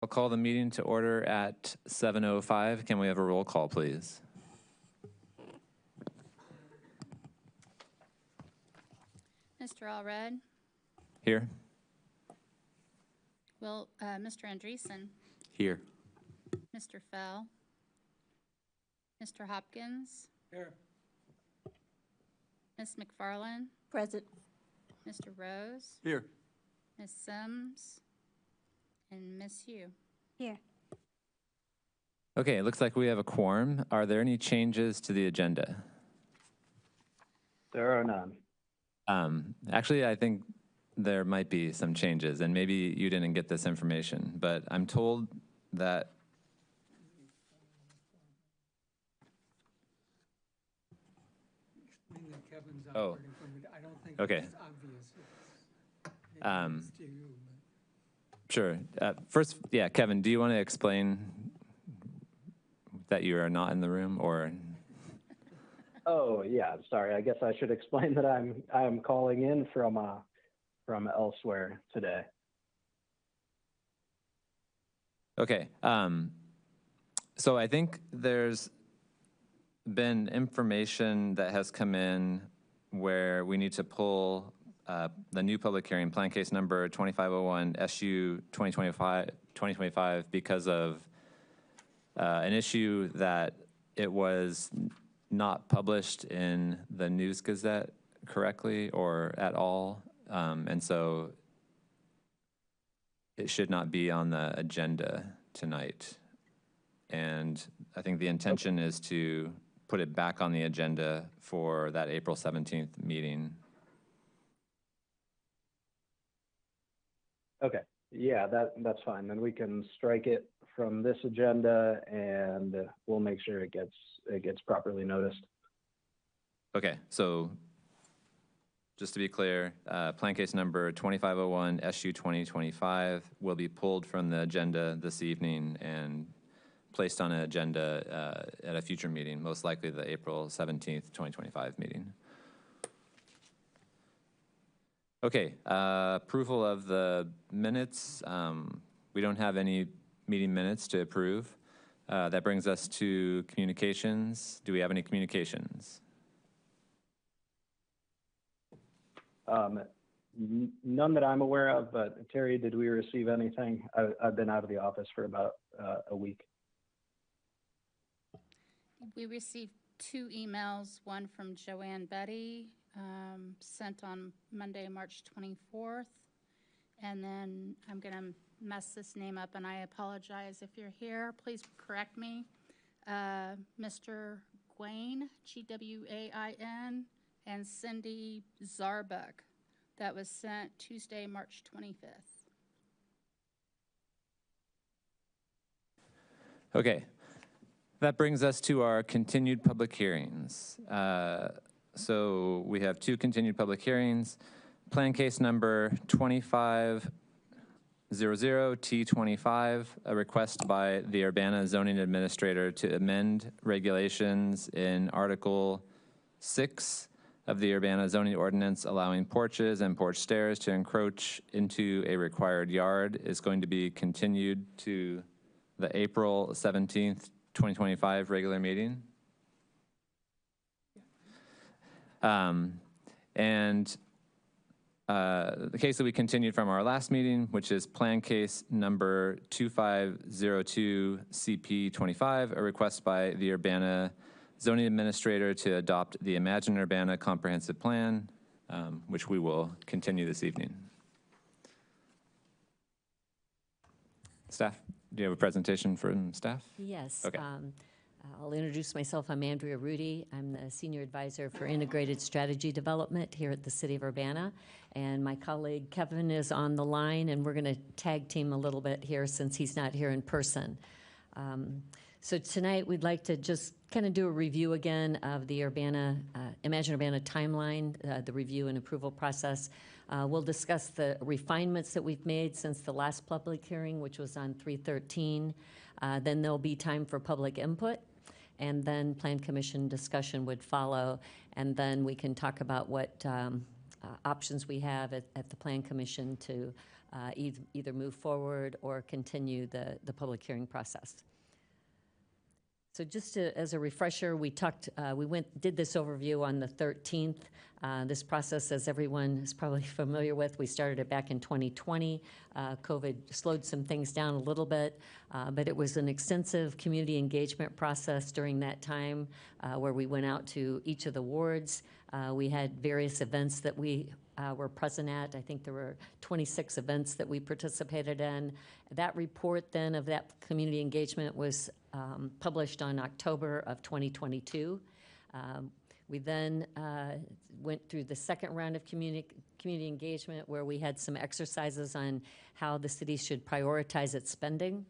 call the meeting to order at 7:05. Can we have a roll call, please? Mr. Allred? Here. Mr. Andreessen? Here. Mr. Fell? Mr. Hopkins? Here. Ms. McFarland? Present. Mr. Rose? Here. Ms. Sims? And Ms. Hugh? Here. Okay, it looks like we have a quorum. Are there any changes to the agenda? There are none. Actually, I think there might be some changes, and maybe you didn't get this information, but I'm told that Kevin's Oh. operating from it. I don't think Okay. it's obvious. It's to you, but Sure. First, yeah, Kevin, do you want to explain that you are not in the room, or? Oh yeah, sorry. I guess I should explain that I'm calling in from elsewhere today. Okay. So I think there's been information that has come in where we need to pull the new public hearing, plan case number 2501 SU 2025 because of an issue that it was not published in the News Gazette correctly or at all. And so it should not be on the agenda tonight. And I think the intention is to put it back on the agenda for that April 17th meeting. Okay. Yeah, that's fine. Then we can strike it from this agenda, and we'll make sure it gets properly noticed. Okay, so just to be clear, plan case number 2501 SU 2025 will be pulled from the agenda this evening and placed on an agenda at a future meeting, most likely the April 17th, 2025 meeting. Okay, approval of the minutes. We don't have any meeting minutes to approve. That brings us to communications. Do we have any communications? None that I'm aware of, but Terry, did we receive anything? I've been out of the office for about a week. We received 2 emails, one from Joanne Betty, sent on Monday, March 24th. And then I'm going to mess this name up, and I apologize if you're here. Please correct me. Mr. Gwain, Gwain, and Cindy Zarbuk. That was sent Tuesday, March 25th. Okay. That brings us to our continued public hearings. So we have 2 continued public hearings. Plan case number 2500 T25, a request by the Urbana Zoning Administrator to amend regulations in Article 6 of the Urbana Zoning Ordinance allowing porches and porch stairs to encroach into a required yard is going to be continued to the April 17th, 2025 regular meeting. The case that we continued from our last meeting, which is plan case number 2502 CP25, a request by the Urbana Zoning Administrator to adopt the Imagine Urbana Comprehensive Plan, which we will continue this evening. Staff, do you have a presentation from staff? Yes. Okay. I'll introduce myself. I'm Andrea Rudy. I'm the Senior Advisor for Integrated Strategy Development here at the City of Urbana. And my colleague Kevin is on the line, and we're going to tag team a little bit here since he's not here in person. So tonight we'd like to just kind of do a review again of the Imagine Urbana timeline, the review and approval process. We'll discuss the refinements that we've made since the last public hearing, which was on 3/13. Then there'll be time for public input, and then Plan Commission discussion would follow, and then we can talk about what options we have at the Plan Commission to either move forward or continue the public hearing process. So just as a refresher, we did this overview on the 13th. This process, as everyone is probably familiar with, we started it back in 2020. COVID slowed some things down a little bit, but it was an extensive community engagement process during that time where we went out to each of the wards. We had various events that we were present at. I think there were 26 events that we participated in. That report then of that community engagement was published on October of 2022. We then went through the second round of community engagement where we had some exercises on how the city should prioritize its spending.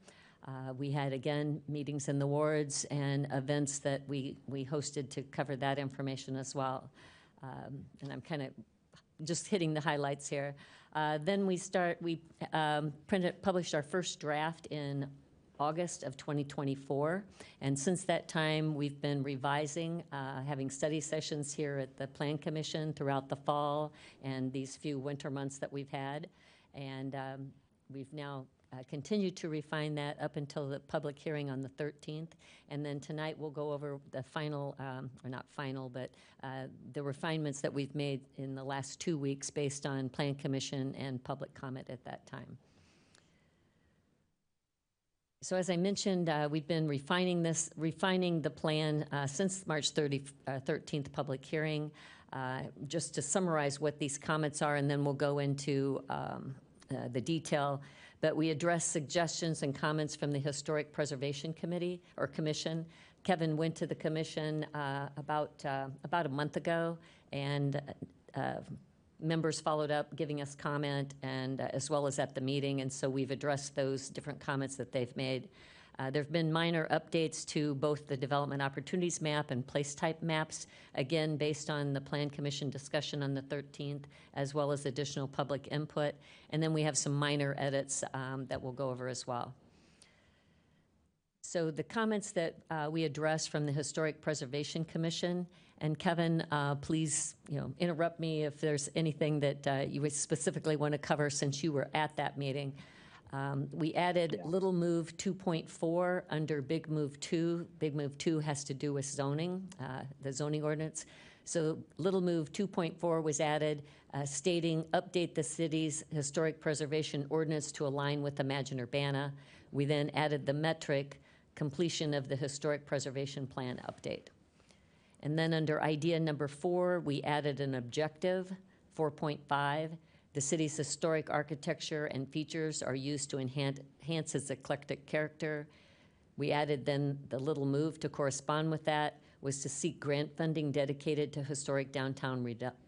We had, again, meetings in the wards and events that we hosted to cover that information as well. And I'm kind of just hitting the highlights here. Then we published our first draft in August of 2024. And since that time, we've been revising, having study sessions here at the Plan Commission throughout the fall and these few winter months that we've had. And we've now continued to refine that up until the public hearing on the 13th. And then tonight we'll go over the final, or not final, but the refinements that we've made in the last 2 weeks based on Plan Commission and public comment at that time. So as I mentioned, we've been refining the plan since March 13th public hearing. Just to summarize what these comments are, and then we'll go into the detail. But we address suggestions and comments from the Historic Preservation Committee or Commission. Kevin went to the commission about a month ago, and members followed up, giving us comment, and as well as at the meeting, and so we've addressed those different comments that they've made. There have been minor updates to both the Development Opportunities Map and Place Type Maps, again, based on the Plan Commission discussion on the 13th, as well as additional public input, and then we have some minor edits that we'll go over as well. So the comments that we addressed from the Historic Preservation Commission, and Kevin, please, interrupt me if there's anything that you would specifically want to cover since you were at that meeting. We added Little Move 2.4 under Big Move 2. Big Move 2 has to do with zoning, the zoning ordinance. So Little Move 2.4 was added, stating update the city's historic preservation ordinance to align with Imagine Urbana. We then added the metric completion of the historic preservation plan update. And then under idea number 4, we added an objective, 4.5. The city's historic architecture and features are used to enhance its eclectic character. We added then the Little Move to correspond with that, was to seek grant funding dedicated to historic downtown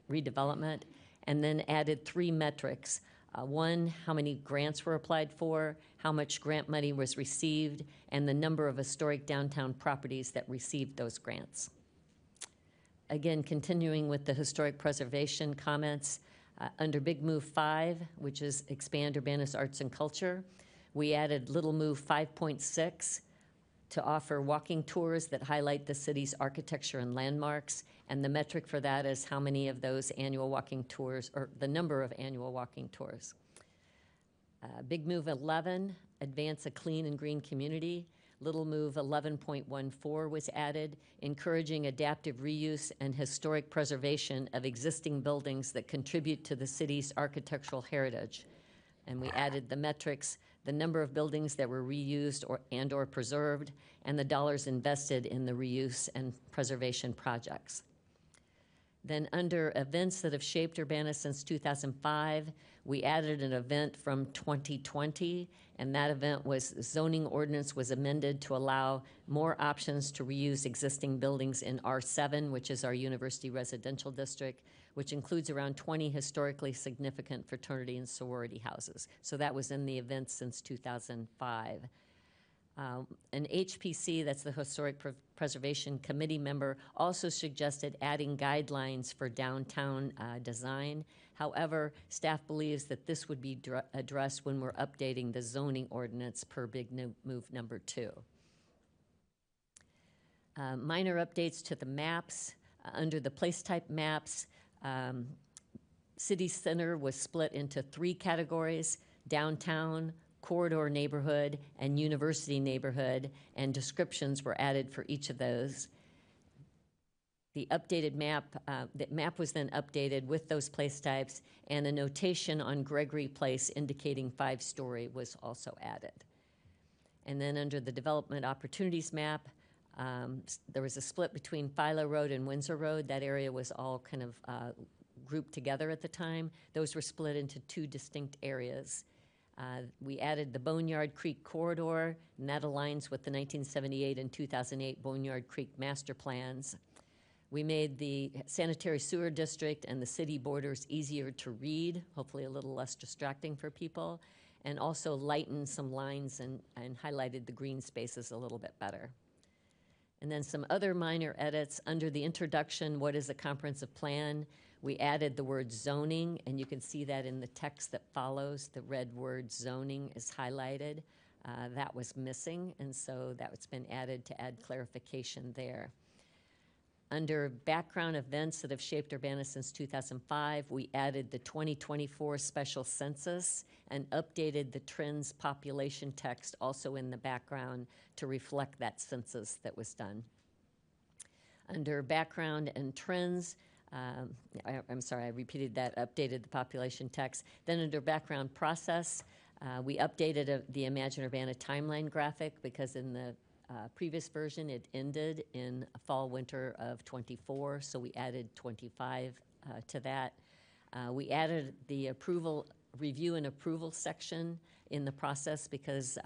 redevelopment, and then added 3 metrics. 1, how many grants were applied for, how much grant money was received, and the number of historic downtown properties that received those grants. Again, continuing with the historic preservation comments, under Big Move 5, which is Expand Urbanus Arts and Culture, we added Little Move 5.6 to offer walking tours that highlight the city's architecture and landmarks, and the metric for that is how many of those annual walking tours, or the number of annual walking tours. Big Move 11, Advance a Clean and Green Community. Little Move 11.14 was added, encouraging adaptive reuse and historic preservation of existing buildings that contribute to the city's architectural heritage. And we added the metrics, the number of buildings that were reused or preserved, and the dollars invested in the reuse and preservation projects. Then under events that have shaped Urbana since 2005, we added an event from 2020, and that event was zoning ordinance was amended to allow more options to reuse existing buildings in R7, which is our university residential district, which includes around 20 historically significant fraternity and sorority houses. So that was in the event since 2005. An HPC, that's the Historic Preservation Committee member, also suggested adding guidelines for downtown design. However, staff believes that this would be addressed when we're updating the zoning ordinance per Big Move number 2. Minor updates to the maps. Under the place type maps, City Center was split into 3 categories: downtown, corridor neighborhood, and university neighborhood, and descriptions were added for each of those. The updated map, the map was then updated with those place types, and a notation on Gregory Place indicating 5-story was also added. And then under the development opportunities map, there was a split between Philo Road and Windsor Road. That area was all kind of grouped together at the time. Those were split into 2 distinct areas. We added the Boneyard Creek corridor, and that aligns with the 1978 and 2008 Boneyard Creek master plans. We made the sanitary sewer district and the city borders easier to read, hopefully a little less distracting for people, and also lightened some lines and highlighted the green spaces a little bit better. And then some other minor edits. Under the introduction, what is a comprehensive plan? We added the word zoning, and you can see that in the text that follows. The red word zoning is highlighted. That was missing, and so that's been added to add clarification there. Under background events that have shaped Urbana since 2005, we added the 2024 special census and updated the trends population text also in the background to reflect that census that was done. Under background and trends, I'm sorry, I repeated that, updated the population text. Then under background process, we updated the Imagine Urbana timeline graphic because in the previous version it ended in fall winter of 24, so we added 25 to that. We added the review and approval section in the process because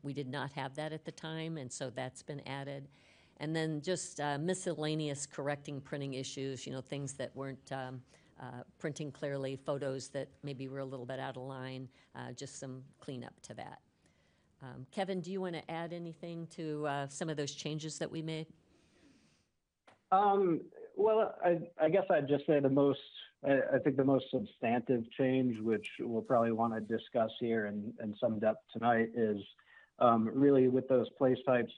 we did not have that at the time, and so that's been added. And then just miscellaneous correcting printing issues, things that weren't printing clearly, photos that maybe were a little bit out of line, just some cleanup to that. Kevin, do you want to add anything to some of those changes that we made? Well, I guess I'd just say I think the most substantive change, which we'll probably want to discuss here in some depth tonight, is really with those place types,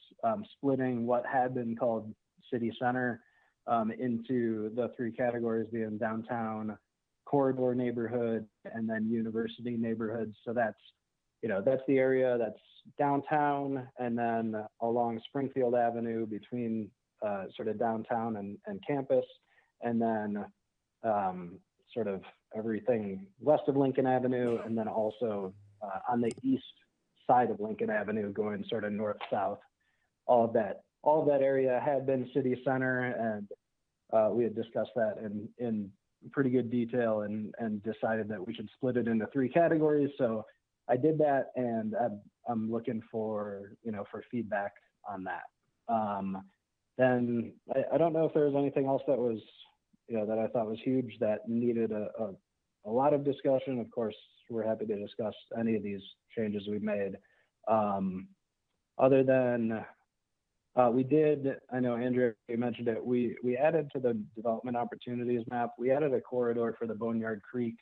splitting what had been called city center into the 3 categories being downtown, corridor neighborhood, and then university neighborhood. So that's the area that's downtown, and then along Springfield Avenue between sort of downtown and campus, and then sort of everything west of Lincoln Avenue, and then also on the east side of Lincoln Avenue going sort of north-south. All of that area had been city center, and we had discussed that in pretty good detail and decided that we should split it into 3 categories. So I did that, and I'm looking for feedback on that. Then I don't know if there was anything else that was that I thought was huge that needed a lot of discussion. Of course, we're happy to discuss any of these changes we've made. Other than we did, I know Andrea, you mentioned it, we added to the development opportunities map, we added a corridor for the Boneyard Creek,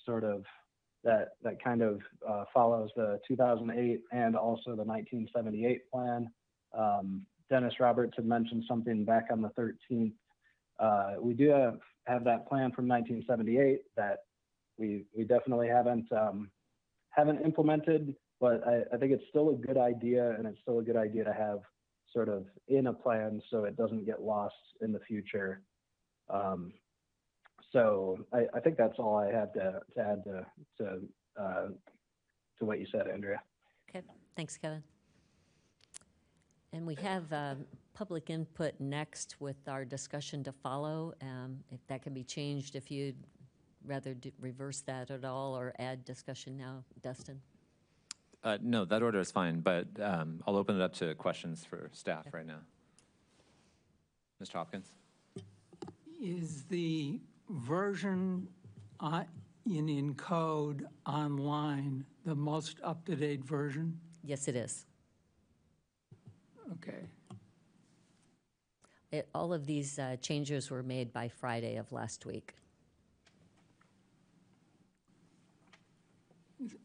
sort of that kind of follows the 2008 and also the 1978 plan. Dennis Roberts had mentioned something back on the 13th. We do have that plan from 1978 that we definitely haven't implemented, but I think it's still a good idea, and it's still a good idea to have sort of in a plan so it doesn't get lost in the future. So I think that's all I have to add to what you said, Andrea. Okay, thanks, Kevin. And we have public input next with our discussion to follow. If that can be changed, if you'd rather reverse that at all or add discussion now, Dustin? No, that order is fine, but I'll open it up to questions for staff right now. Mr. Hopkins? Is the version in code online the most up-to-date version? Yes, it is. Okay. All of these changes were made by Friday of last week.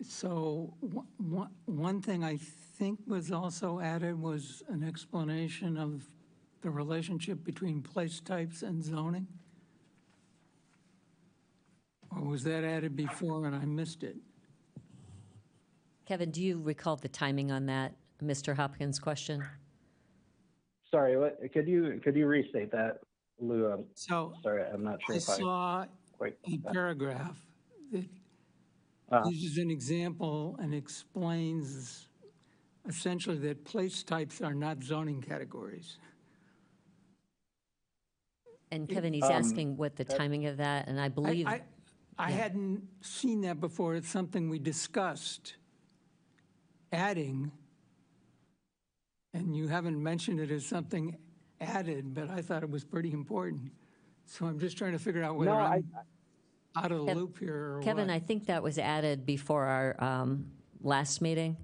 So one thing I think was also added was an explanation of the relationship between place types and zoning? Or was that added before and I missed it? Kevin, do you recall the timing on that, Mr. Hopkins' question? Sorry, what, could you restate that, Lou? I'm So sorry, I'm not sure I if I saw quite. a paragraph that Uh, uses an example and explains essentially that place types are not zoning categories. And Kevin, he's Um, asking what the timing of that, and I believe, I hadn't seen that before. It's something we discussed adding, and you haven't mentioned it as something added, but I thought it was pretty important. So I'm just trying to figure out whether No, I'm out of the Kev- loop here or Kevin, what. I think that was added before our last meeting,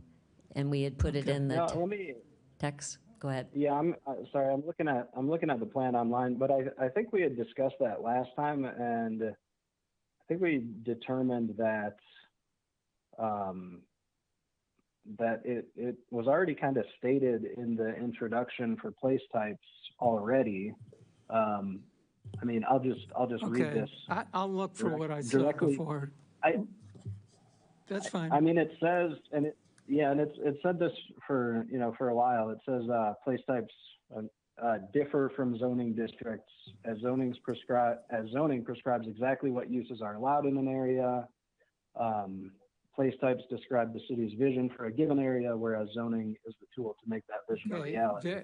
and we had put it in no, the let me. text. Go ahead. Yeah, I'm sorry. I'm looking at the plan online, but I think we had discussed that last time, and I think we determined that that it was already kind of stated in the introduction for place types already. I mean, I'll just read Okay, this. I'll look for what I saw directly- before. That's fine. I mean, it says, and it said this for for a while. It says place types differ from zoning districts as zoning prescribes exactly what uses are allowed in an area. Place types describe the city's vision for a given area, whereas zoning is the tool to make that vision a Okay, reality.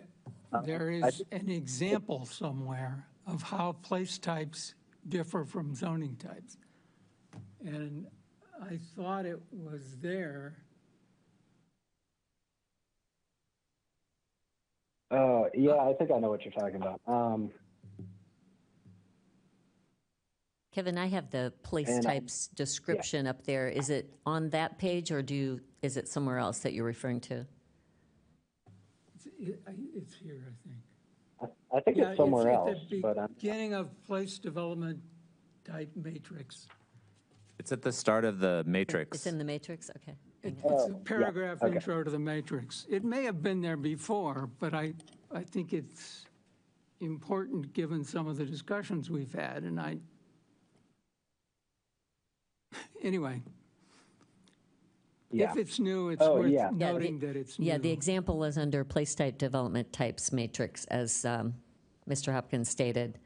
there is an example somewhere of how place types differ from zoning types. And I thought it was there. Yeah, I think I know what you're talking about. Kevin, I have the place And, types description up there. Is it on that page, or is it somewhere else that you're referring to? It's here, I think. I think Yeah, it's somewhere at else, the but beginning of place development type matrix. It's at the start of the It's matrix. in the matrix? Okay. It's Oh, a yeah, paragraph okay. intro to the matrix. It may have been there before, but I think it's important given some of the discussions we've had, and anyway, yeah. if it's new, it's Oh, worth yeah. noting that it's new. Yeah, the example is under place type development types matrix, as Mr. Hopkins stated.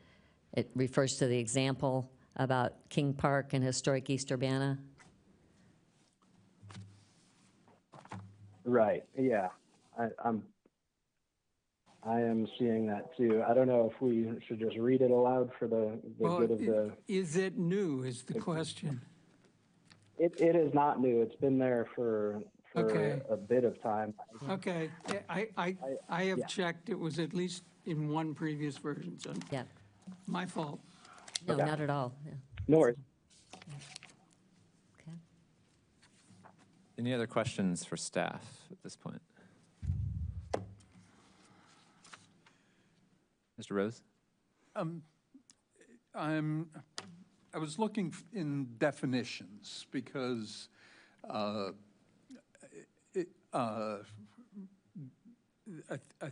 It refers to the example about King Park and historic East Urbana. Right. Yeah. I am seeing that too. I don't know if we should just read it aloud for the Well, good of the. is it new is the question. It is not new. It's been there for Okay. a bit of time. Okay, I have yeah. checked, it was at least in one previous version, so Yeah, my fault. no, Okay. not at all. Yeah. No worries. Okay. Any other questions for staff at this point? Mr. Rose? I was looking in definitions because I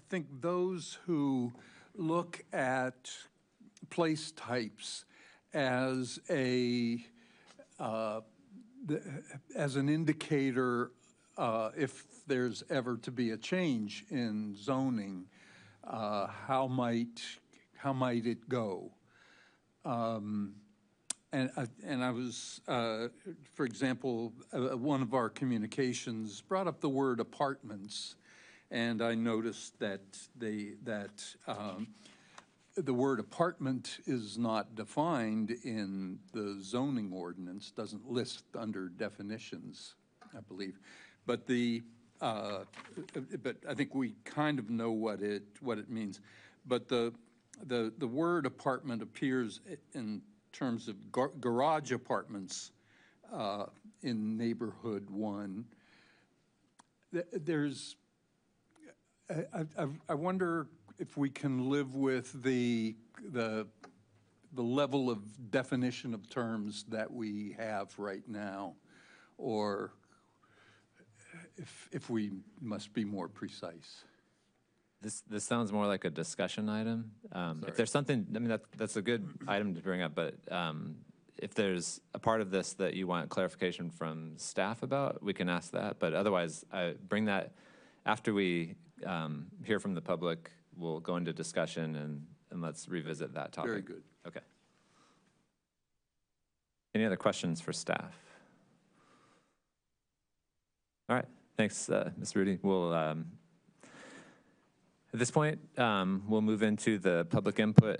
think those who look at place types as as an indicator if there's ever to be a change in zoning, how might it go? And I was, for example, one of our communications brought up the word apartments, and I noticed that the word apartment is not defined in the zoning ordinance, doesn't list under definitions, I believe. But but I think we kind of know what it means. But the word apartment appears in terms of garage apartments in neighborhood 1. I wonder if we can live with the level of definition of terms that we have right now, or if we must be more precise. This sounds more like a discussion item. If there's something, I mean, that's a good item to bring up, but if there's a part of this that you want clarification from staff about, we can ask that. But otherwise, bring that after we hear from the public. We'll go into discussion and let's revisit that topic. Very good. Okay. Any other questions for staff? All right. Thanks, Ms. Rudy. We'll, at this point, we'll move into the public input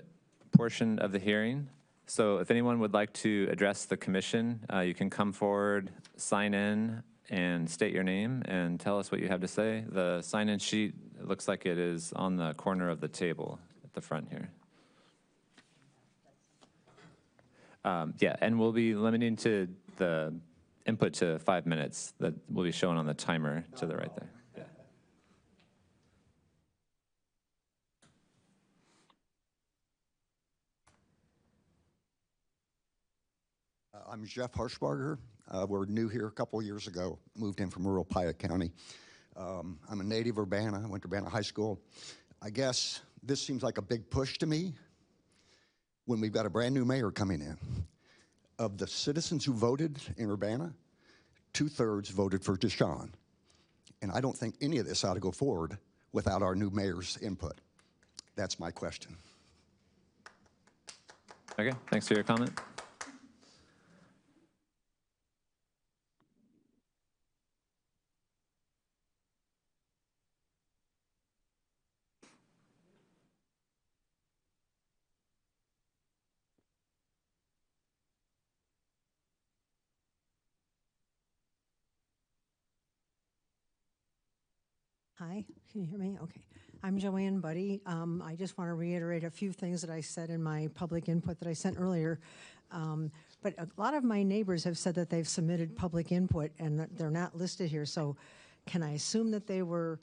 portion of the hearing. So if anyone would like to address the commission, you can come forward, sign in, and state your name and tell us what you have to say. The sign-in sheet, it looks like it is on the corner of the table at the front here. Yeah, and we'll be limiting to the input to 5 minutes. That will be shown on the timer to the right there. Yeah. I'm Jeff Harshbarger. We're new here a couple years ago, moved in from rural Piatt County. I'm a native Urbana, went to Urbana High School. I guess this seems like a big push to me when we've got a brand new mayor coming in. Of the citizens who voted in Urbana, 2/3 voted for Deshawn. And I don't think any of this ought to go forward without our new mayor's input. That's my question. Okay, thanks for your comment. Hi, can you hear me? Okay. I'm Joanne Buddy. I just want to reiterate a few things that I said in my public input that I sent earlier. But a lot of my neighbors have said that they've submitted public input and that they're not listed here. So can I assume that they were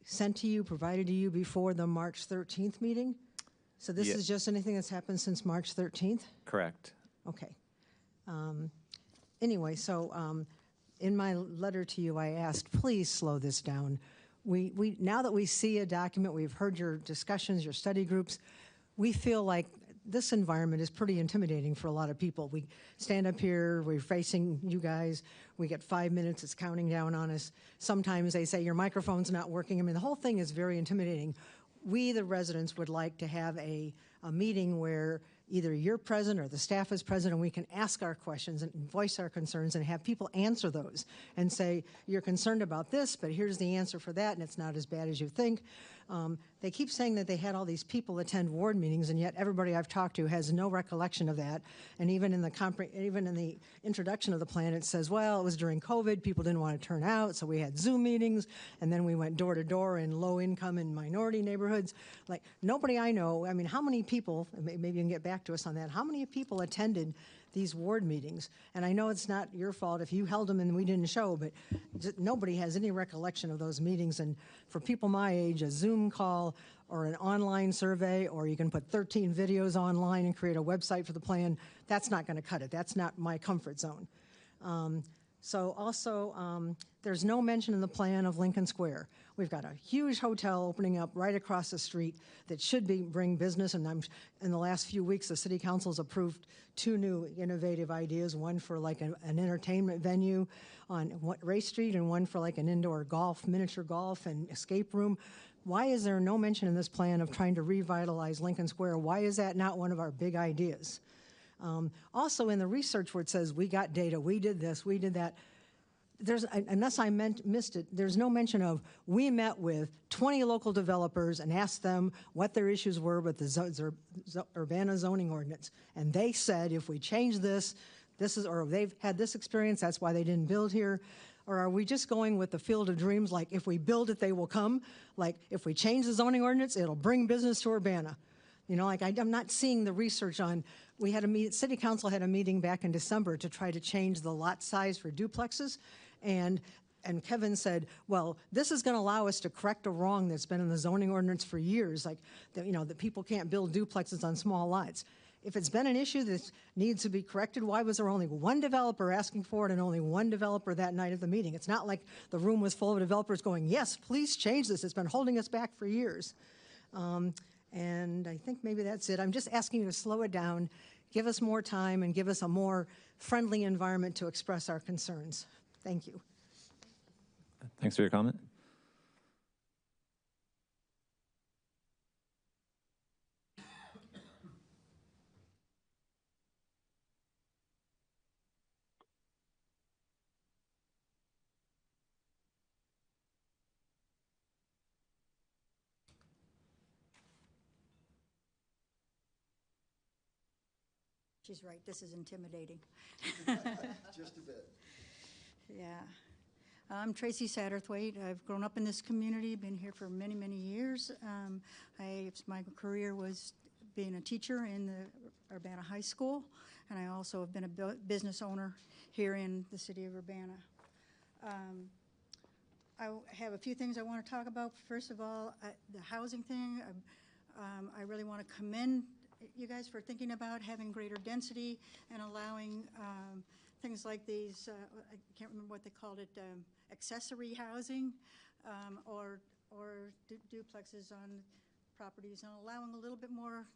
sent to you, provided to you before the March 13th meeting? So this is just anything that's happened since March 13th? Correct. Okay. Anyway, so in my letter to you, I asked, please slow this down. We now that we see a document, we've heard your discussions, your study groups, we feel like this environment is pretty intimidating for a lot of people. We stand up here, we're facing you guys, we get 5 minutes, it's counting down on us. Sometimes they say your microphone's not working. I mean, the whole thing is very intimidating. We, the residents, would like to have a meeting where either you're present or the staff is present and we can ask our questions and voice our concerns and have people answer those and say, you're concerned about this, but here's the answer for that, and it's not as bad as you think. They keep saying that they had all these people attend ward meetings, and yet everybody I've talked to has no recollection of that. And even in the introduction of the plan, it says, well, it was during COVID, people didn't want to turn out, so we had Zoom meetings, and then we went door to door in low-income and minority neighborhoods. Like, nobody I know, I mean, how many people, maybe you can get back to us on that, how many people attended these ward meetings? And I know it's not your fault if you held them and we didn't show, but nobody has any recollection of those meetings. And for people my age, a Zoom call or an online survey, or you can put 13 videos online and create a website for the plan, that's not going to cut it. That's not my comfort zone. So also, there's no mention in the plan of Lincoln Square. We've got a huge hotel opening up right across the street that should bring business, and in the last few weeks, the city council's approved 2 new innovative ideas, one for like an entertainment venue on Race Street and one for like an indoor golf, miniature golf and escape room. Why is there no mention in this plan of trying to revitalize Lincoln Square? Why is that not one of our big ideas? Also in the research where it says we got data, we did this, we did that, unless I missed it, there's no mention of we met with 20 local developers and asked them what their issues were with the Urbana zoning ordinance. And they said if we change this, or they've had this experience, that's why they didn't build here. Or are we just going with the field of dreams, like if we build it, they will come? Like if we change the zoning ordinance, it'll bring business to Urbana. You know, like I'm not seeing the research on, we had City Council had a meeting back in December to try to change the lot size for duplexes. And Kevin said, well, this is going to allow us to correct a wrong that's been in the zoning ordinance for years, like, that people can't build duplexes on small lots. If it's been an issue that needs to be corrected, why was there only one developer asking for it and only one developer that night of the meeting? It's not like the room was full of developers going, yes, please change this. It's been holding us back for years. And I think maybe that's it. I'm just asking you to slow it down, give us more time and give us a more friendly environment to express our concerns. Thank you. Thanks for your comment. She's right, this is intimidating. Just a bit. Yeah. I'm Tracy Satterthwaite. I've grown up in this community, been here for many, many years. My career was being a teacher in the Urbana High School, and I also have been a business owner here in the city of Urbana. I have a few things I want to talk about. First of all, the housing thing. I really want to commend you guys for thinking about having greater density and allowing things like these, I can't remember what they called it, accessory housing or duplexes on properties, and allowing a little bit more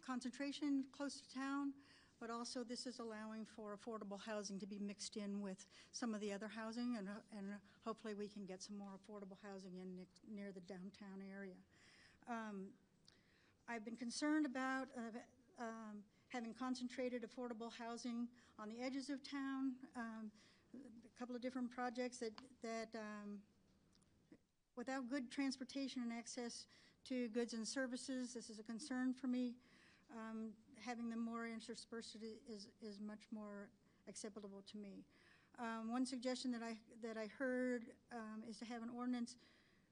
concentration close to town, but also this is allowing for affordable housing to be mixed in with some of the other housing, and hopefully we can get some more affordable housing in near the downtown area. I've been concerned about having concentrated affordable housing on the edges of town. A couple of different projects that without good transportation and access to goods and services, this is a concern for me. Having them more interspersed is much more acceptable to me. One suggestion that I heard is to have an ordinance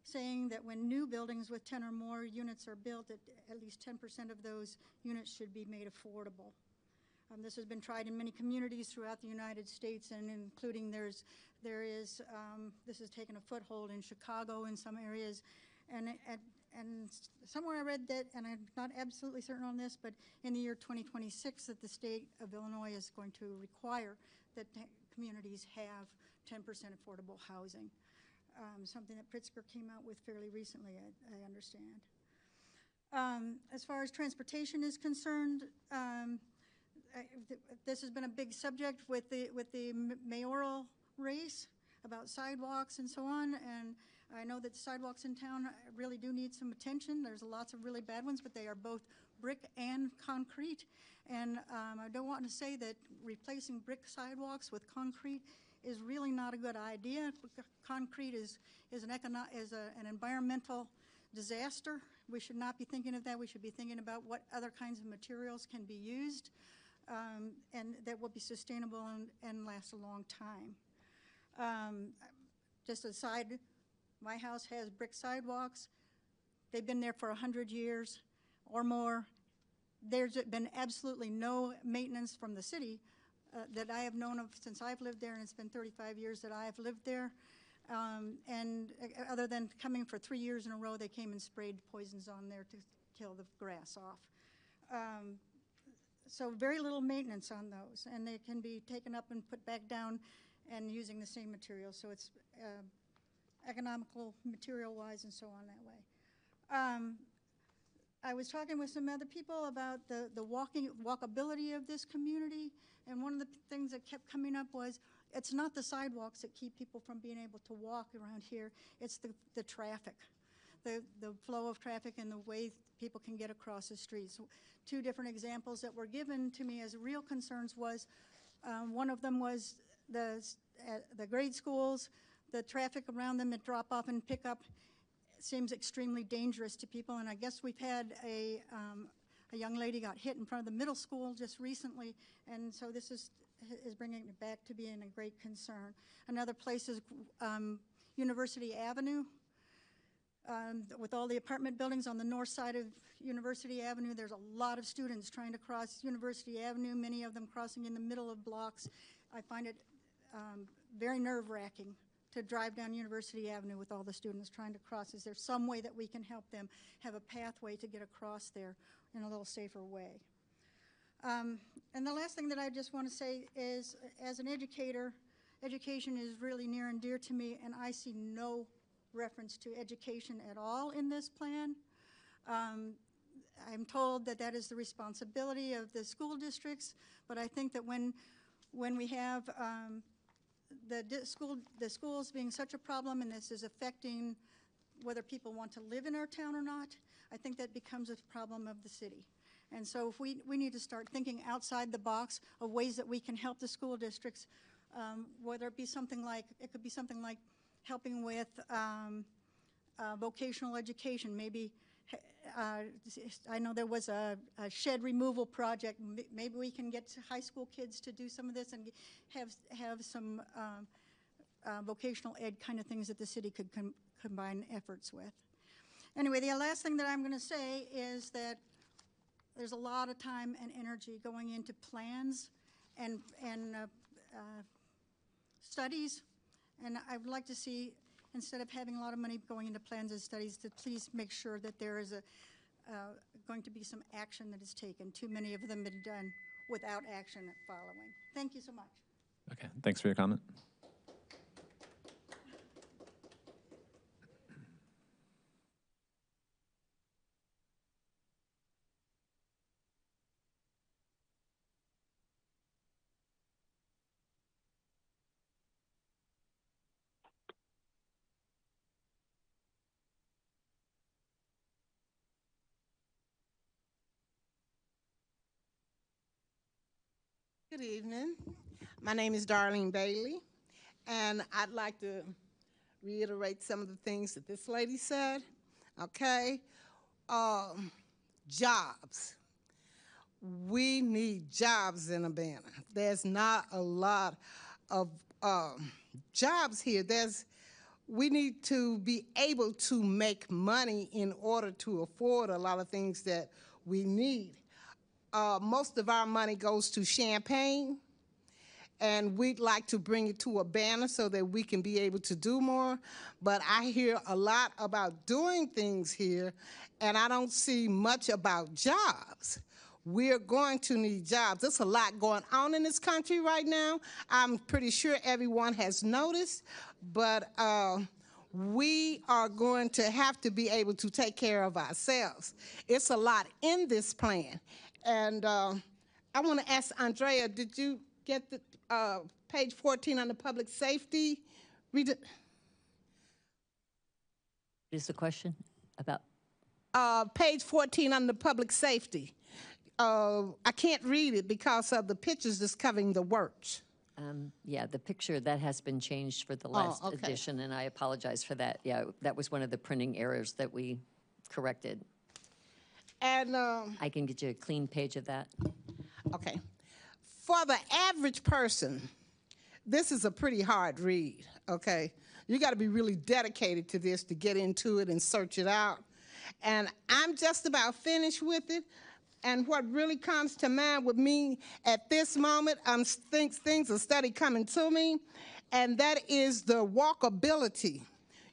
saying that when new buildings with 10 or more units are built, that at least 10% of those units should be made affordable. This has been tried in many communities throughout the United States, and including this has taken a foothold in Chicago in some areas, and somewhere I read that, and I'm not absolutely certain on this, but in the year 2026 that the state of Illinois is going to require that communities have 10% affordable housing. Something that Pritzker came out with fairly recently, I understand. As far as transportation is concerned, this has been a big subject with the mayoral race about sidewalks and so on, and I know that sidewalks in town really do need some attention. There's lots of really bad ones, but they are both brick and concrete, and I don't want to say that replacing brick sidewalks with concrete is really not a good idea. Concrete is an environmental disaster. We should not be thinking of that. We should be thinking about what other kinds of materials can be used and that will be sustainable and last a long time. Just aside, my house has brick sidewalks. They've been there for 100 years or more. There's been absolutely no maintenance from the city that I have known of since I've lived there, and it's been 35 years that I've lived there. And other than coming for 3 years in a row, they came and sprayed poisons on there to kill the grass off. So very little maintenance on those, and they can be taken up and put back down and using the same material, so it's economical material-wise and so on that way. I was talking with some other people about the walkability of this community, and one of the things that kept coming up was it's not the sidewalks that keep people from being able to walk around here, it's the traffic, the flow of traffic and the way people can get across the streets. Two different examples that were given to me as real concerns was, one of them was the grade schools, the traffic around them at drop off and pick up seems extremely dangerous to people, and I guess we've had a young lady got hit in front of the middle school just recently, and so this is bringing it back to being a great concern. Another place is University Avenue. With all the apartment buildings on the north side of University Avenue, there's a lot of students trying to cross University Avenue, many of them crossing in the middle of blocks. I find it very nerve-wracking to drive down University Avenue with all the students trying to cross. Is there some way that we can help them have a pathway to get across there in a little safer way? And the last thing that I just want to say is, as an educator, education is really near and dear to me, and I see no reference to education at all in this plan. I'm told that that is the responsibility of the school districts, but I think that when we have the schools being such a problem, and this is affecting whether people want to live in our town or not, I think that becomes a problem of the city. And so if we need to start thinking outside the box of ways that we can help the school districts, whether it be something like, it could be something like helping with vocational education, maybe. I know there was a shed removal project. Maybe we can get high school kids to do some of this and have some vocational ed kind of things that the city could combine efforts with. Anyway, the last thing that I'm going to say is that there's a lot of time and energy going into plans and studies, and I would like to see, instead of having a lot of money going into plans and studies, to please make sure that there is going to be some action that is taken. Too many of them have been done without action following. Thank you so much. Okay, thanks for your comment. Good evening. My name is Darlene Bailey, and I'd like to reiterate some of the things that this lady said. Okay, jobs. We need jobs in Urbana. There's not a lot of jobs here. We need to be able to make money in order to afford a lot of things that we need. Most of our money goes to Champaign, and we'd like to bring it to Urbana so that we can be able to do more. But I hear a lot about doing things here, and I don't see much about jobs. We're going to need jobs. There's a lot going on in this country right now. I'm pretty sure everyone has noticed, but we are going to have to be able to take care of ourselves. It's a lot in this plan. And I want to ask Andrea, did you get the page 14 on the public safety? Read it. What is the question about? Page 14 on the public safety. I can't read it because of the pictures that's covering the words. Yeah, the picture, that has been changed for the last edition, and I apologize for that. Yeah, that was one of the printing errors that we corrected. And I can get you a clean page of that. okay. For the average person, this is a pretty hard read, okay? You got to be really dedicated to this to get into it and search it out. And I'm just about finished with it. And what really comes to mind with me at this moment, things a study coming to me, and that is the walkability.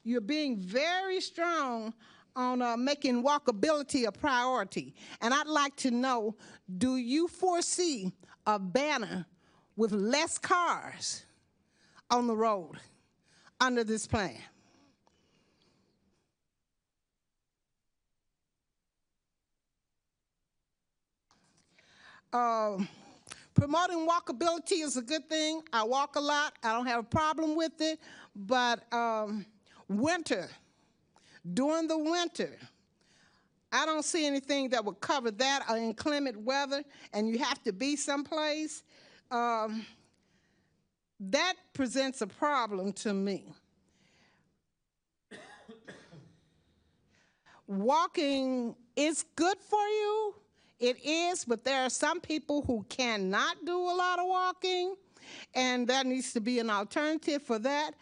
You're being very strong on making walkability a priority. And I'd like to know, do you foresee Urbana with less cars on the road under this plan? Promoting walkability is a good thing. I walk a lot. I don't have a problem with it. But winter, during the winter, I don't see anything that would cover that, or inclement weather, and you have to be someplace. That presents a problem to me. Walking is good for you. It is, but there are some people who cannot do a lot of walking, and there needs to be an alternative for that.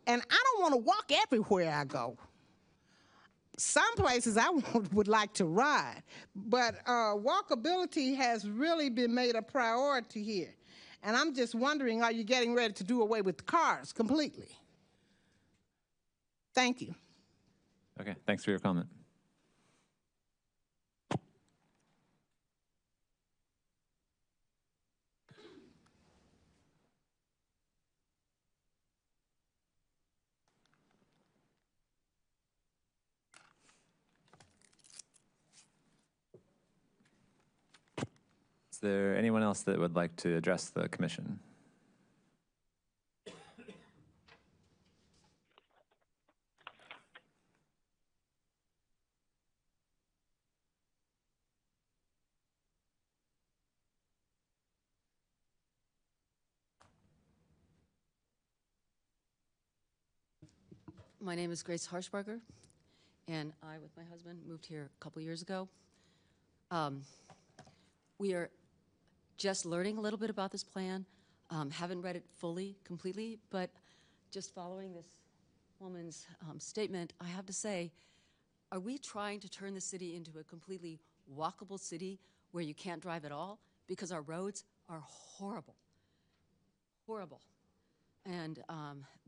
And I don't want to walk everywhere I go. Some places I would like to ride, but walkability has really been made a priority here. And I'm just wondering, are you getting ready to do away with cars completely? Thank you. Okay, thanks for your comment. Is there anyone else that would like to address the commission? My name is Grace Harshbarger, and I, with my husband, moved here a couple years ago. We are just learning a little bit about this plan. Haven't read it fully, completely, but just following this woman's statement, I have to say, are we trying to turn the city into a completely walkable city where you can't drive at all? Because our roads are horrible, horrible. And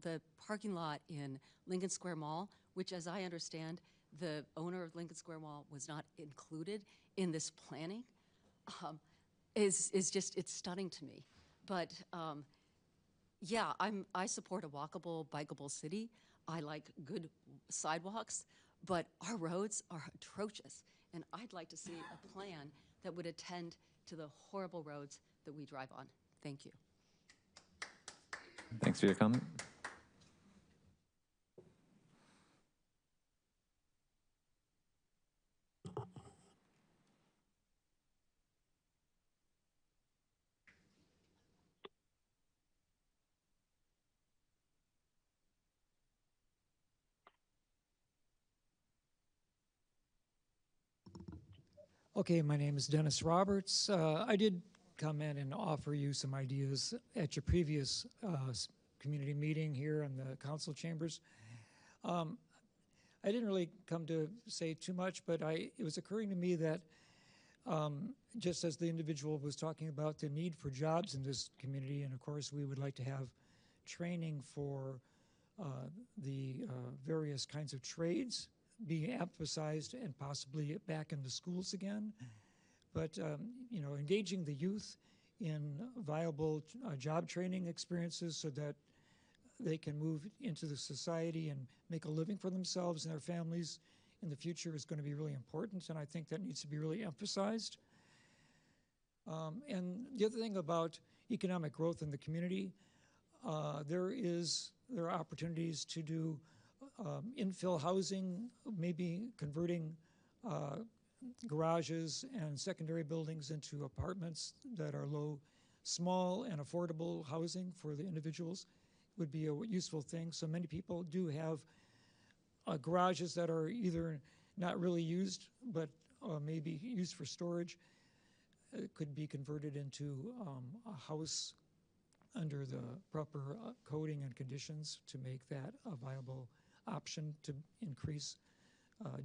the parking lot in Lincoln Square Mall, which, as I understand, the owner of Lincoln Square Mall was not included in this planning, is just, it's stunning to me. But yeah, I support a walkable, bikeable city. I like good sidewalks, but our roads are atrocious. And I'd like to see a plan that would attend to the horrible roads that we drive on. Thank you. Thanks for your comment. Okay, my name is Dennis Roberts. I did come in and offer you some ideas at your previous community meeting here in the council chambers. I didn't really come to say too much, but it was occurring to me that just as the individual was talking about the need for jobs in this community, and of course we would like to have training for the various kinds of trades being emphasized and possibly back in the schools again. But you know, engaging the youth in viable job training experiences so that they can move into the society and make a living for themselves and their families in the future is going to be really important, and I think that needs to be really emphasized. And the other thing about economic growth in the community, there are opportunities to do infill housing, maybe converting garages and secondary buildings into apartments that are small and affordable housing for the individuals would be a useful thing. So many people do have garages that are either not really used, but maybe used for storage. It could be converted into a house under the proper coding and conditions to make that a viable option to increase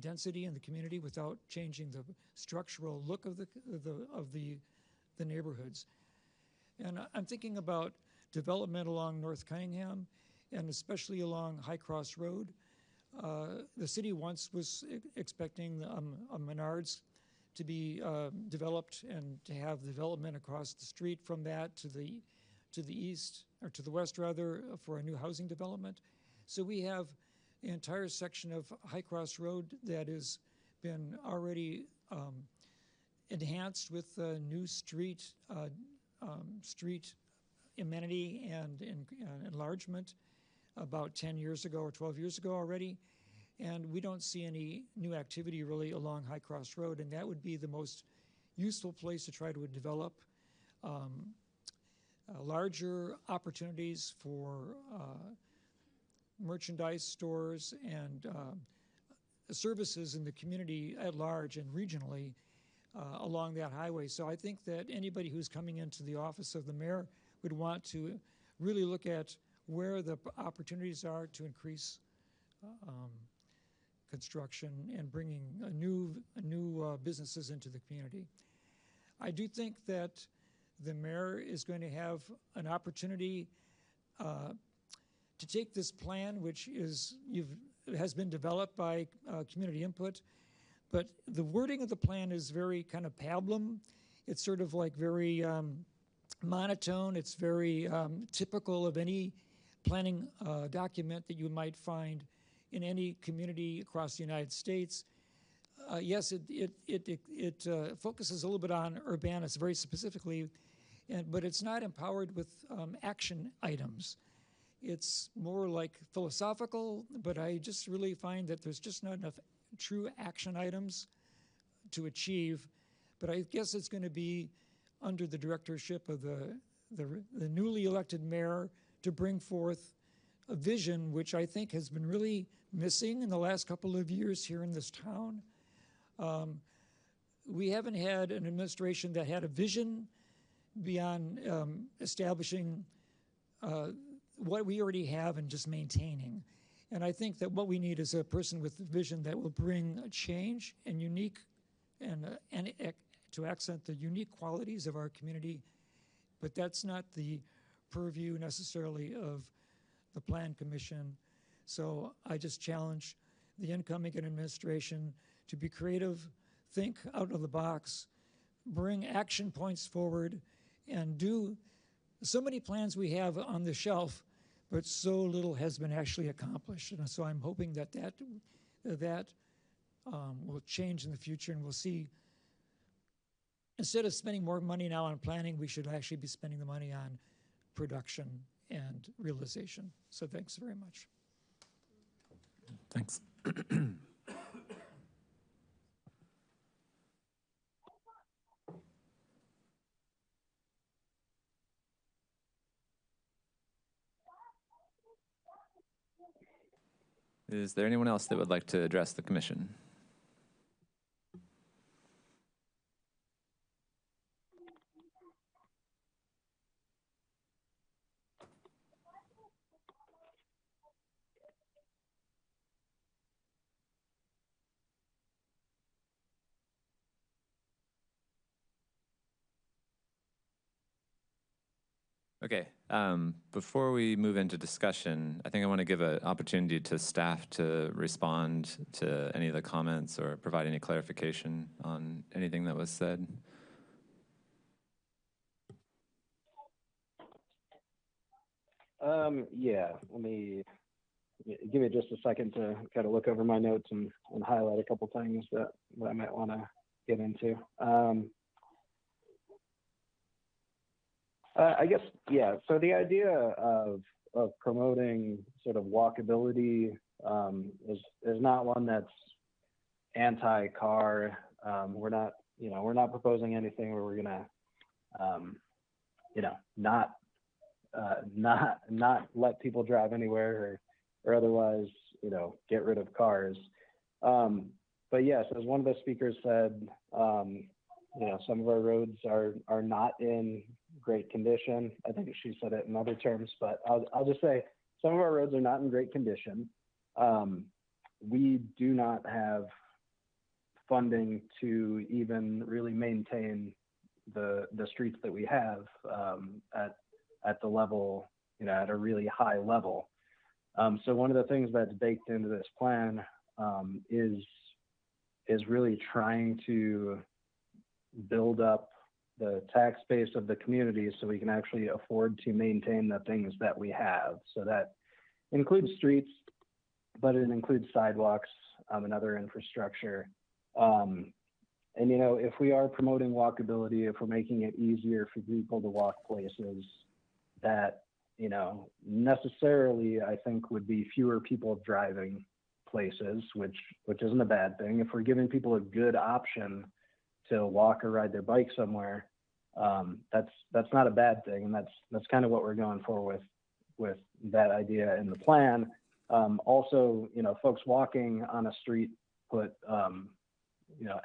density in the community without changing the structural look of the neighborhoods. And I'm thinking about development along North Cunningham and especially along High Cross Road. The city once was expecting a Menards to be developed and to have development across the street from that to the east, or to the west rather, for a new housing development. So we have an entire section of High Cross Road that has been already enhanced with new street amenity and enlargement about 10 years ago or 12 years ago already. And we don't see any new activity really along High Cross Road, and that would be the most useful place to try to develop larger opportunities for merchandise stores and services in the community at large and regionally along that highway. So I think that anybody who's coming into the office of the mayor would want to really look at where the opportunities are to increase construction and bringing new businesses into the community. I do think that the mayor is going to have an opportunity to take this plan, which has been developed by community input, but the wording of the plan is very kind of pablum. It's sort of like very monotone. It's very typical of any planning document that you might find in any community across the United States. yes, it focuses a little bit on Urbanus very specifically, but it's not empowered with action items. It's more like philosophical, but I just really find that there's just not enough true action items to achieve. But I guess it's going to be under the directorship of the newly elected mayor to bring forth a vision which I think has been really missing in the last couple of years here in this town. We haven't had an administration that had a vision beyond establishing what we already have and just maintaining. And I think that what we need is a person with a vision that will bring a change and unique and to accent the unique qualities of our community. But that's not the purview necessarily of the Plan Commission. So I just challenge the incoming administration to be creative, think out of the box, bring action points forward, and do so many plans we have on the shelf, but so little has been actually accomplished. And so I'm hoping that will change in the future, and we'll see, instead of spending more money now on planning, we should actually be spending the money on production and realization. So thanks very much. Thanks. Is there anyone else that would like to address the commission? Okay, before we move into discussion, I think I want to give an opportunity to staff to respond to any of the comments or provide any clarification on anything that was said. Yeah, let me give me just a second to kind of look over my notes and highlight a couple things that I might want to get into. I guess, yeah, so the idea of promoting sort of walkability is not one that's anti-car. We're not proposing anything where we're gonna, not let people drive anywhere or otherwise, get rid of cars. But yes, as one of the speakers said, some of our roads are not in great condition. I think she said it in other terms, but I'll just say some of our roads are not in great condition. We do not have funding to even really maintain the streets that we have at the level, at a really high level. So one of the things that's baked into this plan is really trying to build up the tax base of the community so we can actually afford to maintain the things that we have. So that includes streets, but it includes sidewalks and other infrastructure. And, if we are promoting walkability, if we're making it easier for people to walk places, that, necessarily I think would be fewer people driving places, which isn't a bad thing. If we're giving people a good option to walk or ride their bike somewhere, that's not a bad thing, and that's kind of what we're going for with that idea in the plan. Also, folks walking on a street put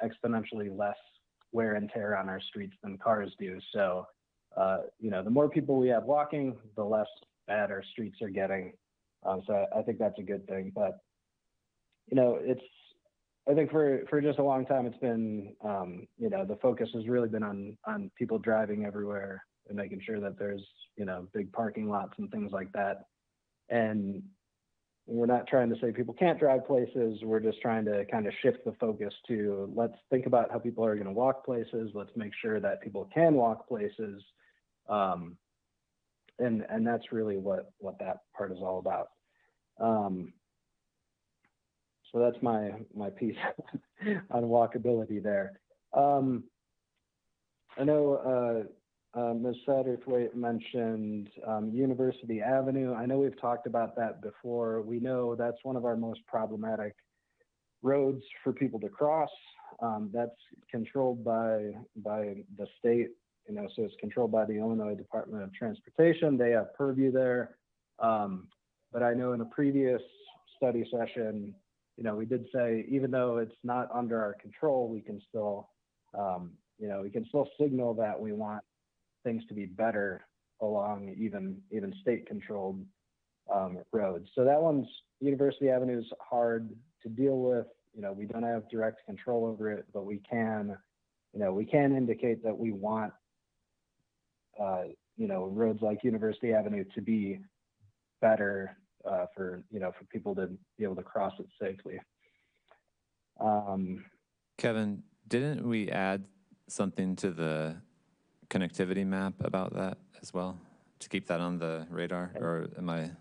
exponentially less wear and tear on our streets than cars do. So the more people we have walking, the less bad our streets are getting. So I think that's a good thing. But I think for just a long time, it's been, the focus has really been on people driving everywhere and making sure that there's, big parking lots and things like that. And we're not trying to say people can't drive places. We're just trying to kind of shift the focus to, let's think about how people are going to walk places. Let's make sure that people can walk places. And that's really what that part is all about. so that's my piece on walkability there. I know Ms. Satterthwaite mentioned University Avenue. I know we've talked about that before. We know that's one of our most problematic roads for people to cross. That's controlled by the state, so it's controlled by the Illinois Department of Transportation. They have purview there. But I know in a previous study session, we did say, even though it's not under our control, we can still, we can still signal that we want things to be better along even state-controlled roads. So that one's, University Avenue is hard to deal with. We don't have direct control over it, but we can indicate that we want, roads like University Avenue to be better for people to be able to cross it safely. Kevin, didn't we add something to the connectivity map about that as well, to keep that on the radar, or am I?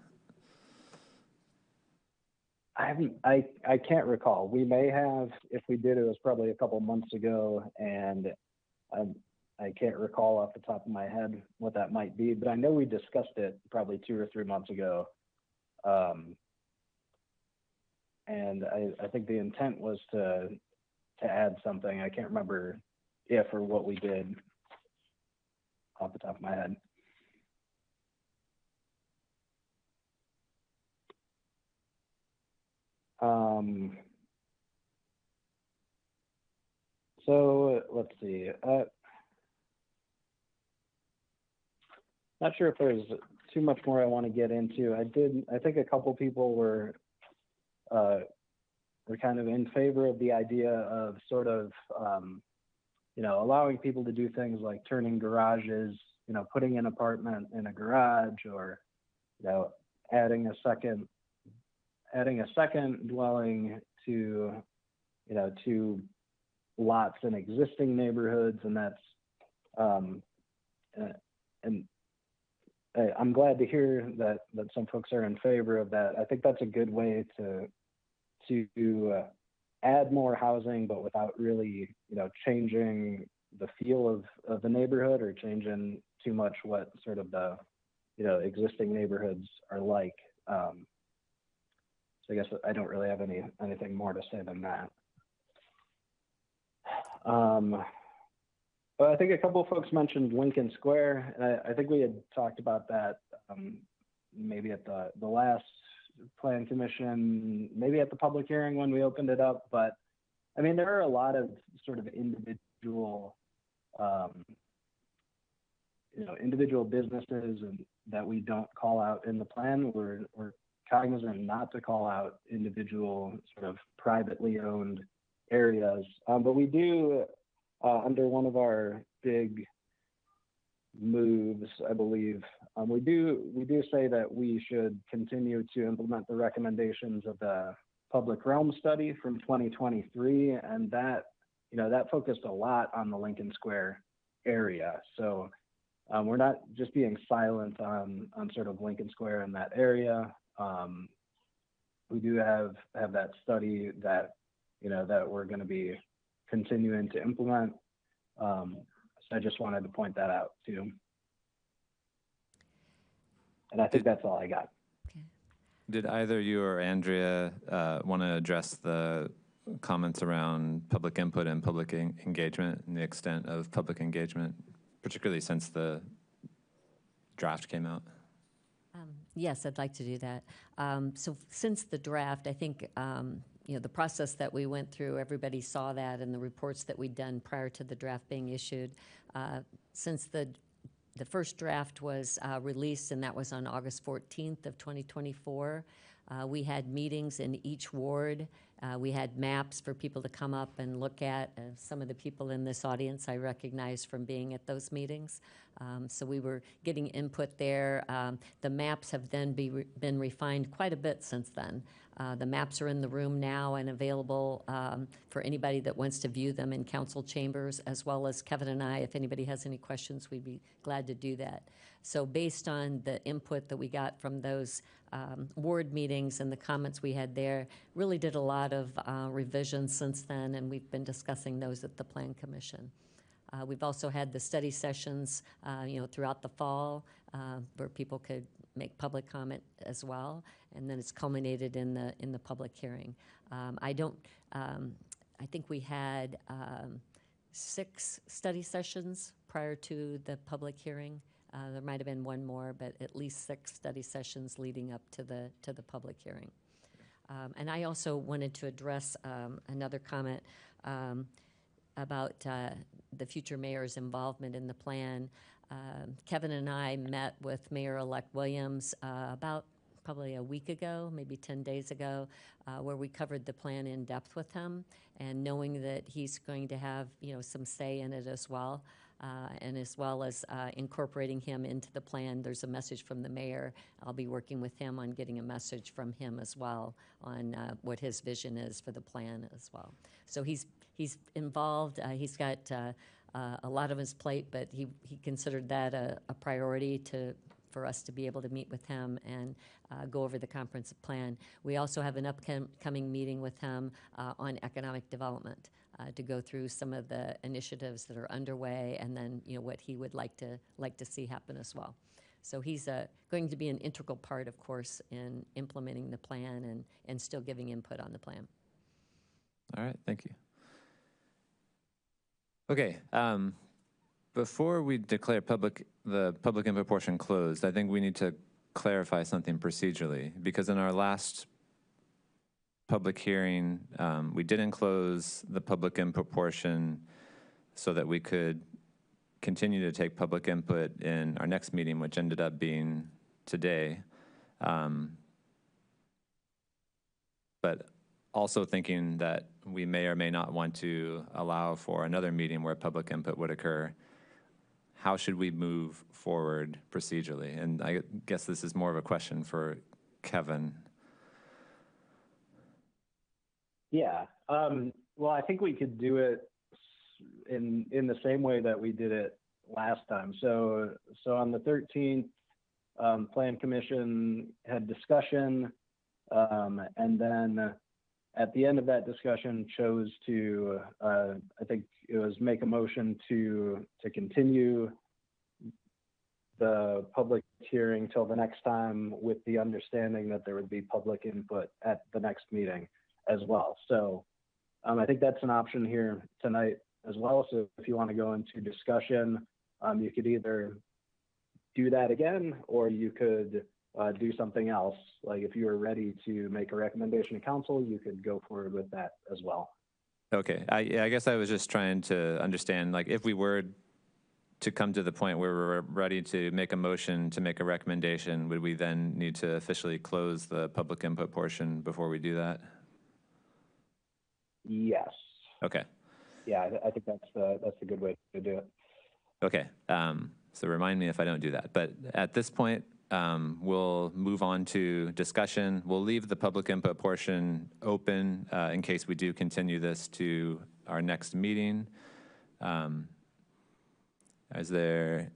I can't recall. We may have. If we did, it was probably a couple months ago, and I can't recall off the top of my head what that might be, but I know we discussed it probably 2 or 3 months ago. And I think the intent was to add something. I can't remember if or what we did off the top of my head. So let's see. Not sure if there's too much more I want to get into. I think a couple people were kind of in favor of the idea of sort of, allowing people to do things like turning garages, putting an apartment in a garage, or, adding a second dwelling to, to lots in existing neighborhoods. And that's, and I'm glad to hear that some folks are in favor of that. I think that's a good way to add more housing, but without really, changing the feel of the neighborhood or changing too much what sort of the, existing neighborhoods are like. So I guess I don't really have anything more to say than that. But I think a couple of folks mentioned Lincoln Square, and I think we had talked about that maybe at the last Plan Commission, maybe at the public hearing when we opened it up. But I mean, there are a lot of sort of individual, individual businesses that we don't call out in the plan. We're cognizant not to call out individual sort of privately owned areas, but we do. Under one of our big moves, I believe, we do say that we should continue to implement the recommendations of the Public Realm study from 2023, and that focused a lot on the Lincoln Square area. So we're not just being silent on sort of Lincoln Square in that area. We do have that study that that we're going to be continuing to implement. So I just wanted to point that out too. And I think that's all I got. Okay. Did either you or Andrea want to address the comments around public input and public engagement and the extent of public engagement, particularly since the draft came out? Yes, I'd like to do that. So since the draft, I think the process that we went through, everybody saw that in the reports that we'd done prior to the draft being issued. Since the first draft was released, and that was on August 14th of 2024, we had meetings in each ward. We had maps for people to come up and look at. Some of the people in this audience I recognize from being at those meetings. So we were getting input there. The maps have then been refined quite a bit since then. The maps are in the room now and available for anybody that wants to view them in council chambers, as well as Kevin and I. If anybody has any questions, we'd be glad to do that. So based on the input that we got from those ward meetings and the comments we had there, really did a lot of revisions since then, and we've been discussing those at the Plan Commission. We've also had the study sessions, throughout the fall, where people could make public comment as well, and then it's culminated in the public hearing. I think we had 6 study sessions prior to the public hearing. There might have been one more, but at least 6 study sessions leading up to the public hearing. And I also wanted to address another comment about the future mayor's involvement in the plan. Kevin and I met with Mayor-elect Williams about probably a week ago, maybe 10 days ago, where we covered the plan in depth with him, and knowing that he's going to have some say in it as well. And as well as incorporating him into the plan. There's a message from the mayor. I'll be working with him on getting a message from him as well on what his vision is for the plan as well. So he's involved. He's got a lot on his plate, but he considered that a priority for us to be able to meet with him and go over the comprehensive plan. We also have an upcoming meeting with him on economic development. To go through some of the initiatives that are underway, and then what he would like to see happen as well. So he's going to be an integral part, of course, in implementing the plan and still giving input on the plan. All right, thank you. Okay, before we declare the public input portion closed, I think we need to clarify something procedurally, because in our last public hearing, we didn't close the public input portion so that we could continue to take public input in our next meeting, which ended up being today. But also thinking that we may or may not want to allow for another meeting where public input would occur. How should we move forward procedurally? And I guess this is more of a question for Kevin. Yeah. Well, I think we could do it in the same way that we did it last time. So on the 13th, Plan Commission had discussion, and then at the end of that discussion chose to, I think it was make a motion to continue the public hearing till the next time, with the understanding that there would be public input at the next meeting as well. So I think that's an option here tonight as well. So if you want to go into discussion, you could either do that again, or you could do something else. Like if you were ready to make a recommendation to council, you could go forward with that as well. Okay, I guess I was just trying to understand, like, if we were to come to the point where we're ready to make a motion to make a recommendation, would we then need to officially close the public input portion before we do that? Yes. Okay. Yeah, I think that's a good way to do it. Okay, so remind me if I don't do that. But at this point, we'll move on to discussion. We'll leave the public input portion open in case we do continue this to our next meeting. Is there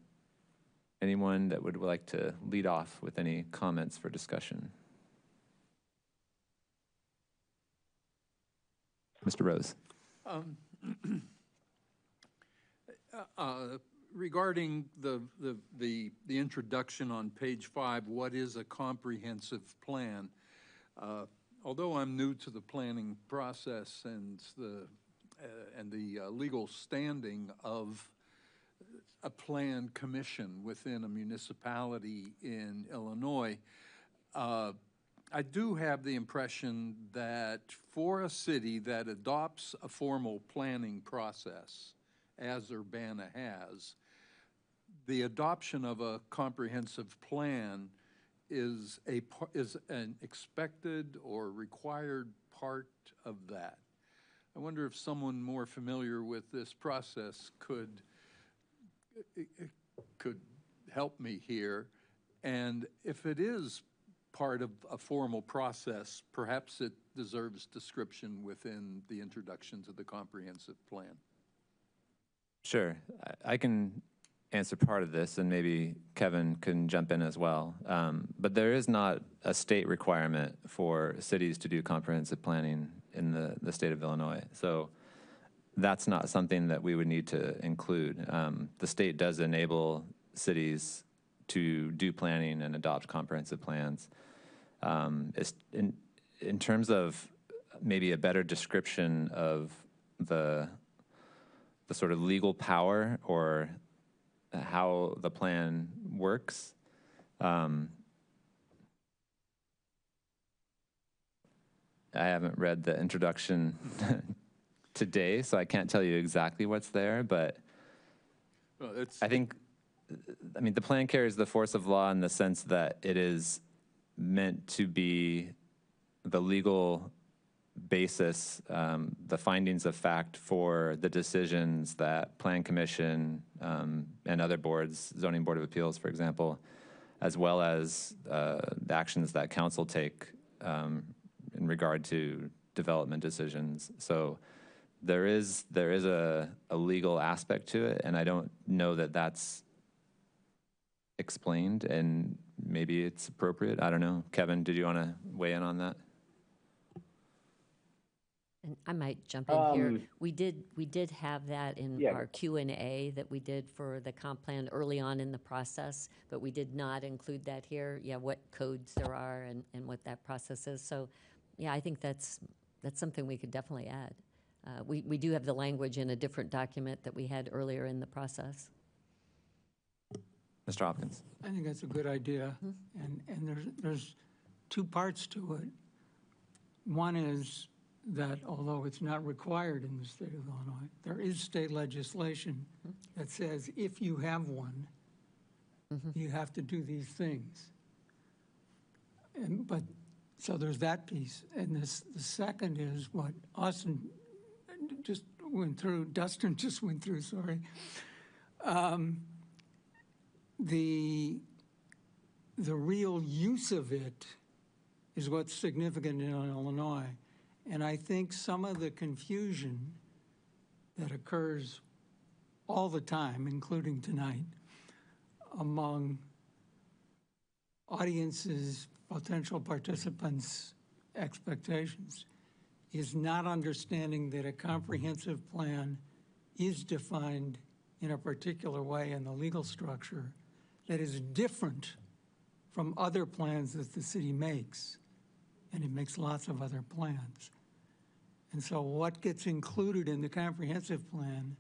anyone that would like to lead off with any comments for discussion? Mr. Rose. Regarding the introduction on page 5, what is a comprehensive plan? Although I'm new to the planning process and the legal standing of a plan commission within a municipality in Illinois, I do have the impression that for a city that adopts a formal planning process, as Urbana has, the adoption of a comprehensive plan is an expected or required part of that. I wonder if someone more familiar with this process could help me here. And if it is part of a formal process, perhaps it deserves description within the introduction to the comprehensive plan. Sure. I can answer part of this, and maybe Kevin can jump in as well. But there is not a state requirement for cities to do comprehensive planning in the state of Illinois. So that's not something that we would need to include. The state does enable cities to do planning and adopt comprehensive plans. It's in terms of maybe a better description of the sort of legal power or how the plan works. I haven't read the introduction today, so I can't tell you exactly what's there, but I think, I mean, the plan carries the force of law in the sense that it is meant to be the legal basis, the findings of fact for the decisions that Plan Commission and other boards, Zoning Board of Appeals, for example, as well as the actions that council take in regard to development decisions. So there is a legal aspect to it, and I don't know that that's explained, and maybe it's appropriate. I don't know. Kevin, did you want to weigh in on that? And I might jump in here. We did have that in our Q&A that we did for the comp plan early on in the process, but we did not include that here. Yeah, what codes there are and what that process is. So, yeah, I think that's something we could definitely add. We do have the language in a different document that we had earlier in the process. Mr. Hopkins. I think that's a good idea, and there's two parts to it. One is that although it's not required in the state of Illinois, there is state legislation that says if you have one, you have to do these things. But so there's that piece, and the second is what Austin just went through. Dustin just went through. Sorry. The real use of it is what's significant in Illinois. And I think some of the confusion that occurs all the time, including tonight, among audiences, potential participants' expectations, is not understanding that a comprehensive plan is defined in a particular way in the legal structure that is different from other plans that the city makes. And it makes lots of other plans. And so what gets included in the comprehensive plan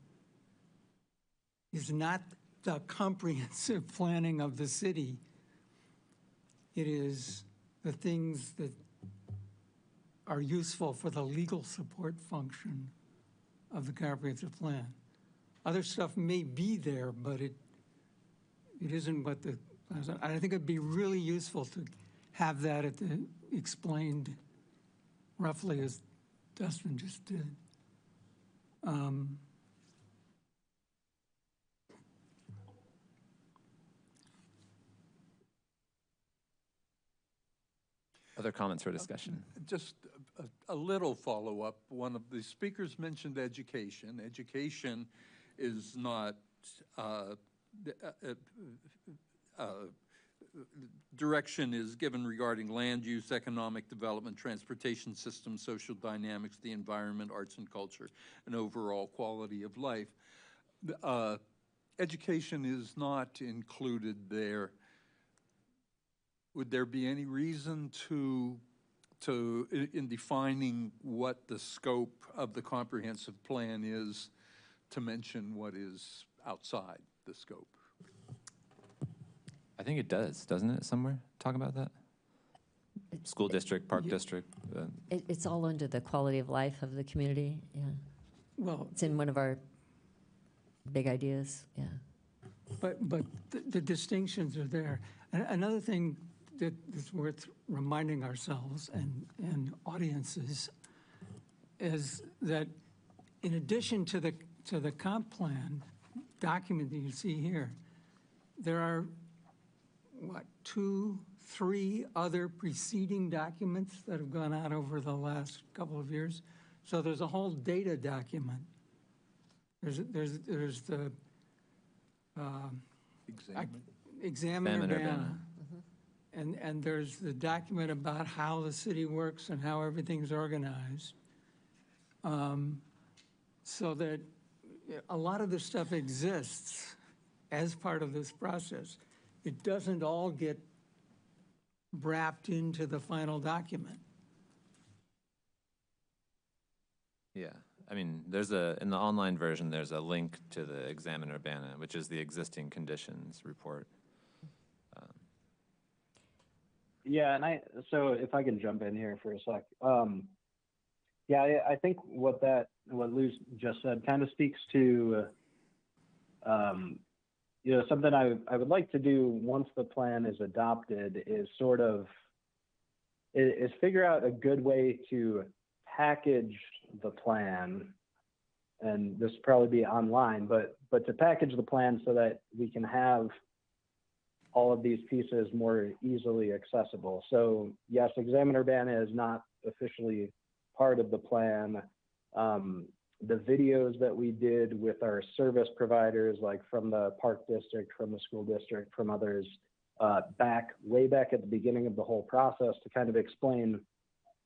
is not the comprehensive planning of the city. It is the things that are useful for the legal support function of the comprehensive plan. Other stuff may be there, but it isn't what the, I think it'd be really useful to have that at the explained roughly as Dustin just did. Other comments or discussion? Just a little follow-up. One of the speakers mentioned education. Education is not direction is given regarding land use, economic development, transportation system, social dynamics, the environment, arts and culture, and overall quality of life. Education is not included there. Would there be any reason in defining what the scope of the comprehensive plan is, to mention what is outside the scope? I think it does, doesn't it, somewhere? Talk about that? School district, park district. It's all under the quality of life of the community, yeah. Well, it's in one of our big ideas, yeah. But the distinctions are there. Another thing that is worth reminding ourselves and audiences is that in addition to the comp plan document that you see here, there are, 2, 3 other preceding documents that have gone out over the last couple of years. So there's a whole data document. There's the Examine Examine Urbana. And there's the document about how the city works and how everything's organized. So that a lot of this stuff exists as part of this process. It doesn't all get wrapped into the final document. Yeah, I mean, in the online version, there's a link to the Examine Urbana, which is the existing conditions report. Yeah, and so if I can jump in here for a sec. Yeah, I think what Lou just said kind of speaks to, something I would like to do once the plan is adopted is is figure out a good way to package the plan, and this will probably be online, but to package the plan so that we can have all of these pieces more easily accessible. So yes, Examine Urbana is not officially part of the plan. The videos that we did with our service providers, like from the park district, from the school district, from others, way back at the beginning of the whole process to kind of explain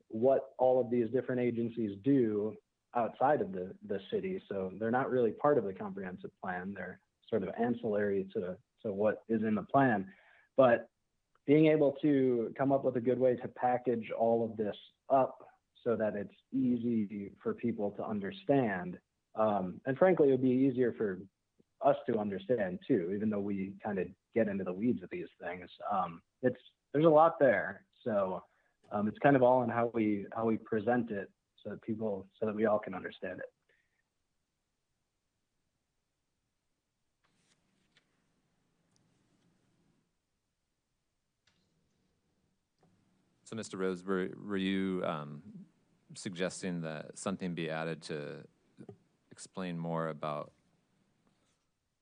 what all of these different agencies do outside of the city. So they're not really part of the comprehensive plan. They're sort of ancillary to what is in the plan. But being able to come up with a good way to package all of this up so that it's easy for people to understand. And frankly, it would be easier for us to understand too, even though we kind of get into the weeds of these things. There's a lot there. So it's kind of all in how we present it so that we all can understand it. So, Mr. Rose, were you suggesting that something be added to explain more about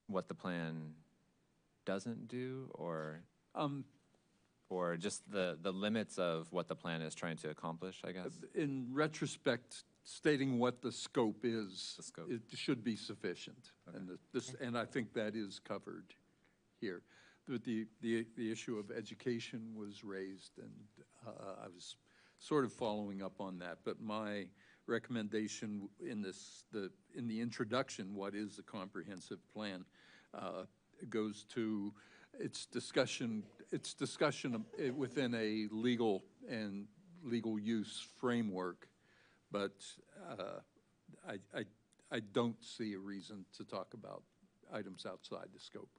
what the plan doesn't do, or just the limits of what the plan is trying to accomplish, I guess? In retrospect, stating what the scope is, it should be sufficient. Okay. And I think that is covered here. The issue of education was raised, and I was sort of following up on that. But my recommendation in the introduction, what is the comprehensive plan, goes to its discussion within a legal use framework. But I don't see a reason to talk about items outside the scope.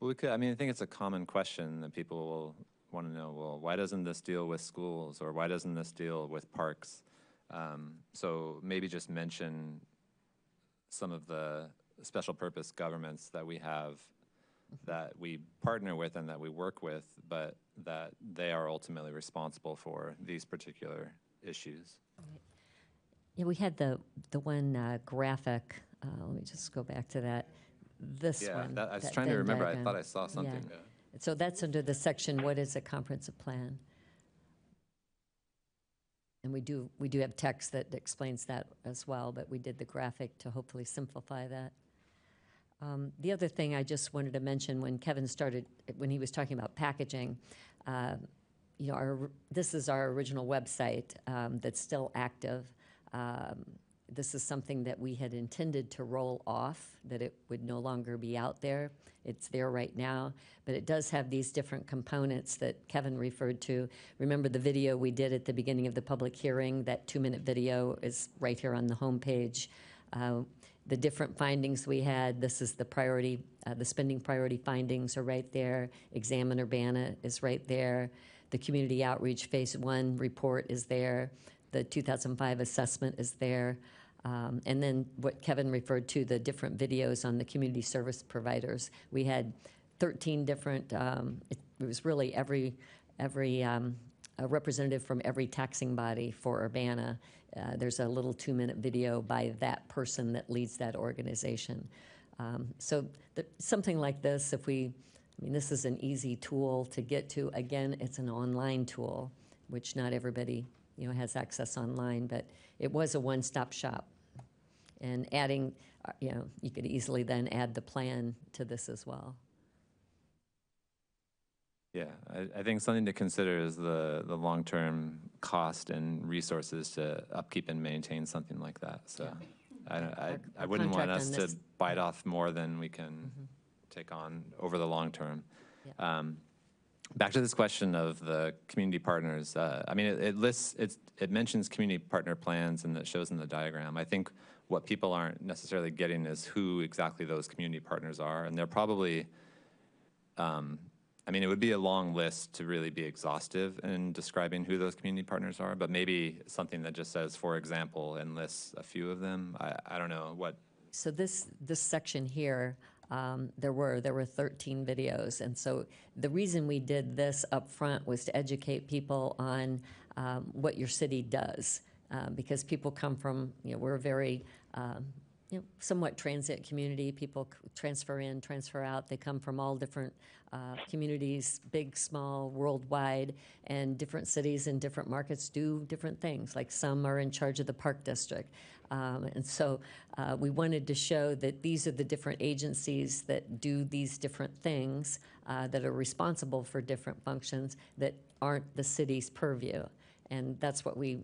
Well, I think it's a common question that people will want to know, well, why doesn't this deal with schools, or why doesn't this deal with parks? So maybe just mention some of the special purpose governments that we have, that we partner with and that we work with, but that they are ultimately responsible for these particular issues. Yeah, we had the one graphic, let me just go back to that. This one. I was trying to remember. I thought I saw something. Yeah. So that's under the section, what is a comprehensive plan? And we do have text that explains that as well, but we did the graphic to hopefully simplify that. The other thing I just wanted to mention, when Kevin started, when he was talking about packaging, this is our original website that's still active. This is something that we had intended to roll off, that it would no longer be out there. It's there right now, but it does have these different components that Kevin referred to. Remember the video we did at the beginning of the public hearing? That 2-minute video is right here on the homepage. The different findings we had, this is the priority, the spending priority findings are right there. Examine Urbana is right there. The Community Outreach Phase 1 report is there. The 2005 assessment is there. And then what Kevin referred to, the different videos on the community service providers. We had 13 different, it was really every a representative from every taxing body for Urbana. There's a little 2-minute video by that person that leads that organization. So something like this, if we I mean, this is an easy tool to get to. Again, it's an online tool, which not everybody, has access online, but it was a one-stop shop. And adding, you could easily then add the plan to this as well. Yeah, I think something to consider is the long-term cost and resources to upkeep and maintain something like that. So I wouldn't want contract us on to this- bite off more than we can take on over the long term. Yeah. Back to this question of the community partners. I mean, it mentions community partner plans and it shows in the diagram. I think what people aren't necessarily getting is who exactly those community partners are, and they're probably. I mean, it would be a long list to really be exhaustive in describing who those community partners are, but maybe something that just says, for example, and lists a few of them. I don't know what. So this section here, there were 13 videos, and so the reason we did this up front was to educate people on what your city does, because people come from, we're a very somewhat transient community. People transfer in, transfer out. They come from all different communities, big, small, worldwide, and different cities and different markets do different things. Like some are in charge of the park district. And so we wanted to show that these are the different agencies that do these different things that are responsible for different functions that aren't the city's purview. And that's what we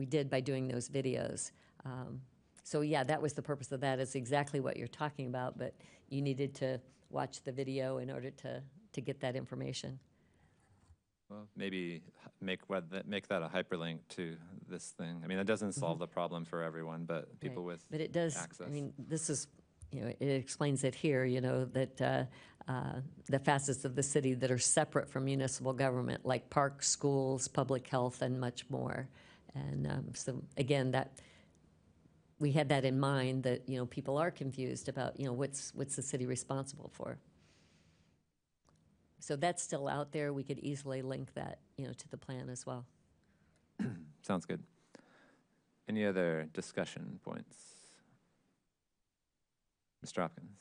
did by doing those videos. So yeah, that was the purpose of that. It's exactly what you're talking about, but you needed to watch the video in order to get that information. Well, maybe make that a hyperlink to this thing. I mean, that doesn't solve the problem for everyone, but people Right. with But it does, access. I mean, this is, it explains it here, that the facets of the city that are separate from municipal government, like parks, schools, public health, and much more. And so again, we had that in mind, that people are confused about what's the city responsible for. So that's still out there. We could easily link that to the plan as well. Sounds good. Any other discussion points? Mr. Hopkins.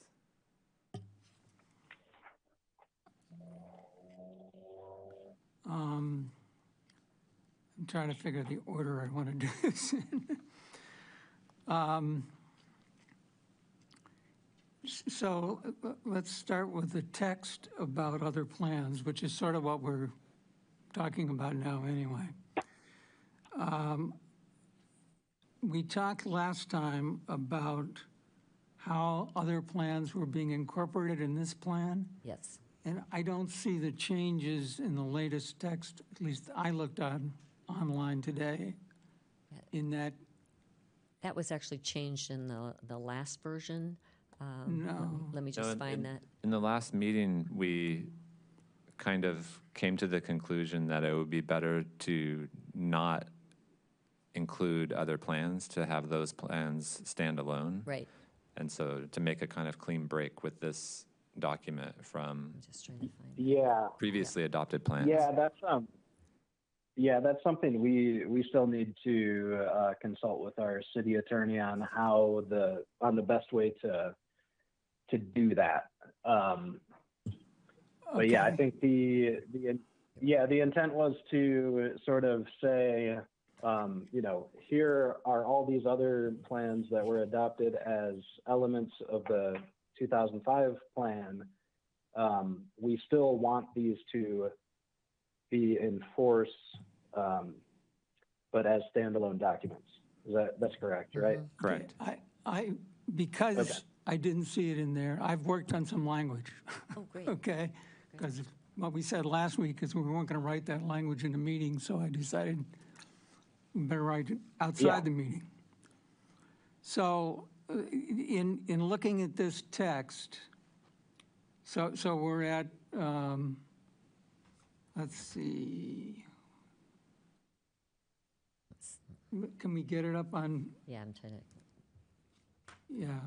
I'm trying to figure the order I want to do this in. So let's start with the text about other plans, which is sort of what we're talking about now anyway. We talked last time about how other plans were being incorporated in this plan. Yes. And I don't see the changes in the latest text, at least I looked on online today, in that. That was actually changed in the last version. No. Let me just find that. In the last meeting, we kind of came to the conclusion that it would be better to not include other plans, to have those plans stand alone. Right. And so to make a kind of clean break with this document from I'm just trying to find it. Yeah. previously adopted plans. Yeah, that's something we still need to consult with our city attorney on how the best way to do that. But yeah, I think the intent was to sort of say, here are all these other plans that were adopted as elements of the 2005 plan. We still want these to be enforced, but as standalone documents. That's correct, right? Correct. Because Okay. I didn't see it in there, I've worked on some language. Oh, great. Okay? Because what we said last week is we weren't going to write that language in the meeting, so I decided we better write it outside the meeting. So in looking at this text, so we're at, let's see. Can we get it up on, Yeah, I'm trying to. yeah.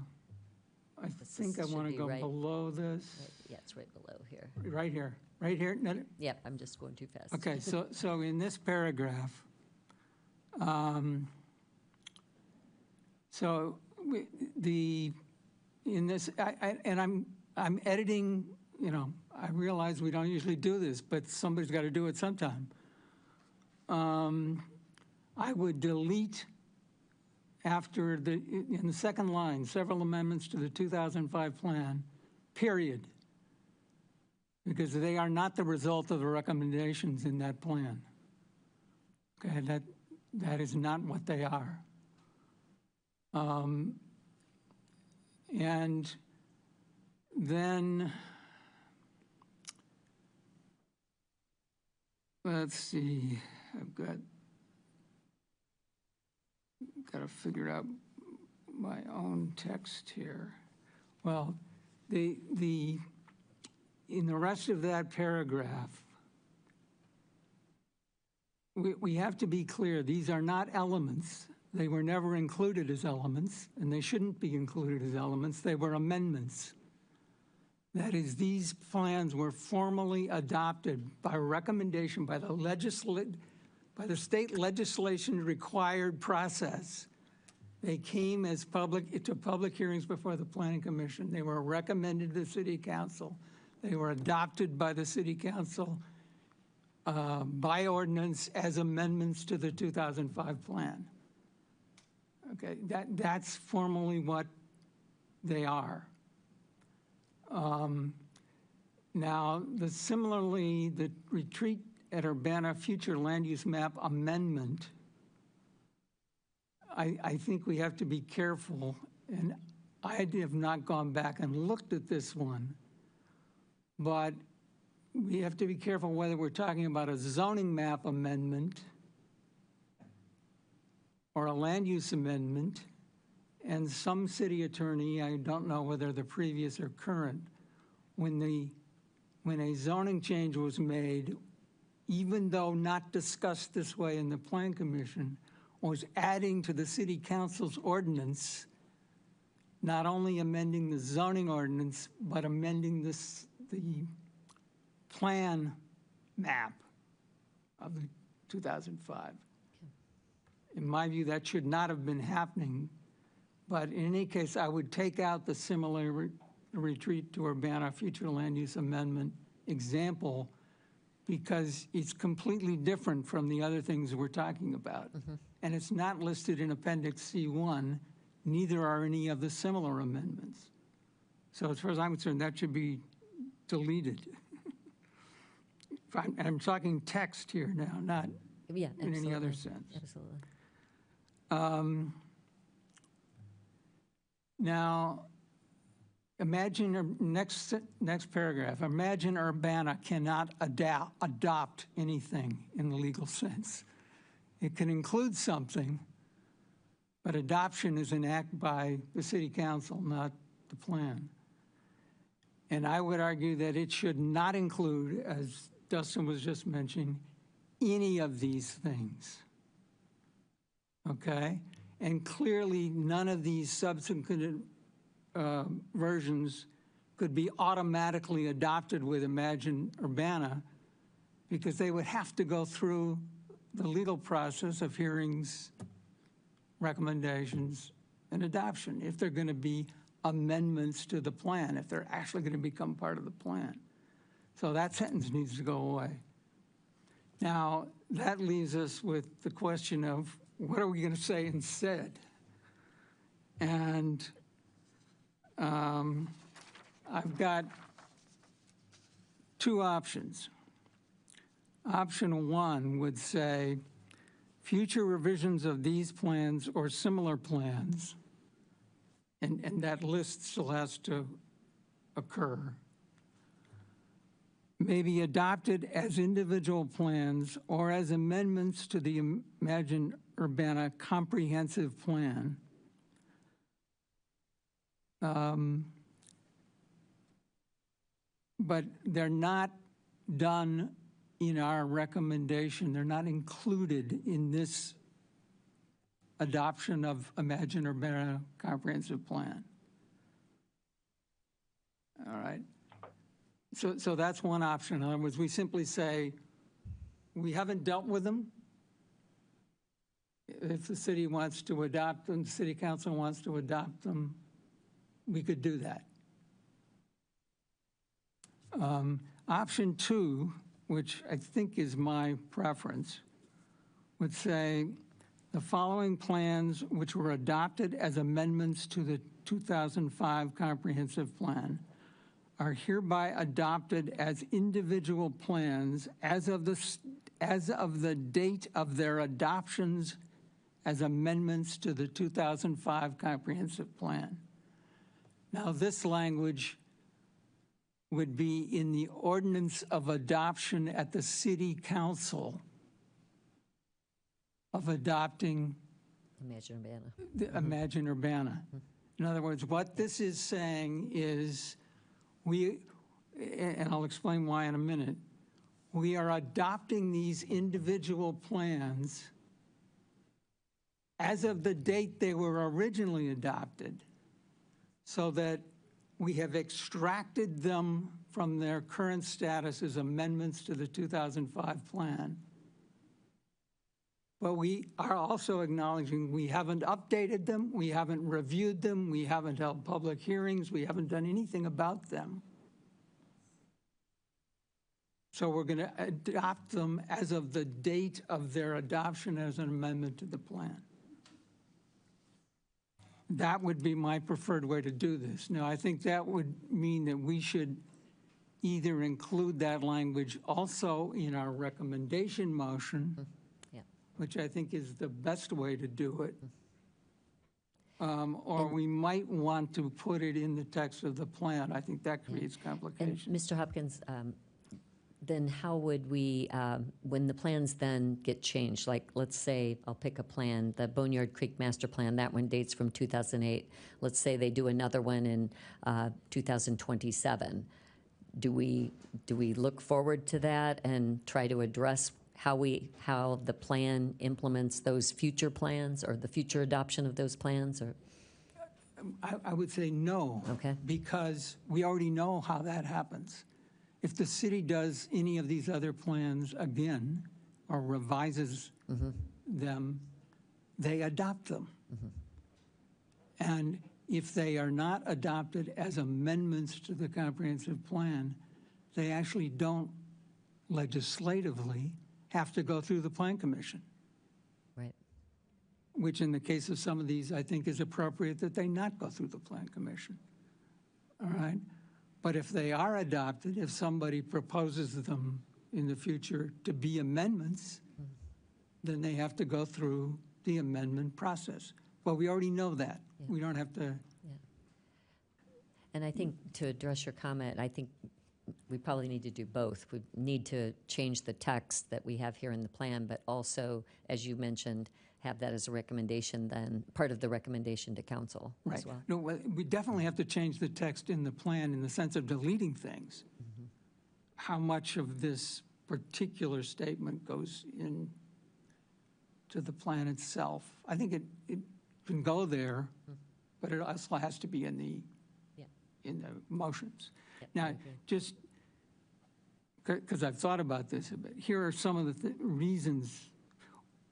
I This think I should want to be go right- below this. Yeah, it's right below here. Right here, no, Yep, I'm just going too fast. okay, so in this paragraph, so in this, I'm editing you know, I realize we don't usually do this, but somebody's got to do it sometime. I would delete in the second line, several amendments to the 2005 plan, period, because they are not the result of the recommendations in that plan. Okay, that is not what they are. And then, let's see, I've got to figure out my own text here. Well, in the rest of that paragraph, we have to be clear, these are not elements. They were never included as elements, and they shouldn't be included as elements. They were amendments. That is, these plans were formally adopted by recommendation by the state legislation required process. They came as public hearings before the Planning Commission. They were recommended to the City Council. They were adopted by the City Council by ordinance as amendments to the 2005 plan. Okay, that's formally what they are. Now, similarly, the Retreat at Urbana Future Land Use Map Amendment, I think we have to be careful, and I have not gone back and looked at this one, but we have to be careful whether we're talking about a zoning map amendment or a land use amendment. And some city attorney, I don't know whether the previous or current, when a zoning change was made, even though not discussed this way in the Plan Commission, was adding to the City Council's ordinance, not only amending the zoning ordinance, but amending the plan map of the 2005. In my view, that should not have been happening. But in any case, I would take out the similar Retreat to Urbana Future Land Use Amendment example because it's completely different from the other things we're talking about. Mm-hmm. And it's not listed in Appendix C1, neither are any of the similar amendments. So as far as I'm concerned, that should be deleted. I'm talking text here now, not in any other sense. Absolutely. Now, imagine next paragraph. Imagine Urbana cannot adopt anything in the legal sense. It can include something, but adoption is an act by the City Council, not the plan. And I would argue that it should not include, as Dustin was just mentioning, any of these things. Okay? And clearly, none of these subsequent versions could be automatically adopted with Imagine Urbana because they would have to go through the legal process of hearings, recommendations, and adoption if they're going to be amendments to the plan, if they're actually going to become part of the plan. So that sentence needs to go away. Now, that leaves us with the question of what are we going to say instead? And I've got two options. Option one would say, future revisions of these plans or similar plans, and that list still has to occur, may be adopted as individual plans or as amendments to the Imagine Urbana comprehensive plan. But they're not done in our recommendation. They're not included in this adoption of Imagine Urbana comprehensive plan. All right. So that's one option. In other words, we simply say, we haven't dealt with them. If the city wants to adopt them, the City Council wants to adopt them, we could do that. Option 2, which I think is my preference, would say the following plans which were adopted as amendments to the 2005 comprehensive plan are hereby adopted as individual plans as of the date of their adoptions as amendments to the 2005 comprehensive plan. Now, this language would be in the ordinance of adoption at the city council of adopting Imagine Urbana. Imagine Urbana. In other words, what this is saying is and I'll explain why in a minute, we are adopting these individual plans as of the date they were originally adopted, so that we have extracted them from their current status as amendments to the 2005 plan. But we are also acknowledging we haven't updated them, we haven't reviewed them, we haven't held public hearings, we haven't done anything about them. So we're going to adopt them as of the date of their adoption as an amendment to the plan. That would be my preferred way to do this. Now, I think that would mean that we should either include that language also in our recommendation motion, which I think is the best way to do it, or we might want to put it in the text of the plan. I think that creates And complications. Mr. Hopkins, then how would we, when the plans then get changed, like let's say, I'll pick a plan, the Boneyard Creek Master Plan, that one dates from 2008. Let's say they do another one in 2027. Do we look forward to that and try to address how the plan implements those future plans or the future adoption of those plans? Or I would say no, Okay. because we already know how that happens. If the city does any of these other plans again or revises them, they adopt them. And if they are not adopted as amendments to the comprehensive plan, they actually don't legislatively have to go through the Plan Commission. Right. Which in the case of some of these, I think is appropriate that they not go through the Plan Commission. All right? But if they are adopted, if somebody proposes them in the future to be amendments, then they have to go through the amendment process. Well, we already know that. We don't have to. And I think to address your comment, I think we probably need to do both. We need to change the text that we have here in the plan, but also, as you mentioned, have that as a recommendation, then part of the recommendation to council as well. No, we definitely have to change the text in the plan in the sense of deleting things. How much of this particular statement goes in to the plan itself? I think it can go there, but it also has to be in the motions. Now, just because I've thought about this a bit, here are some of the reasons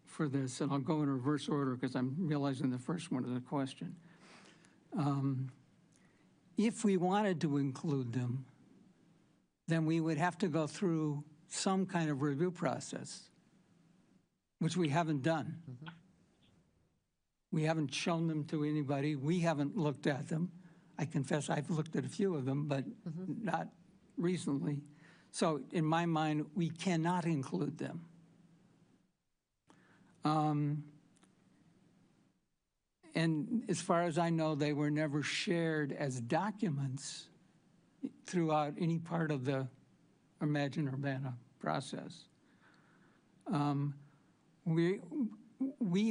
for this, and I'll go in reverse order because I'm realizing the first one is a question. If we wanted to include them, then we would have to go through some kind of review process, which we haven't done. We haven't shown them to anybody. We haven't looked at them. I confess I've looked at a few of them, but not recently. So in my mind, we cannot include them. And as far as I know, they were never shared as documents throughout any part of the Imagine Urbana process. We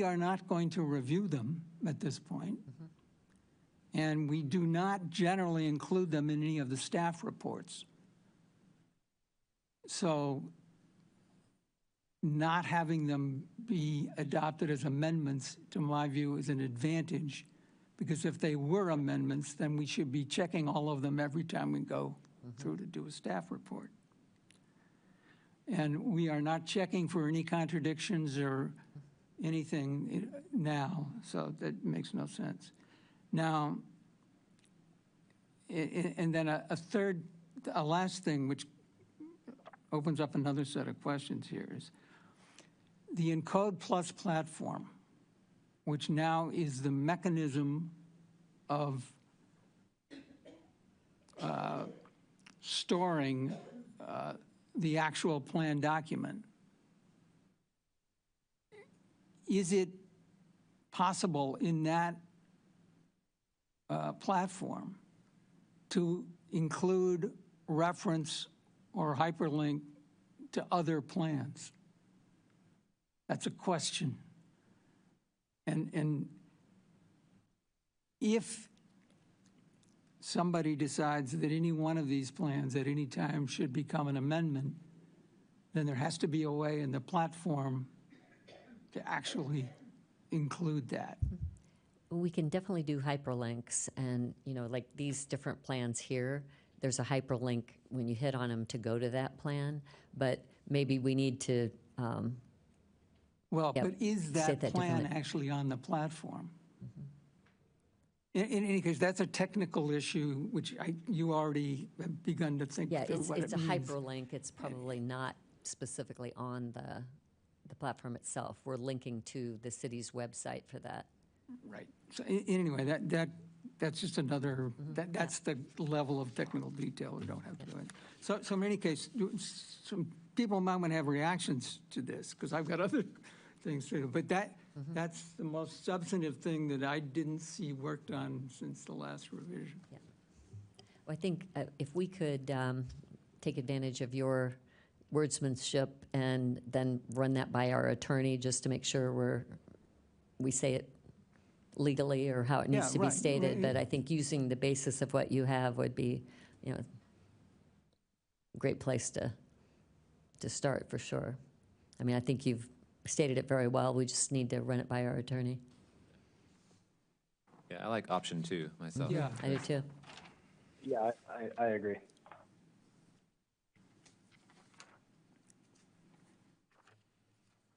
are not going to review them at this point. And we do not generally include them in any of the staff reports. So not having them be adopted as amendments, to my view, is an advantage, because if they were amendments, then we should be checking all of them every time we go through to do a staff report. And we are not checking for any contradictions or anything now, so that makes no sense. Now, and then a third a last thing, which opens up another set of questions here, is the Encode Plus platform, which now is the mechanism of storing the actual plan document. Is it possible in that platform to include reference or hyperlink to other plans? That's a question. And if somebody decides that any one of these plans at any time should become an amendment, then there has to be a way in the platform to actually include that. We can definitely do hyperlinks, and, you know, like these different plans here, there's a hyperlink when you hit on them to go to that plan, but maybe we need to, Well, yeah, but is say that that plan differently. actually on the platform? In any case, that's a technical issue, which you already have begun to think yeah, through what it's it a means. hyperlink. It's probably not specifically on the platform itself. We're linking to the city's website for that. Right. So anyway, that's just another, that's the level of technical detail we don't have to go into. So in any case, some people might want to have reactions to this, because I've got other things to do. But that's the most substantive thing that I didn't see worked on since the last revision. Yeah. Well, I think if we could take advantage of your wordsmanship and then run that by our attorney just to make sure we say it legally or how it needs Yeah, to be right. stated. But I think using the basis of what you have would be, you know, a great place to start for sure. I mean, I think you've stated it very well. We just need to run it by our attorney. Yeah, I like option 2 myself. Yeah. I do too. Yeah, I agree.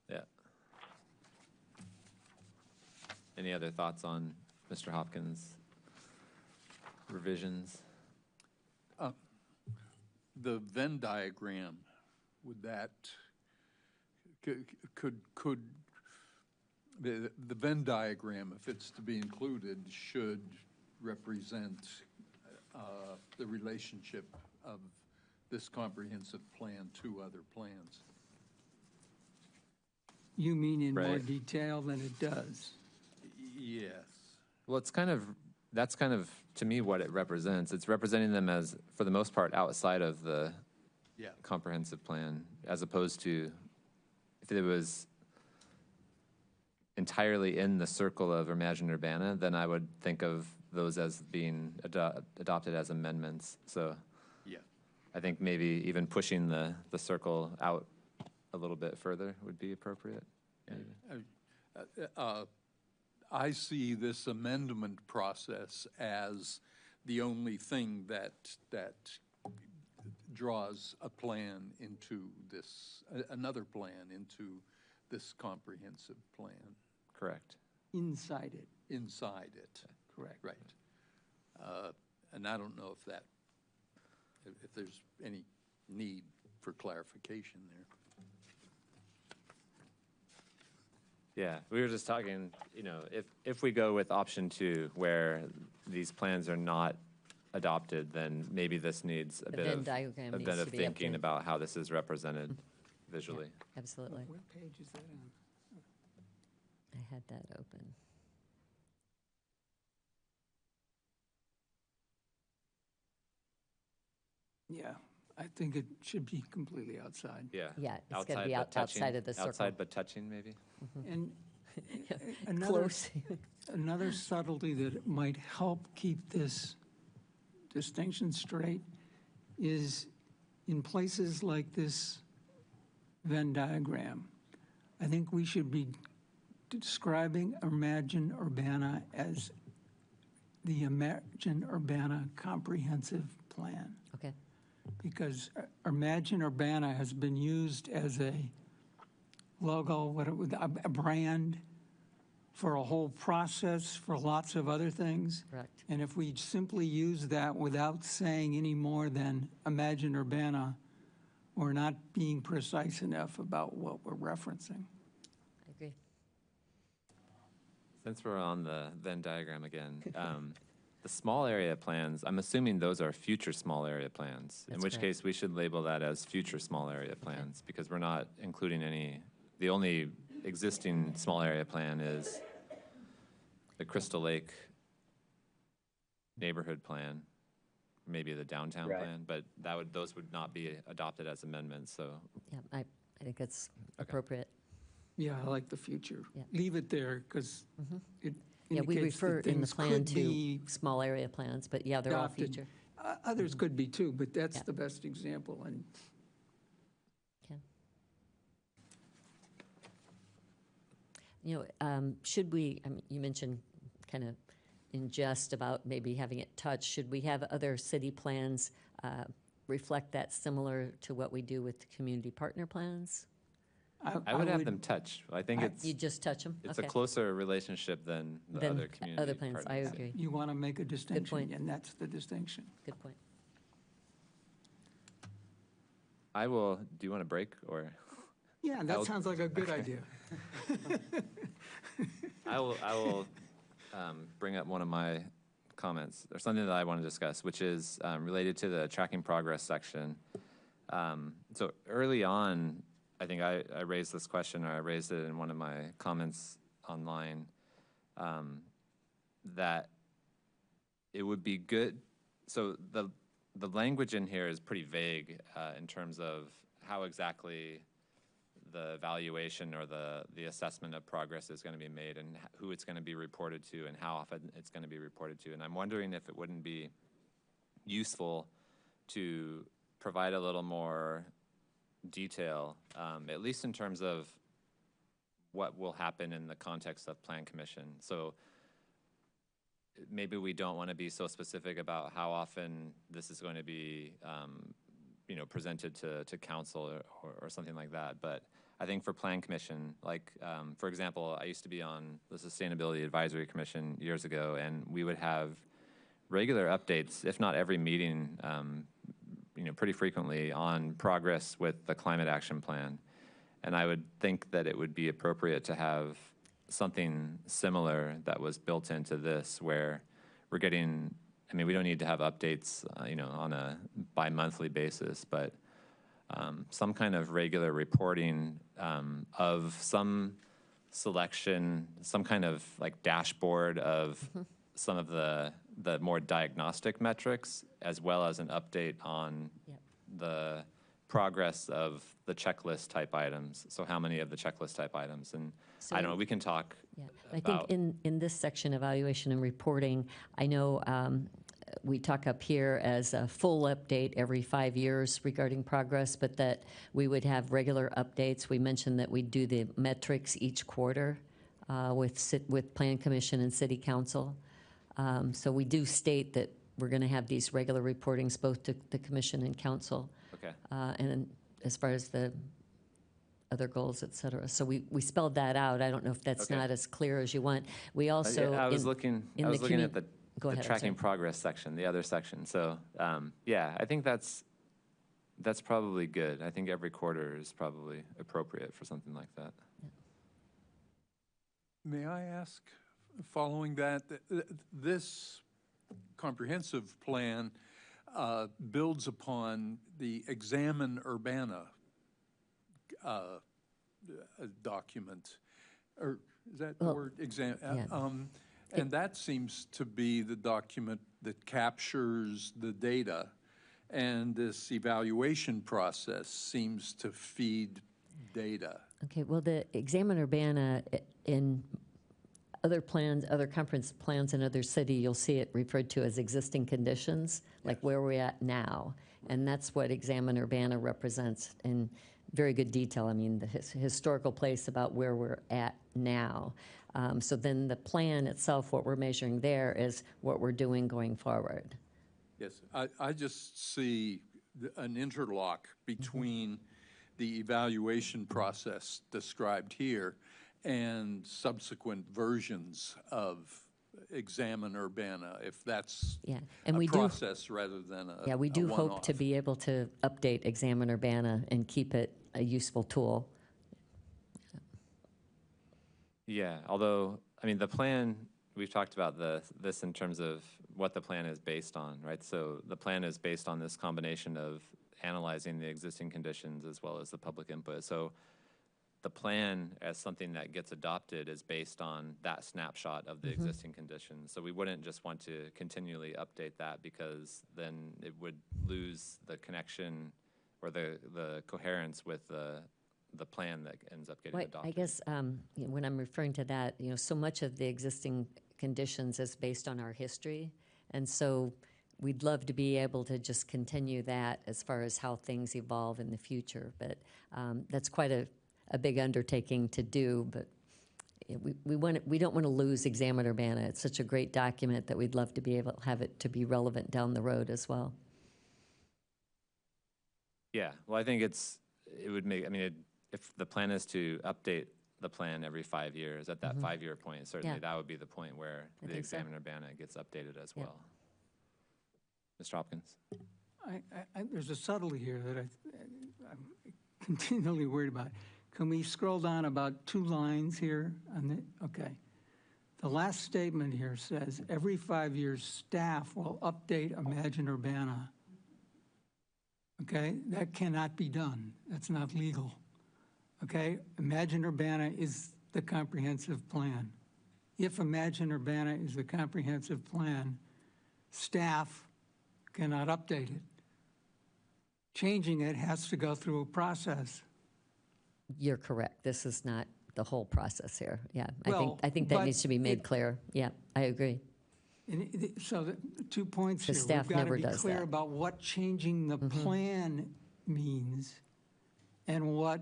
Yeah. Any other thoughts on Mr. Hopkins' revisions? The Venn diagram, would that, could the Venn diagram, if it's to be included, should represent the relationship of this comprehensive plan to other plans? You mean in more Right. detail than it does? Yes. Well, that's kind of, to me, what it represents. It's representing them as, for the most part, outside of the Yeah. comprehensive plan, as opposed to if it was entirely in the circle of Imagine Urbana, then I would think of those as being adopted as amendments. So Yeah. I think maybe even pushing the circle out a little bit further would be appropriate. maybe. I see this amendment process as the only thing that draws a plan into this, another plan into this comprehensive plan, Correct. Inside it, inside it. correct. Right. And I don't know if there's any need for clarification there. Yeah, we were just talking, you know, if we go with option 2, where these plans are not adopted, then maybe this needs a The bit Venn of, diagram a needs bit to of be thinking updated. about how this is represented visually. Absolutely. What page is that on? I had that open. Yeah, I think it should be completely outside. Yeah. Yeah, it's gotta Outside be but out- touching- outside of the circle. Outside but touching, maybe? And another, Close. another subtlety that might help keep this distinction straight is in places like this Venn diagram, I think we should be describing Imagine Urbana as the Imagine Urbana Comprehensive Plan. Okay. Because Imagine Urbana has been used as a logo, a brand for a whole process for lots of other things. Correct. And if we simply use that without saying any more than Imagine Urbana, we're not being precise enough about what we're referencing. I agree. Since we're on the Venn diagram again, the small area plans, I'm assuming those are future small area plans, in That's which correct. case we should label that as future small area plans, because we're not including any, the only existing small area plan is the Crystal Lake neighborhood plan, maybe the downtown Right. plan, but those would not be adopted as amendments, so. Yeah, I think it's appropriate. Yeah, I like the future. Yeah. Leave it there, because it Yeah, we indicates refer that in the things plan could to be small area plans, but yeah, they're all adopted. future. Others could be too, but that's Yeah. the best example, and Okay. Should we, I mean, you mentioned kind of in jest about maybe having it touch, should we have other city plans reflect that similar to what we do with the community partner plans? I would have them touch. I think You just touch them? it's a closer relationship than the Than other community other plans, I partners. agree. you want to make a distinction, point. and that's the distinction. Good point. I will, do you want a break, or? Yeah, that I'll- sounds like a good idea. I will bring up one of my comments, or something that I want to discuss, which is related to the tracking progress section. So early on, I think I raised this question, or I raised it in one of my comments online, that it would be good, so the language in here is pretty vague in terms of how exactly the evaluation or the assessment of progress is going to be made, and who it's going to be reported to, and how often it's going to be reported to. And I'm wondering if it wouldn't be useful to provide a little more detail, at least in terms of what will happen in the context of Plan Commission. So maybe we don't want to be so specific about how often this is going to be presented to council or something like that. But I think for Plan Commission, like, for example, I used to be on the Sustainability Advisory Commission years ago, and we would have regular updates, if not every meeting, pretty frequently on progress with the Climate Action Plan. And I would think that it would be appropriate to have something similar that was built into this, where we're getting, I mean, we don't need to have updates, on a bi-monthly basis, but some kind of regular reporting of some selection, some kind of like dashboard of some of the more diagnostic metrics, as well as an update on the progress of the checklist type items. So how many of the checklist type items? And I don't know, we can talk Yeah, I about. think in this section, evaluation and reporting, I know we talk up here as a full update every 5 years regarding progress, but that we would have regular updates. We mentioned that we do the metrics each quarter with Plan Commission and City Council. So we do state that we're going to have these regular reportings both to the Commission and Council. Okay. And then as far as the other goals, et cetera. So we spelled that out. I don't know if that's Okay. not as clear as you want. We also. I was looking at the Go ahead, I'm tracking sorry. progress section, the other section. So I think that's probably good. I think every quarter is probably appropriate for something like that. May I ask, following that, this comprehensive plan builds upon the Examine Urbana document, or is that the Well, word? yeah. And that seems to be the document that captures the data, and this evaluation process seems to feed data. Okay, well, the Examine Urbana in other plans, other conference plans in other city, you'll see it referred to as existing conditions, like where we're at now. And that's what Examine Urbana represents in very good detail. I mean, the historical place about where we're at now. So then the plan itself, what we're measuring there is what we're doing going forward. Yes, I just see an interlock between the evaluation process described here and subsequent versions of Examine Urbana, if that's Yeah, and a we do, process rather than a yeah, we do hope to one-off. be able to update Examine Urbana and keep it a useful tool. Yeah, although, I mean, the plan, we've talked about this in terms of what the plan is based on, right? So the plan is based on this combination of analyzing the existing conditions as well as the public input. So the plan as something that gets adopted is based on that snapshot of the existing conditions. So we wouldn't just want to continually update that, because then it would lose the connection or the coherence with the plan that ends up getting Well, adopted. I guess when I'm referring to that, so much of the existing conditions is based on our history. And so we'd love to be able to just continue that as far as how things evolve in the future. But that's quite a big undertaking to do. But we don't want to lose Examine Urbana. It's such a great document that we'd love to be able to have it to be relevant down the road as well. Yeah, well, I think it would make, I mean, if the plan is to update the plan every 5 years, at that 5-year point, certainly Yeah. that would be the point where I the think so. Examine Urbana gets updated as Yeah. well. Mr. Hopkins? There's a subtlety here that I'm continually worried about. Can we scroll down about 2 lines here? Okay. The last statement here says, every 5 years, staff will update Imagine Urbana. Okay, that cannot be done. That's not legal. Okay, Imagine Urbana is the comprehensive plan. If Imagine Urbana is the comprehensive plan, staff cannot update it. Changing it has to go through a process. You're correct. This is not the whole process here. Yeah, Well, I think that but needs to be made clear. Yeah, I agree. So the 2 points The here. staff We've got to never be does clear that. about what changing the plan means and what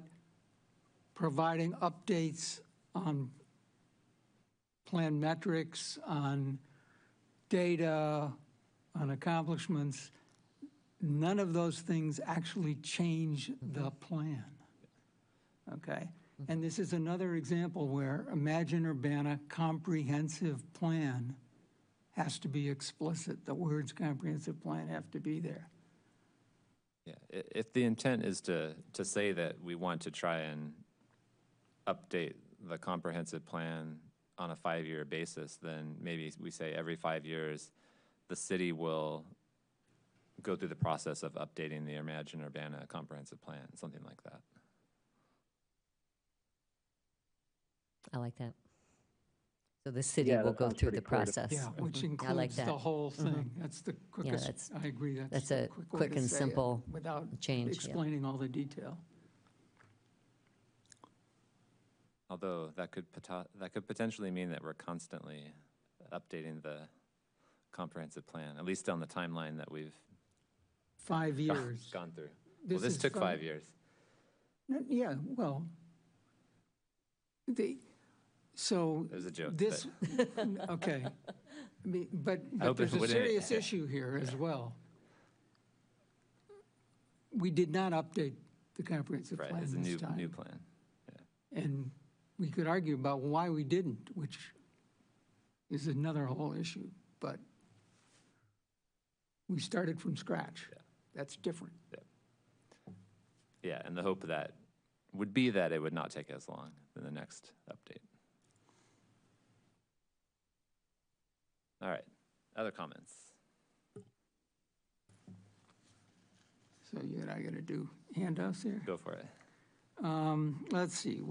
providing updates on plan metrics, on data, on accomplishments. None of those things actually change the plan. Okay? And this is another example where Imagine Urbana comprehensive plan has to be explicit. The words comprehensive plan have to be there. Yeah, if the intent is to say that we want to try and update the comprehensive plan on a 5-year basis, then maybe we say every 5 years, the city will go through the process of updating the Imagine Urbana comprehensive plan, something like that. I like that. So the city Yeah, will that go sounds through pretty the clear to- process. Yeah, which I like includes that. the whole thing. That's the quickest, that's- I agree, that's the a quick way quick to and say it simple without change, yeah. explaining all the detail. Although that could potentially mean that we're constantly updating the comprehensive plan, at least on the timeline that we've 5 years. gone through. Well, this is took from- 5 years. Yeah, well, so It was a joke. this, but okay. But hope there's it a wouldn't- serious issue here as well. We did not update the comprehensive right, plan it's a this new time. plan. And we could argue about why we didn't, which is another whole issue, but we started from scratch. Yeah. That's different. Yeah, and the hope that would be that it would not take as long than the next update. All right, other comments? So you and I got to do handouts here? Go for it. Let's see,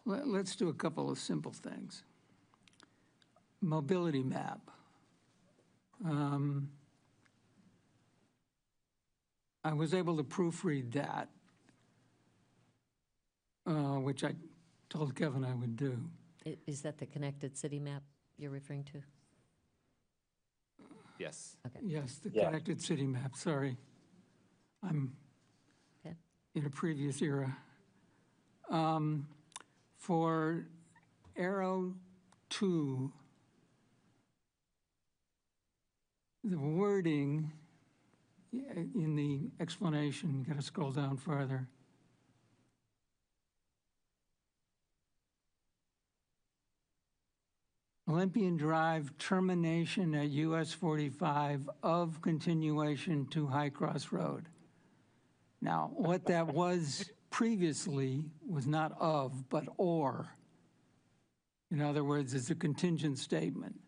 let's do a couple of simple things. Mobility map. I was able to proofread that, which I told Kevin I would do. Is that the connected city map you're referring to? Yes. Okay. Yes, the Yeah. connected city map, sorry. I'm Okay. in a previous era. For arrow 2, the wording in the explanation, got to scroll down further. Olympian Drive termination at US 45 of continuation to High Cross Road. Now, what that was previously was not of, but or. In other words, it's a contingent statement.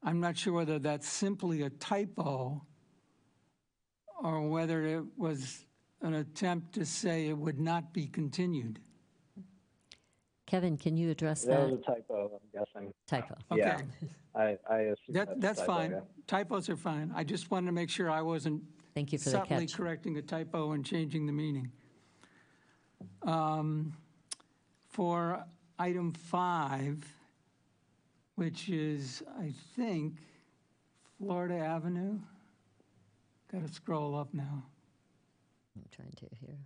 I'm not sure whether that's simply a typo or whether it was an attempt to say it would not be continued. Kevin, can you address That that? was a typo, I'm guessing. Typo. Yeah, Okay. I assume That's a typo, fine. yeah. Typos are fine. I just wanted to make sure I wasn't Thank you for the subtly catch. correcting a typo and changing the meaning. For item 5, which is, I think, Florida Avenue. Got to scroll up now. I'm trying to here.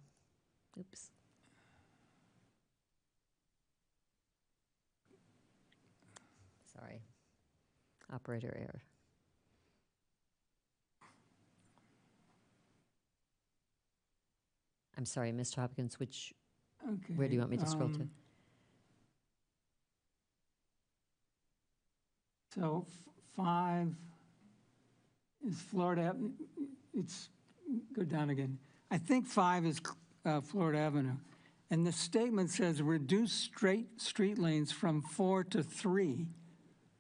Oops. Sorry. Operator error. I'm sorry, Mr. Hopkins, Okay. where do you want me to scroll to? So 5 is Florida Avenue. Go down again. I think 5 is Florida Avenue. And the statement says reduce street lanes from 4 to 3.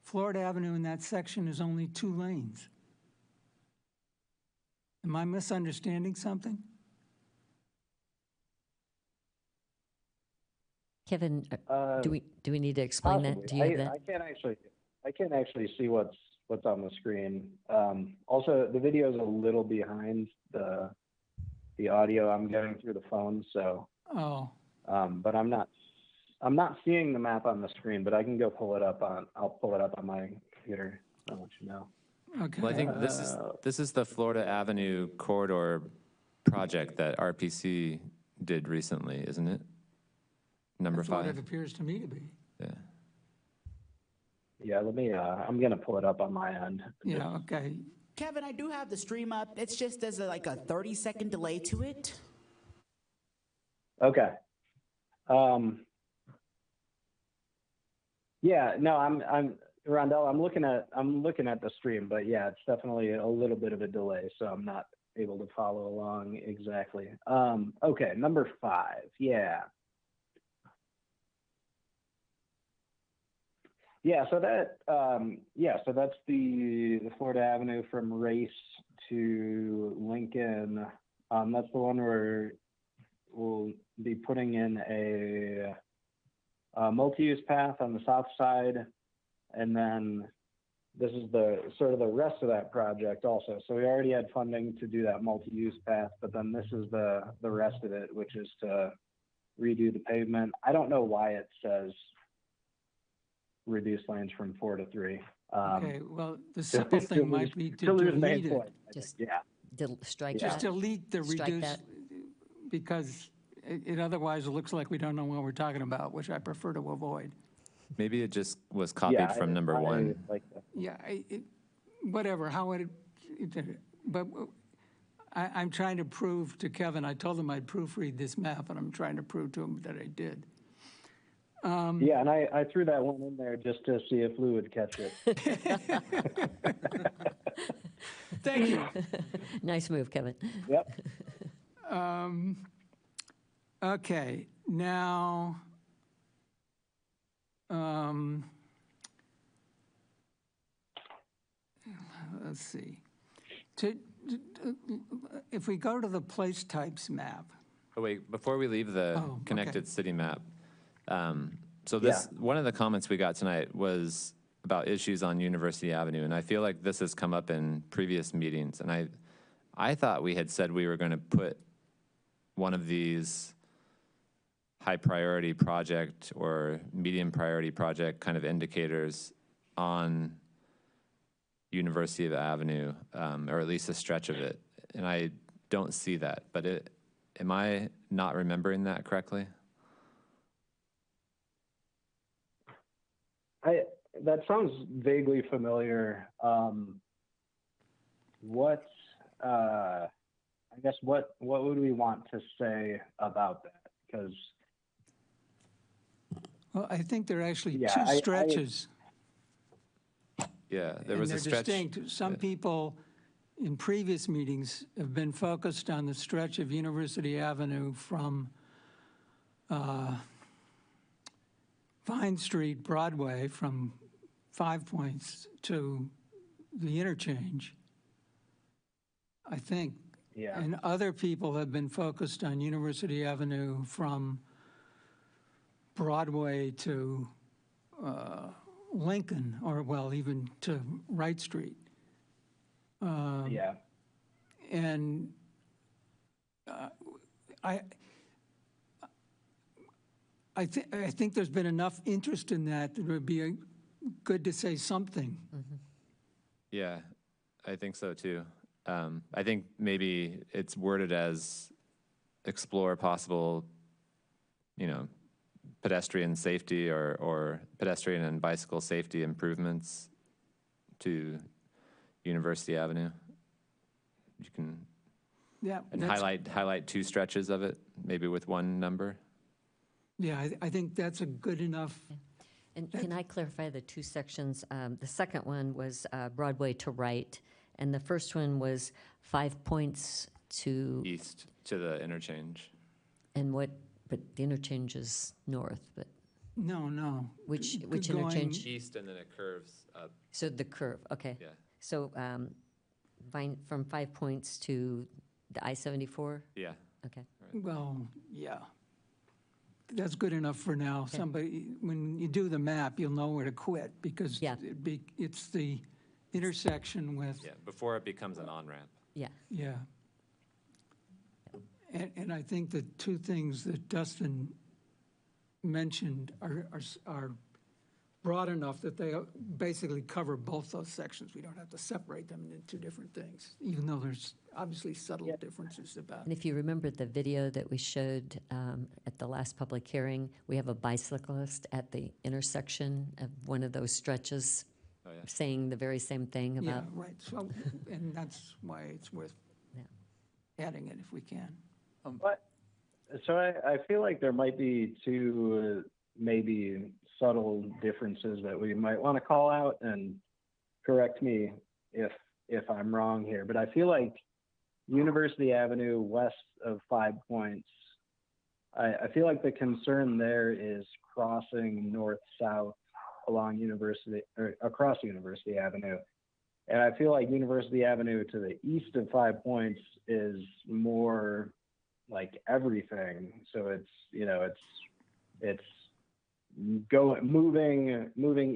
Florida Avenue in that section is only 2 lanes. Am I misunderstanding something? Kevin, do we need to explain that? Possibly. Do you have that? I can't actually see what's on the screen. Also, the video is a little behind the audio I'm getting through the phone, so. Oh, but I'm not seeing the map on the screen, but I can go pull it up I'll pull it up on my computer. I'll let you know. okay. Well, I think this is the Florida Avenue corridor project that RPC did recently, isn't it? Number That's what 5. it appears to me to be. Yeah. Yeah, let me, I'm gonna pull it up on my end. Yeah, okay. Kevin, I do have the stream up. It's just there's like a 30-second delay to it. Okay. Yeah, no, I'm Rondell, I'm looking at the stream, but yeah, it's definitely a little bit of a delay, so I'm not able to follow along exactly. Okay, number 5, yeah. Yeah, so that's the Florida Avenue from Race to Lincoln. That's the one where we'll be putting in a multi-use path on the south side, and then this is the sort of the rest of that project also. So we already had funding to do that multi-use path, but then this is the rest of it, which is to redo the pavement. I don't know why it says reduce lanes from 4 to 3. Okay, well, the simple thing might be to lose main delete it. point. Just Yeah. strike Just that. delete the Strike reduce, that. because it otherwise looks like we don't know what we're talking about, which I prefer to avoid. Maybe it just was copied from number 1. Like that. Yeah, whatever, how it did it. But I'm trying to prove to Kevin, I told him I'd proofread this map, and I'm trying to prove to him that I did. Yeah, and I threw that one in there just to see if Lou would catch it. Thank you. Nice move, Kevin. Yep. Okay, now, let's see. If we go to the place types map, Oh, wait, before we leave the Oh, okay. connected city map, so this, one of the comments we got tonight was about issues on University Avenue, and I feel like this has come up in previous meetings, and I thought we had said we were going to put one of these high priority project or medium priority project kind of indicators on University of Avenue, or at least a stretch of it, and I don't see that, but am I not remembering that correctly? That sounds vaguely familiar. I guess what would we want to say about that? Because Well, I think there are actually Yeah, two I- stretches. Yeah, there and was they're a stretch. distinct. Some people in previous meetings have been focused on the stretch of University Avenue from Vine Street, Broadway, from 5 Points to the interchange, I think. Yeah. And other people have been focused on University Avenue from Broadway to Lincoln, or well, even to Wright Street. Yeah. And I think there's been enough interest in that it would be good to say something. Yeah, I think so too. I think maybe it's worded as explore possible, pedestrian safety or pedestrian and bicycle safety improvements to University Avenue. You can Yeah. and that's- highlight two stretches of it, maybe with one number. Yeah, I think that's a good enough. And can I clarify the two sections? The second one was Broadway to Wright, and the first one was 5 Points to, East to the interchange. and what, but the interchange is north, but No. which Going interchange? East and then it curves up. So the curve, okay. Yeah. So from 5 Points to the I-74? Yeah. Okay. Well, yeah. That's good enough for now. Somebody, when you do the map, you'll know where to quit because Yeah. it's the intersection with, Yeah, before it becomes an on-ramp. Yeah. yeah. And I think the two things that Dustin mentioned are broad enough that they basically cover both those sections. We don't have to separate them into two different things, even though there's obviously subtle differences about And if you remember the video that we showed at the last public hearing, we have a bicyclist at the intersection of one of those stretches Oh, yeah. saying the very same thing Yeah, about, right. So, and that's why it's worth adding it if we can. So I feel like there might be two maybe subtle differences that we might want to call out, and correct me if I'm wrong here, but I feel like University Avenue west of 5 Points, I feel like the concern there is crossing north-south along University, or across University Avenue. And I feel like University Avenue to the east of 5 Points is more like everything. So it's moving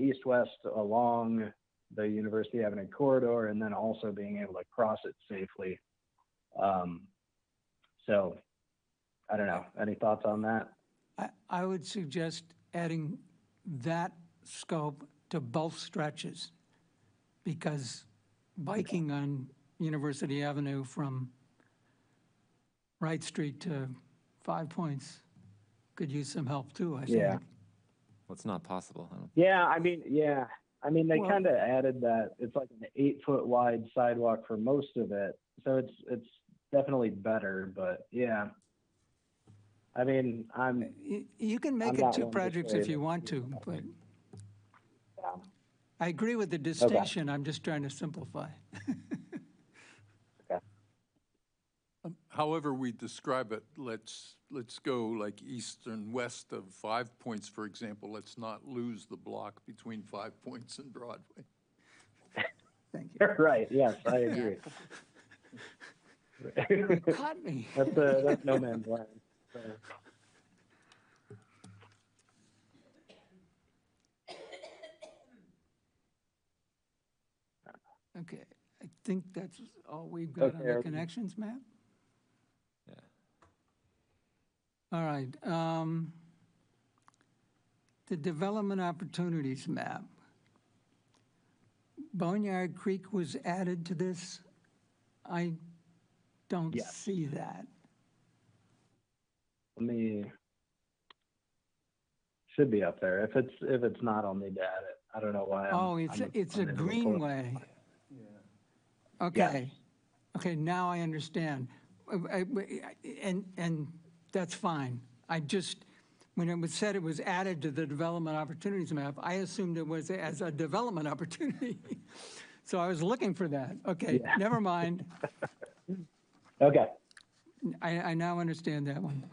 east-west along the University Avenue corridor, and then also being able to cross it safely. So I don't know. Any thoughts on that? I would suggest adding that scope to both stretches, because biking on University Avenue from Wright Street to 5 Points could use some help too, I think. Yeah. Well, it's not possible. Yeah, I mean, they Well- kind of added that it's like an 8-foot wide sidewalk for most of it, so it's definitely better. But yeah, I mean, You can make I'm it not two one to projects say if you that- want to, but Yeah. I agree with the distinction. I'm just trying to simplify. However we describe it, let's go like east and west of 5 Points, for example. Let's not lose the block between 5 Points and Broadway. Thank you. Right. Yes, I agree. Caught me. That's no man's land. So. Okay, I think that's all we've got on Okay. the connections map. Yeah. All right. The development opportunities map. Boneyard Creek was added to this. I don't Yes. see that. Should be up there. If it's not, I'll need to add it. I don't know why. Oh, it's a unable to pull it. greenway. Okay. Okay, now I understand. And that's fine. I just, when it was said it was added to the development opportunities map, I assumed it was as a development opportunity. So I was looking for that. Okay, Yeah. never mind. Okay. I now understand that one.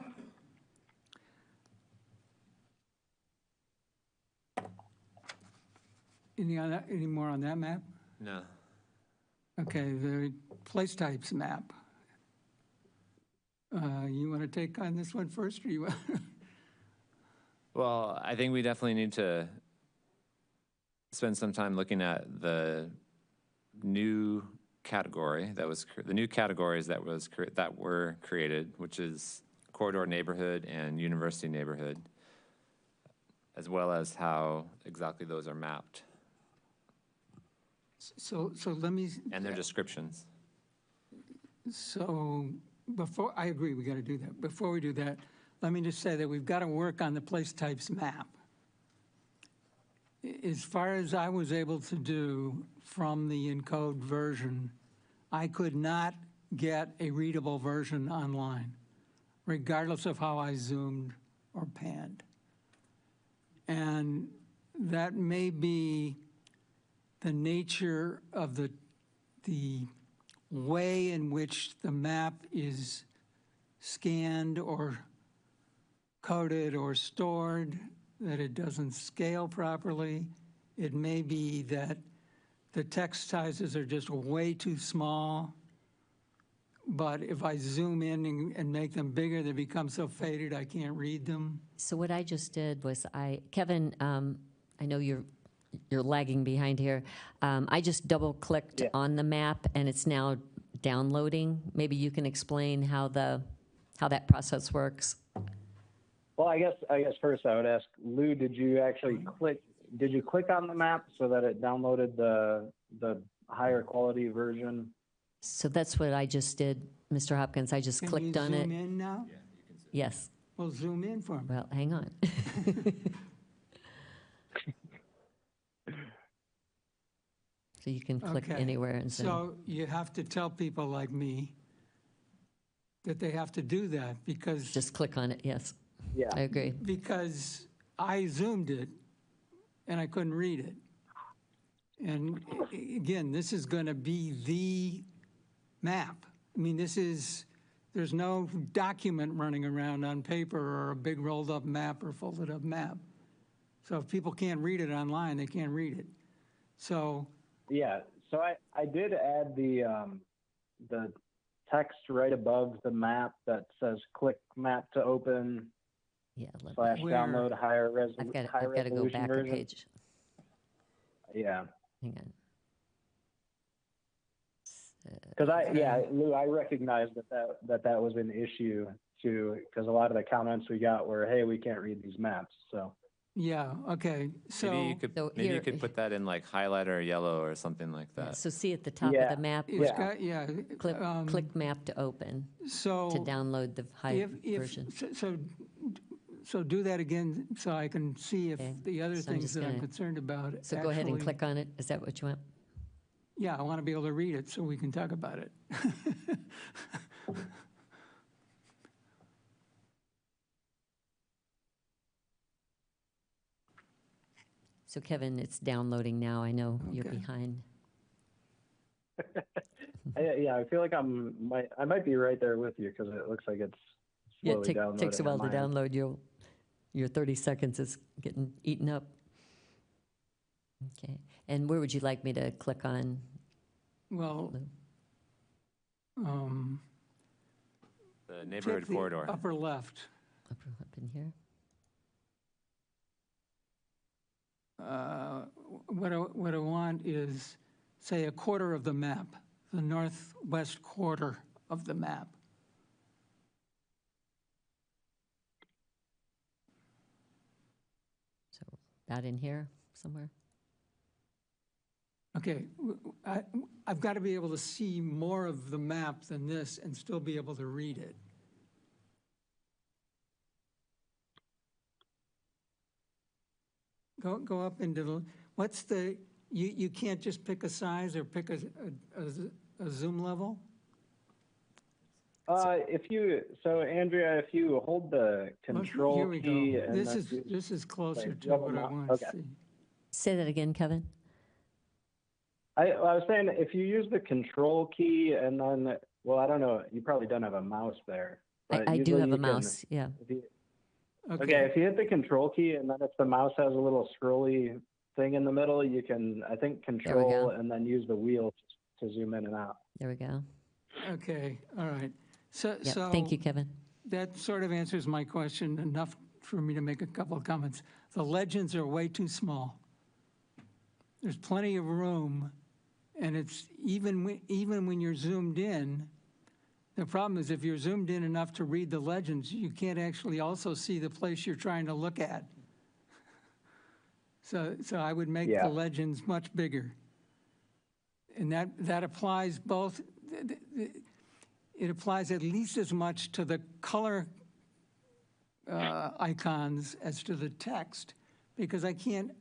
Any more on that map? No. Okay, the place types map. You want to take on this one first, or you want? Well, I think we definitely need to spend some time looking at the new category the new categories that were created, which is corridor neighborhood and university neighborhood, as well as how exactly those are mapped So let me. and their descriptions. So I agree, we got to do that. Before we do that, let me just say that we've got to work on the place types map. As far as I was able to do from the encode version, I could not get a readable version online, regardless of how I zoomed or panned. And that may be the nature of the way in which the map is scanned or coded or stored, that it doesn't scale properly. It may be that the text sizes are just way too small. But if I zoom in and make them bigger, they become so faded I can't read them. So what I just did was Kevin, I know you're lagging behind here. I just double-clicked on the map, and it's now downloading. Maybe you can explain how that process works. Well, I guess first I would ask Lou, did you click on the map so that it downloaded the higher quality version? So that's what I just did, Mr. Hopkins. I just clicked on it. Can you zoom in now? Yeah, you can zoom. Yes. Well, zoom in for me. Well, hang on. So you can click Okay. anywhere and zoom. So you have to tell people like me that they have to do that because Just click on it, yes. Yeah. I agree. because I zoomed it and I couldn't read it. And again, this is going to be the map. I mean, there's no document running around on paper or a big rolled up map or folded up map. So if people can't read it online, they can't read it. So Yeah. So I did add the text right above the map that says "click map to open" Yeah. / Where? download higher I've got to go resolution back a version. page. Yeah. Hang on. Because Lou, I recognized that was an issue too, because a lot of the comments we got were, "Hey, we can't read these maps." So yeah, okay. So Maybe you could put that in like highlighter or yellow or something like that. So see at the top of Yeah. the map, it's got, yeah. click map to open So to download the high version. So do that again so I can see if Okay. the other So I'm things just that I'm gonna- concerned about. So go ahead and actually- click on it. Is that what you want? Yeah, I want to be able to read it so we can talk about it. So Kevin, it's downloading now. I know you're Okay. behind. yeah, I feel like I might be right there with you because it looks like it's Yeah, slowly it downloading. takes a while to on my end. download. Your 30 seconds is getting eaten up. Okay. And where would you like me to click on? Well, The neighborhood check the corridor. upper left. Up in here? What I want is, say, a quarter of the map, the northwest quarter of the map. So about in here somewhere? Okay, I've got to be able to see more of the map than this and still be able to read it. Go up into the, what's the, you can't just pick a size or pick a zoom level? Andrea, if you hold the control Here we key go. and This then is, this is closer wait, to you have a what I mo- want to okay. see. Say that again, Kevin. I was saying if you use the control key and then, well, I don't know, you probably don't have a mouse there. But I do usually have you a can- mouse, yeah. Okay, if you hit the control key and then if the mouse has a little scrolly thing in the middle, you can, I think, control and then use the wheel to zoom in and out. There we go. Okay, all right. So, Yep. so Thank you, Kevin. that sort of answers my question, enough for me to make a couple of comments. The legends are way too small. There's plenty of room, and it's even when you're zoomed in, the problem is if you're zoomed in enough to read the legends, you can't actually also see the place you're trying to look at. So I would make the legends much bigger. And that applies both, it applies at least as much to the color icons as to the text, because I can't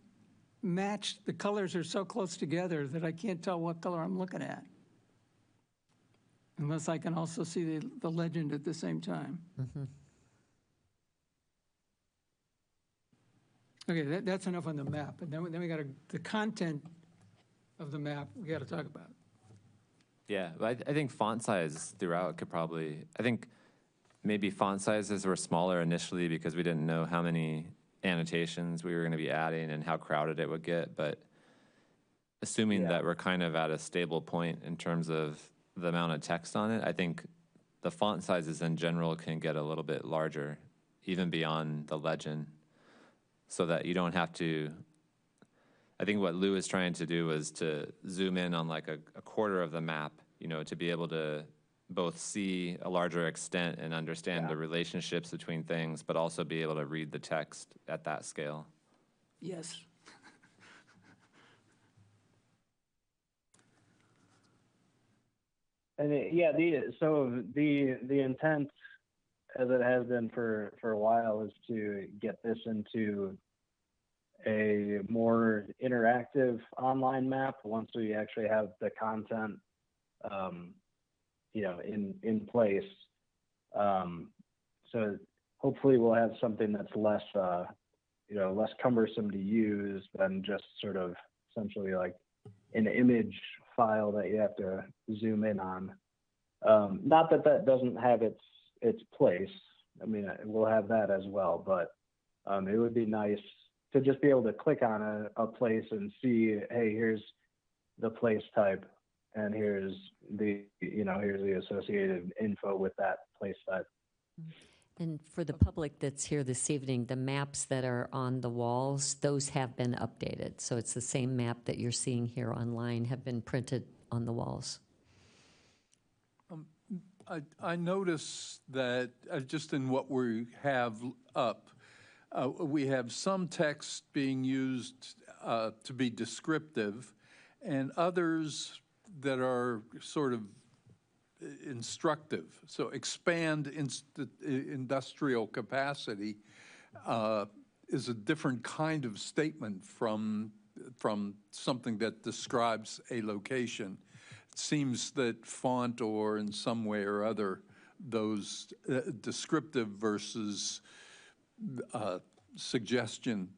match, the colors are so close together that I can't tell what color I'm looking at. Unless I can also see the legend at the same time. Mm-hmm. Okay, that's enough on the map. And then we got the content of the map we got to talk about. Yeah, but I think font size throughout could probably, I think maybe font sizes were smaller initially because we didn't know how many annotations we were going to be adding and how crowded it would get. But assuming that we're kind of at a stable point in terms of the amount of text on it, I think the font sizes in general can get a little bit larger, even beyond the legend, so that you don't have to. I think what Lou is trying to do is to zoom in on like a quarter of the map, you know, to be able to both see a larger extent and understand the relationships between things, but also be able to read the text at that scale. Yes. And the intent, as it has been for a while, is to get this into a more interactive online map once we actually have the content, in place. So hopefully we'll have something that's less, less cumbersome to use than just sort of essentially like an image file that you have to zoom in on. Not that doesn't have its place. I mean, we'll have that as well, but it would be nice to just be able to click on a place and see, hey, here's the place type, and here's the associated info with that place type. And for the public that's here this evening, the maps that are on the walls, those have been updated. So it's the same map that you're seeing here online have been printed on the walls. I notice that just in what we have up, we have some text being used to be descriptive and others that are sort of instructive. So expand industrial capacity is a different kind of statement from something that describes a location. It seems that font or in some way or other, those descriptive versus suggestion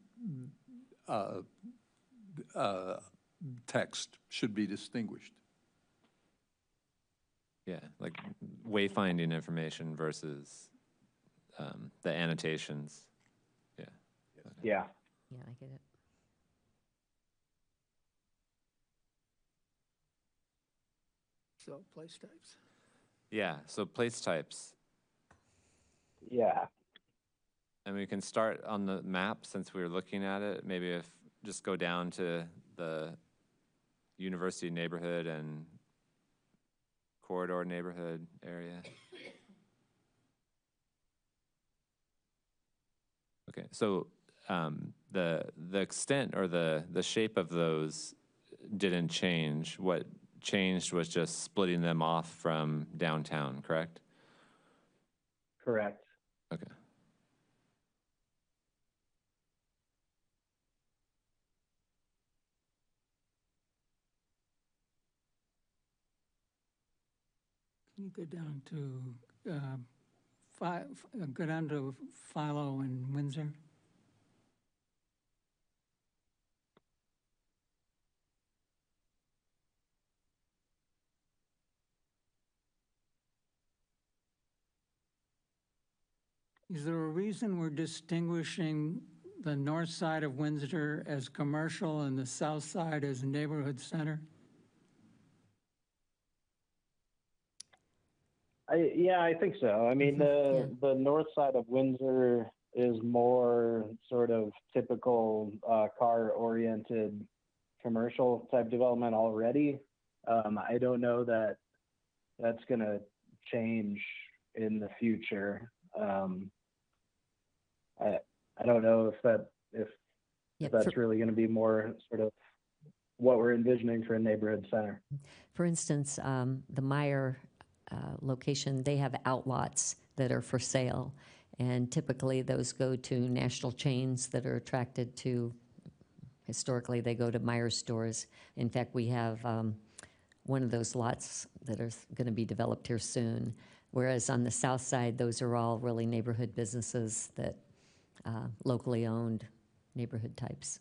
text should be distinguished. Yeah, like wayfinding information versus the annotations. Yeah. Yeah. Yeah, I get it. So place types. Yeah, so place types. Yeah. And we can start on the map since we were looking at it. Maybe if just go down to the university neighborhood and corridor neighborhood area. Okay, so the extent or the shape of those didn't change. What changed was just splitting them off from downtown, correct? Correct. Okay. Can you go down to go down to Philo and Windsor. Is there a reason we're distinguishing the north side of Windsor as commercial and the south side as neighborhood center? Yeah, I think so. I mean, the north side of Windsor is more sort of typical car-oriented commercial type development already. I don't know that that's going to change in the future. I don't know if that's really going to be more sort of what we're envisioning for a neighborhood center. For instance, the Meyer location, they have outlots that are for sale, and typically those go to national chains that are attracted to, historically they go to Meyer stores. In fact, we have one of those lots that are going to be developed here soon, whereas on the south side, those are all really neighborhood businesses that locally owned neighborhood types.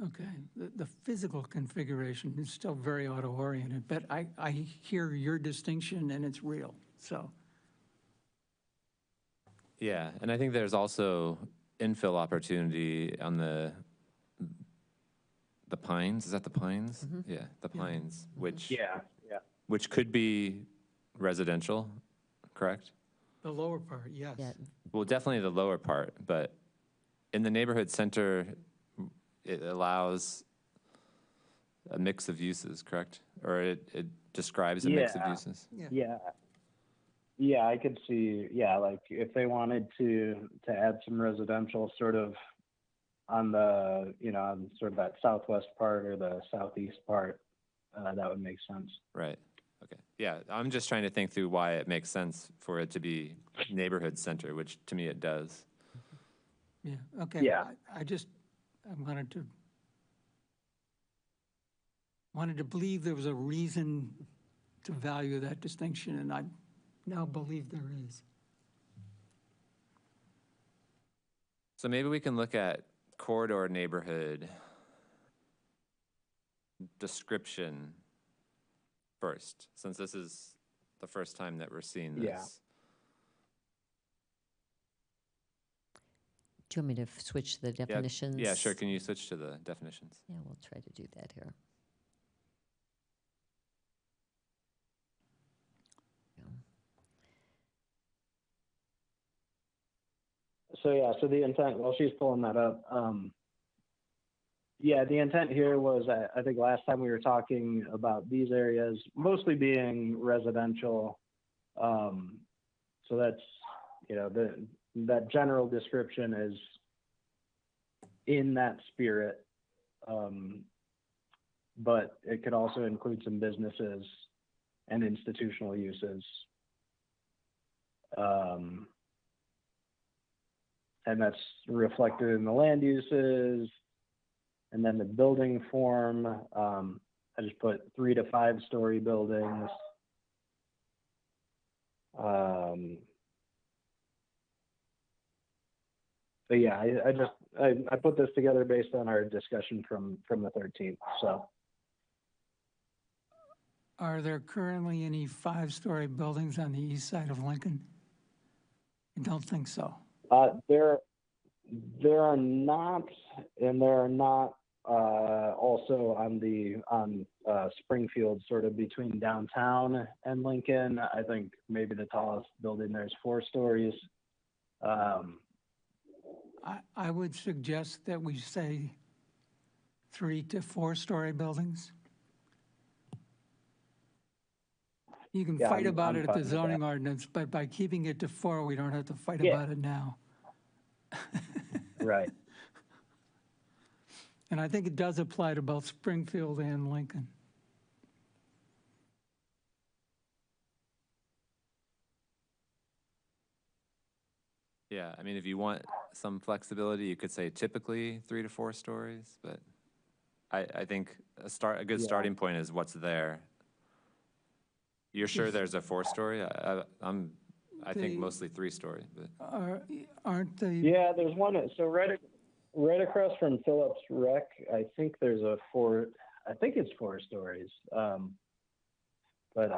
Okay, the physical configuration is still very auto-oriented, but I hear your distinction and it's real, so. Yeah, and I think there's also infill opportunity on the Pines. Is that the Pines? Mm-hmm. Yeah, the Pines, which which could be residential, correct? The lower part, yes. Yeah. Well, definitely the lower part, but in the neighborhood center, it allows a mix of uses, correct? Or it describes a mix of uses. Yeah, I could see, like if they wanted to add some residential sort of on the, on sort of that southwest part or the southeast part, that would make sense. Right. Okay. Yeah, I'm just trying to think through why it makes sense for it to be neighborhood center, which to me it does. Yeah, okay. Yeah. I wanted to believe there was a reason to value that distinction, and I now believe there is. So maybe we can look at corridor neighborhood description first, since this is the first time that we're seeing this. Yeah. Do you want me to switch to the definitions? Yeah, sure. Can you switch to the definitions? Yeah, we'll try to do that here. So the intent, while she's pulling that up, the intent here was, I think last time we were talking about these areas mostly being residential. So that's, that general description is in that spirit, but it could also include some businesses and institutional uses. And that's reflected in the land uses. And then the building form, I just put 3 to 5 story buildings. But yeah, I put this together based on our discussion from the 13th. So, Are there currently any 5-story buildings on the east side of Lincoln? I don't think so. There are not, and there are not also on Springfield, sort of between downtown and Lincoln. I think maybe the tallest building there is 4 stories. I would suggest that we say 3 to 4 story buildings. You can fight about it at the zoning ordinance, but by keeping it to 4, we don't have to fight about it now. Right. And I think it does apply to both Springfield and Lincoln. Yeah, I mean, if you want some flexibility, you could say typically 3 to 4 stories, but I think a good starting point is what's there. You're sure there's a 4-story? I think The- mostly 3-story, but Aren't the, Yeah, there's one. So right across from Phillips Rec, I think there's I think it's 4 stories. But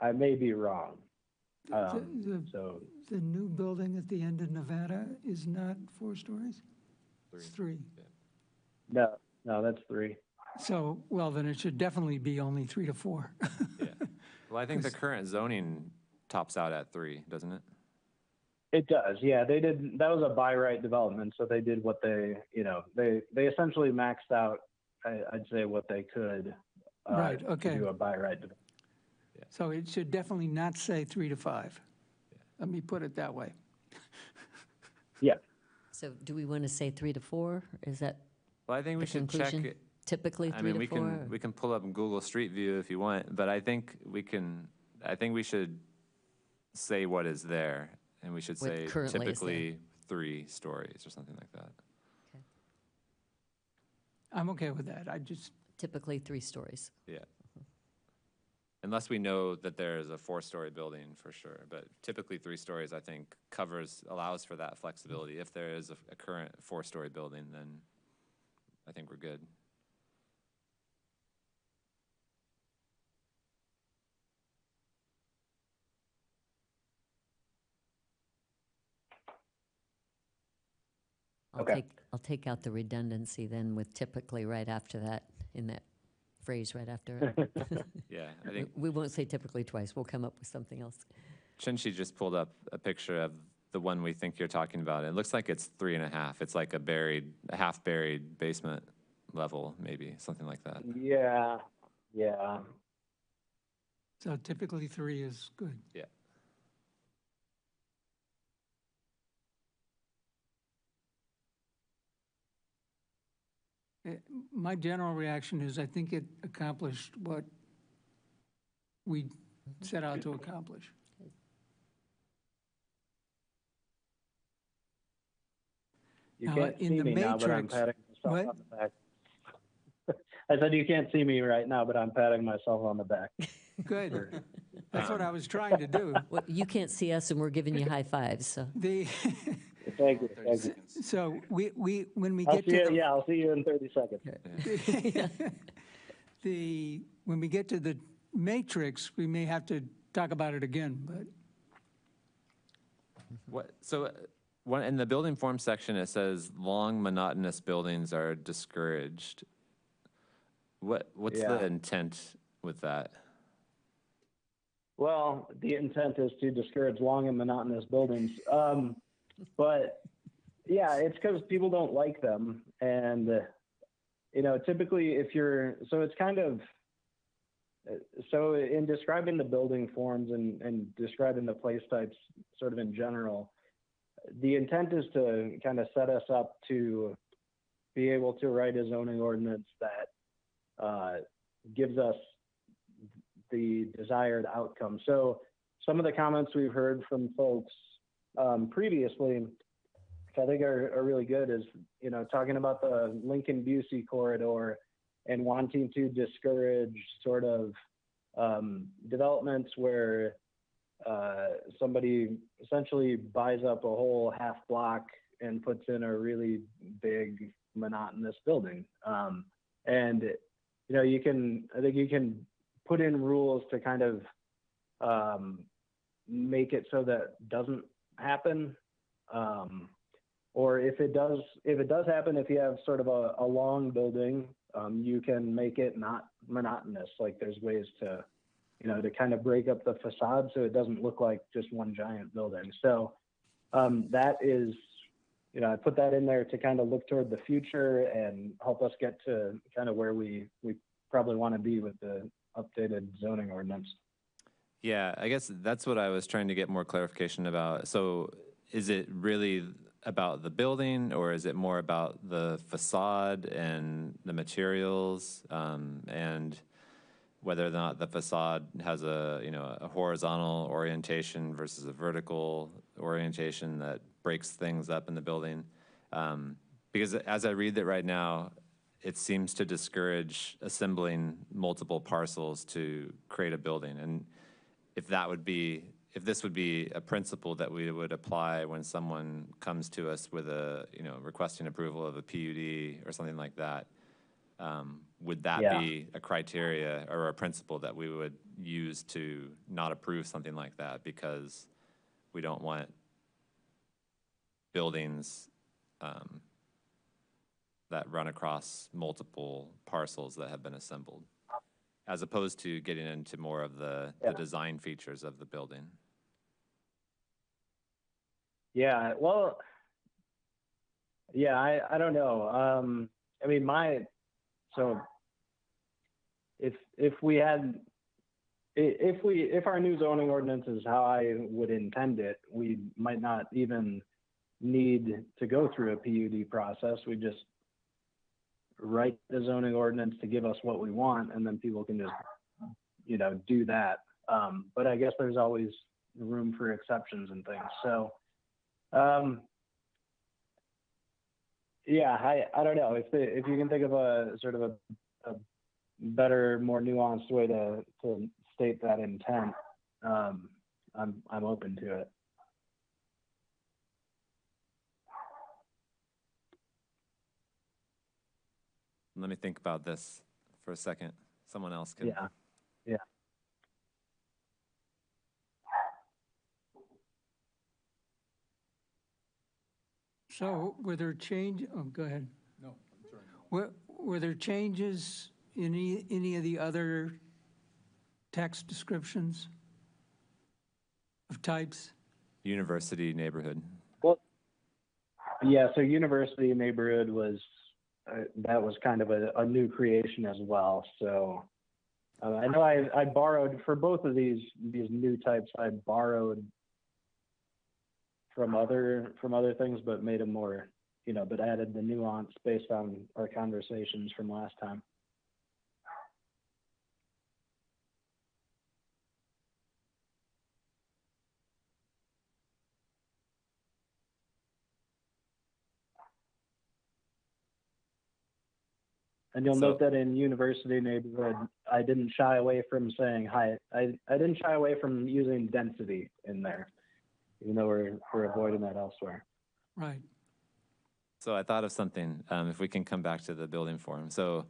I may be wrong. So the new building at the end of Nevada is not 4 stories? It's 3. no, that's 3. So, well, then it should definitely be only 3 to 4. yeah. Well, I think the current zoning tops out at 3, doesn't it? It does, yeah. They did. That was a by right development, so they did what they essentially maxed out. I'd say what they could. Right, okay. To do a by right development. So it should definitely not say 3 to 5. Let me put it that way. Yeah. So do we want to say 3 to 4? Is that Well, I think we the should conclusion? check it. Typically 3 I mean, to we 4? can pull up Google Street View if you want, but I think we should say what is there, and we should What say currently is there. typically 3 stories or something like that. I'm okay with that. I just, Typically 3 stories. Yeah. Unless we know that there is a 4-story building for sure, but typically 3 stories, I think, allows for that flexibility. If there is a current 4-story building, then I think we're good. Okay. I'll take out the redundancy then with typically right after that, in that phrase right after it. Yeah, I think We won't say typically twice. We'll come up with something else. Chinchi just pulled up a picture of the one we think you're talking about. It looks like it's 3.5. It's like a half-buried basement level, maybe, something like that. Yeah. so typically 3 is good. Yeah. My general reaction is I think it accomplished what we set out to accomplish. You Now, can't in see the me now, but I'm matrix- patting myself What? on the back. I said you can't see me right now, but I'm patting myself on the back. Good. That's what I was trying to do. Well, you can't see us and we're giving you high fives, so. The, Thank you. Thank you. so when we I'll get see to you. the, Yeah, I'll see you in 30 seconds. when we get to the matrix, we may have to talk about it again, but In the building form section, it says long monotonous buildings are discouraged. What's Yeah. the intent with that? Well, the intent is to discourage long and monotonous buildings. But yeah, it's because people don't like them. And, typically so in describing the building forms and describing the place types sort of in general, the intent is to kind of set us up to be able to write a zoning ordinance that gives us the desired outcome. So some of the comments we've heard from folks previously, which I think are really good, is, talking about the Lincoln-Busey corridor and wanting to discourage sort of developments where somebody essentially buys up a whole half block and puts in a really big monotonous building. And, I think you can put in rules to kind of make it so that doesn't happen. Or if it does happen, if you have sort of a long building, you can make it not monotonous. Like there's ways to, to kind of break up the facade so it doesn't look like just one giant building. So that is, I put that in there to kind of look toward the future and help us get to kind of where we probably want to be with the updated zoning ordinance. Yeah, I guess that's what I was trying to get more clarification about. So is it really about the building, or is it more about the facade and the materials, and whether or not the facade has a horizontal orientation versus a vertical orientation that breaks things up in the building? Because as I read it right now, it seems to discourage assembling multiple parcels to create a building. And if this would be a principle that we would apply when someone comes to us with a, requesting approval of a PUD or something like that. Would that be a criteria or a principle that we would use to not approve something like that because we don't want buildings that run across multiple parcels that have been assembled, as opposed to getting into more of the design features of the building? Yeah, well, yeah, I don't know. I mean, so if our new zoning ordinance is how I would intend it, we might not even need to go through a PUD process. We just write the zoning ordinance to give us what we want, and then people can just, do that. But I guess there's always room for exceptions and things. So, yeah, I don't know if you can think of a sort of a better, more nuanced way to state that intent. I'm open to it. Let me think about this for a second. Someone else can. Yeah. So were there go ahead. No, I'm sorry. Were there changes in any of the other text descriptions of types? University neighborhood. Well, yeah, so university neighborhood was, that was kind of a new creation as well. So I know I borrowed, for both of these new types, I borrowed from other things, but made them more, but added the nuance based on our conversations from last time. And you'll note that in university neighborhood, I didn't shy away from saying height. I didn't shy away from using density in there, even though we're avoiding that elsewhere. Right. So I thought of something, if we can come back to the building form. So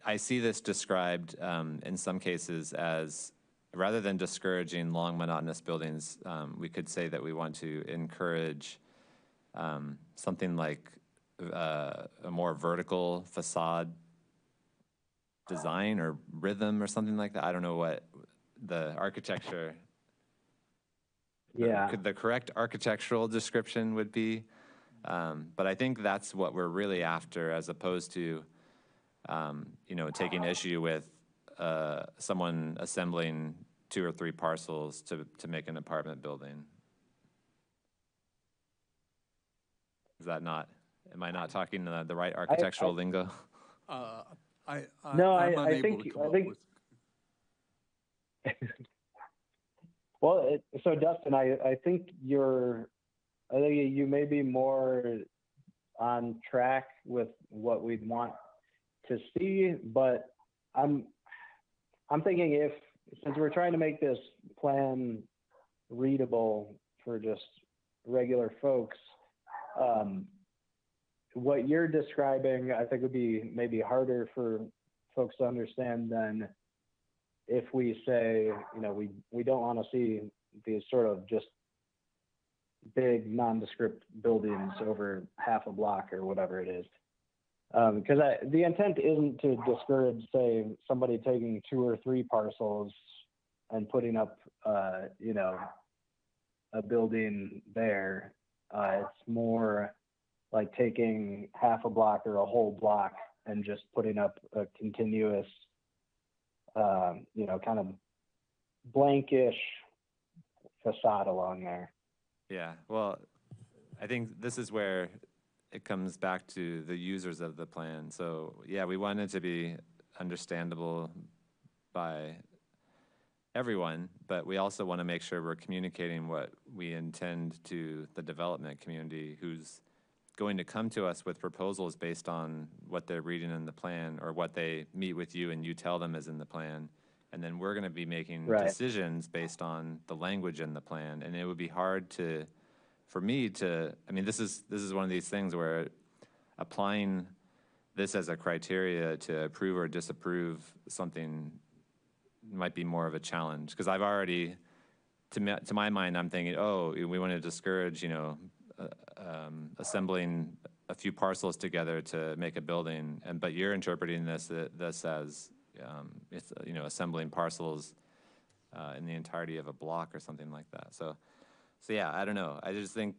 I see this described in some cases as, rather than discouraging long monotonous buildings, we could say that we want to encourage something like a more vertical facade design or rhythm or something like that. I don't know what the architecture, the correct architectural description would be. But I think that's what we're really after, as opposed to, taking issue with someone assembling 2 or 3 parcels to make an apartment building. Is that not? Am I not talking the right architectural lingo? I'm unable to come up with. Well, so Dustin, I think you may be more on track with what we'd want to see, but I'm thinking since we're trying to make this plan readable for just regular folks, what you're describing, I think, would be maybe harder for folks to understand than if we say, we don't want to see these sort of just big nondescript buildings over half a block or whatever it is. Because the intent isn't to discourage, say, somebody taking 2 or 3 parcels and putting up, a building there. It's more like taking half a block or a whole block and just putting up a continuous, kind of blankish facade along there. Yeah, well, I think this is where it comes back to the users of the plan. So yeah, we want it to be understandable by everyone, but we also want to make sure we're communicating what we intend to the development community who's going to come to us with proposals based on what they're reading in the plan or what they meet with you and you tell them is in the plan. And then we're going to be making Right. decisions based on the language in the plan. And it would be hard for me to, I mean, this is one of these things where applying this as a criteria to approve or disapprove something might be more of a challenge. Because I've already, to my mind, I'm thinking, oh, we want to discourage, assembling a few parcels together to make a building. But you're interpreting this as it's assembling parcels in the entirety of a block or something like that. So yeah, I don't know. I just think,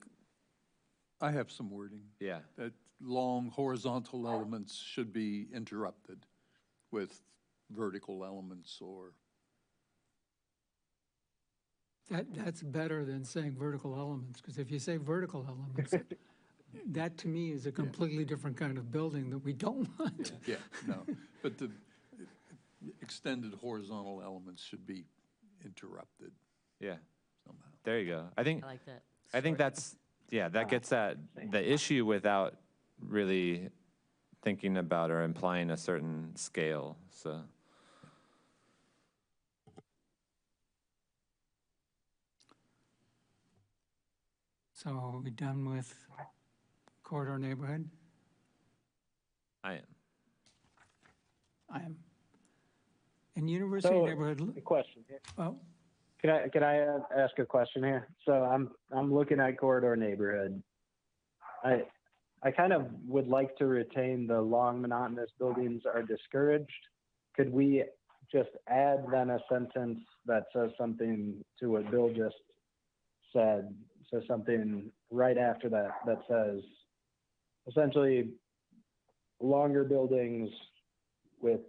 I have some wording. yeah, That long horizontal elements should be interrupted with vertical elements or. That's better than saying vertical elements, because if you say vertical elements, that to me is a completely different kind of building that we don't want. Yeah, no, but the extended horizontal elements should be interrupted yeah. somehow. There you go. I think like that. that gets at the issue without really thinking about or implying a certain scale. So are we done with corridor neighborhood? I am. I am. And university So, neighborhood, a question here. oh, Can I ask a question here? So I'm looking at corridor neighborhood. I kind of would like to retain the long monotonous buildings are discouraged. Could we just add then a sentence that says something to what Bill just said? So something right after that says essentially longer buildings with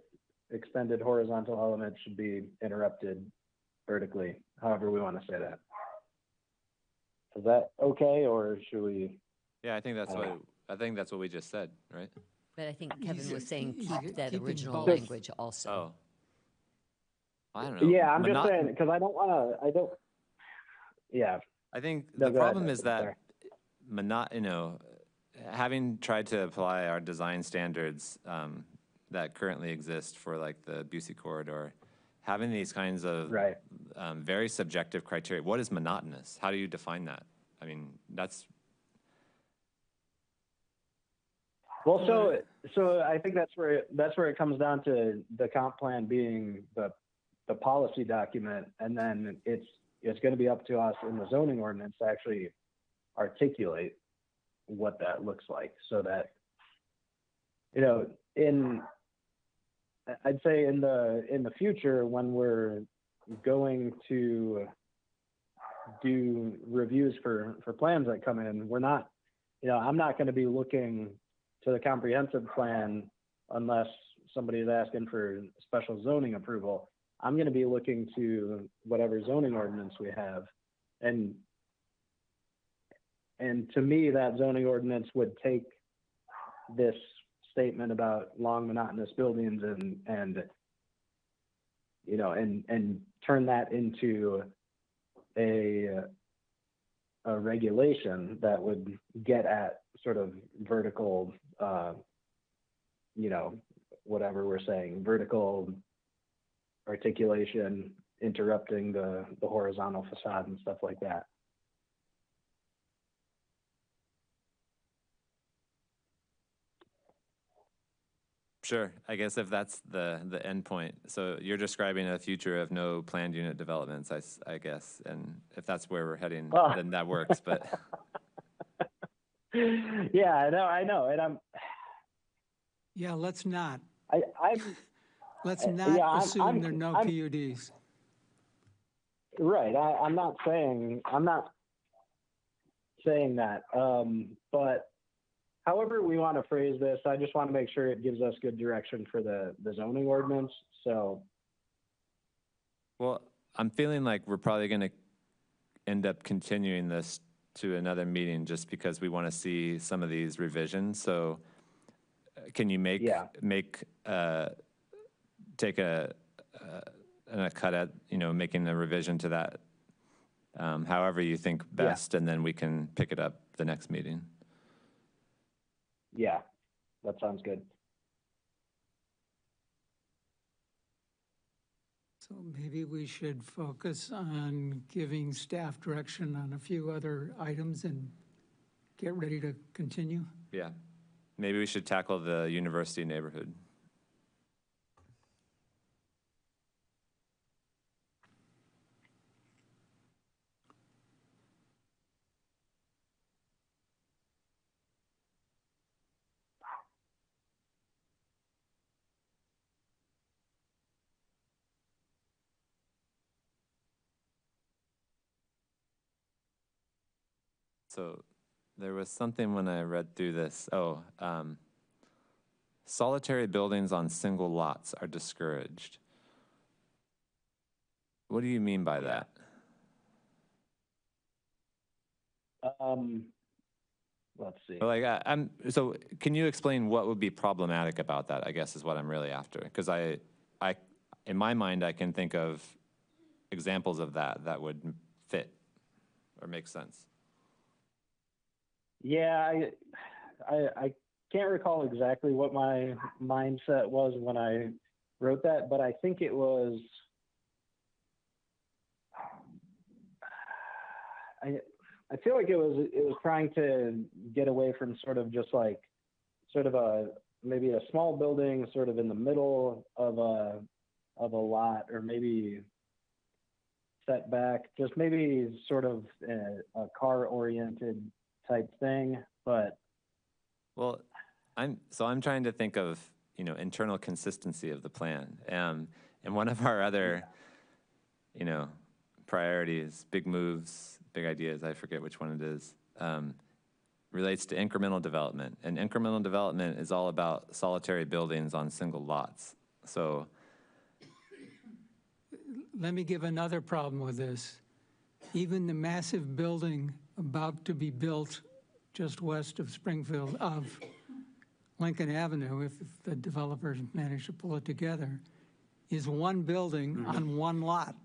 extended horizontal elements should be interrupted vertically, however we want to say that. Is that okay, or should we? Yeah, I think that's what we just said, right? But I think Kevin was saying he's keep that keeping original both. language also. Oh. I don't know. Yeah, I'm just saying, because I don't, yeah. I think No, the go ahead. problem is Sorry. that, having tried to apply our design standards that currently exist for like the Busey corridor, having these kinds of Right. very subjective criteria. What is monotonous? How do you define that? I mean, that's. Well, so I think that's where it comes down to the comp plan being the policy document, and then it's going to be up to us in the zoning ordinance to actually articulate what that looks like, so that I'd say in the future, when we're going to do reviews for plans that come in, we're not, I'm not going to be looking to the comprehensive plan unless somebody is asking for special zoning approval. I'm going to be looking to whatever zoning ordinance we have. And to me, that zoning ordinance would take this statement about long monotonous buildings and turn that into a regulation that would get at sort of vertical, whatever we're saying, vertical articulation, interrupting the horizontal facade and stuff like that. Sure. I guess if that's the end point. So you're describing a future of no planned unit developments, I guess. And if that's where we're heading, then that works. But yeah, I know. And yeah, let's not. Let's not assume there are no PUDs. Right. I'm not saying that. But however we want to phrase this, I just want to make sure it gives us good direction for the zoning ordinance. So. Well, I'm feeling like we're probably going to end up continuing this to another meeting just because we want to see some of these revisions. So can you take a cut at, making a revision to that however you think best, and then we can pick it up the next meeting. Yeah, that sounds good. So maybe we should focus on giving staff direction on a few other items and get ready to continue. Yeah. Maybe we should tackle the university neighborhood. So there was something when I read through this. Solitary buildings on single lots are discouraged. What do you mean by that? Let's see. Like, so can you explain what would be problematic about that, I guess is what I'm really after. Because in my mind, I can think of examples of that would fit or make sense. Yeah, I can't recall exactly what my mindset was when I wrote that, but I think it was, I feel like it was trying to get away from sort of maybe a small building sort of in the middle of a lot, or maybe set back, just maybe sort of a car oriented type thing. But well, I'm trying to think of, internal consistency of the plan. And one of our other, priorities, big moves, big ideas, I forget which one it is, relates to incremental development. And incremental development is all about solitary buildings on single lots. So let me give another problem with this. Even the massive building about to be built just west of Springfield, of Lincoln Avenue, if the developers manage to pull it together, is one building on one lot.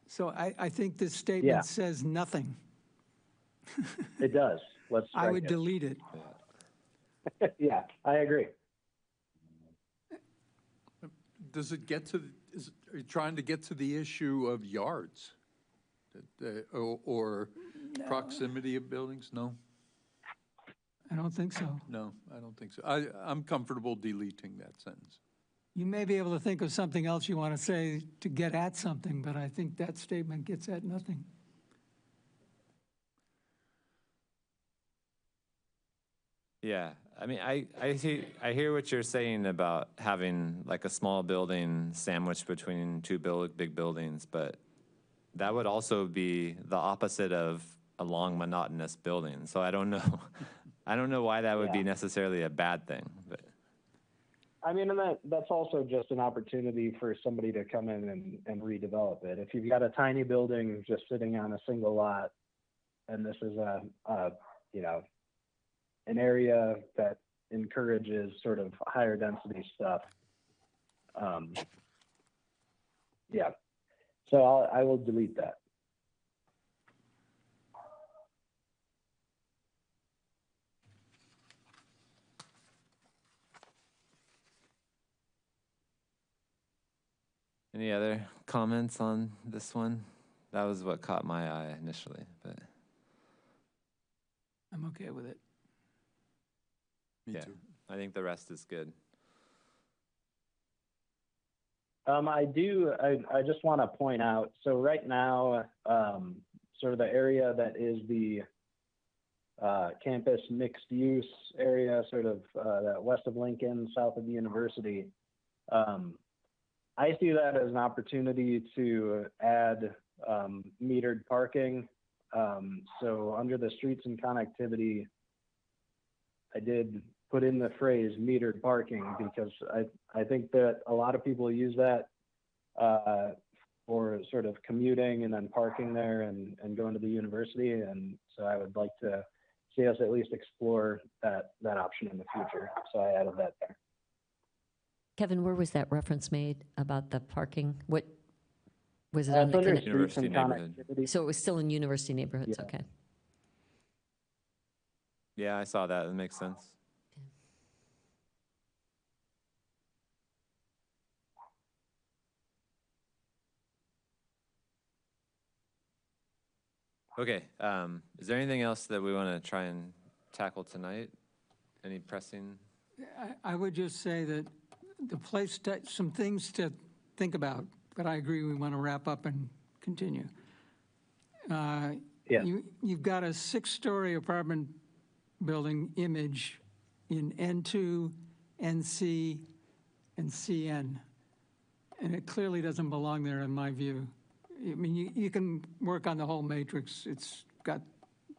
So I think this statement says nothing. It does. I would delete it. Yeah, I agree. Does it get to, are you trying to get to the issue of yards? Or proximity of buildings? No? I don't think so. No, I don't think so. I'm comfortable deleting that sentence. You may be able to think of something else you want to say to get at something, but I think that statement gets at nothing. yeah, I mean, I hear what you're saying about having like a small building sandwiched between two big buildings, but that would also be the opposite of a long monotonous building. So I don't know. I don't know why that would be necessarily a bad thing. But I mean, and that's also just an opportunity for somebody to come in and redevelop it. If you've got a tiny building just sitting on a single lot, and this is an area that encourages sort of higher density stuff. So I will delete that. any other comments on this one? That was what caught my eye initially, but I'm okay with it. Me yeah, too. I think the rest is good. I just want to point out, so right now, sort of the area that is the campus mixed use area, sort of that west of Lincoln, south of the university, I see that as an opportunity to add metered parking. So under the streets and connectivity, I did put in the phrase metered parking because I think that a lot of people use that for sort of commuting and then parking there and going to the university. And so I would like to see us at least explore that option in the future. So I added that there. Kevin, where was that reference made about the parking? What was it on the under connect- streets and University neighborhood. connectivity. So it was still in university neighborhoods, Yeah. okay. Yeah, I saw that. That makes sense. Okay, is there anything else that we want to try and tackle tonight? Any pressing? I would just say that some things to think about, but I agree we want to wrap up and continue. Yeah. You've got a 6-story apartment building image in N2, NC, and CN, and it clearly doesn't belong there in my view. I mean, you can work on the whole matrix.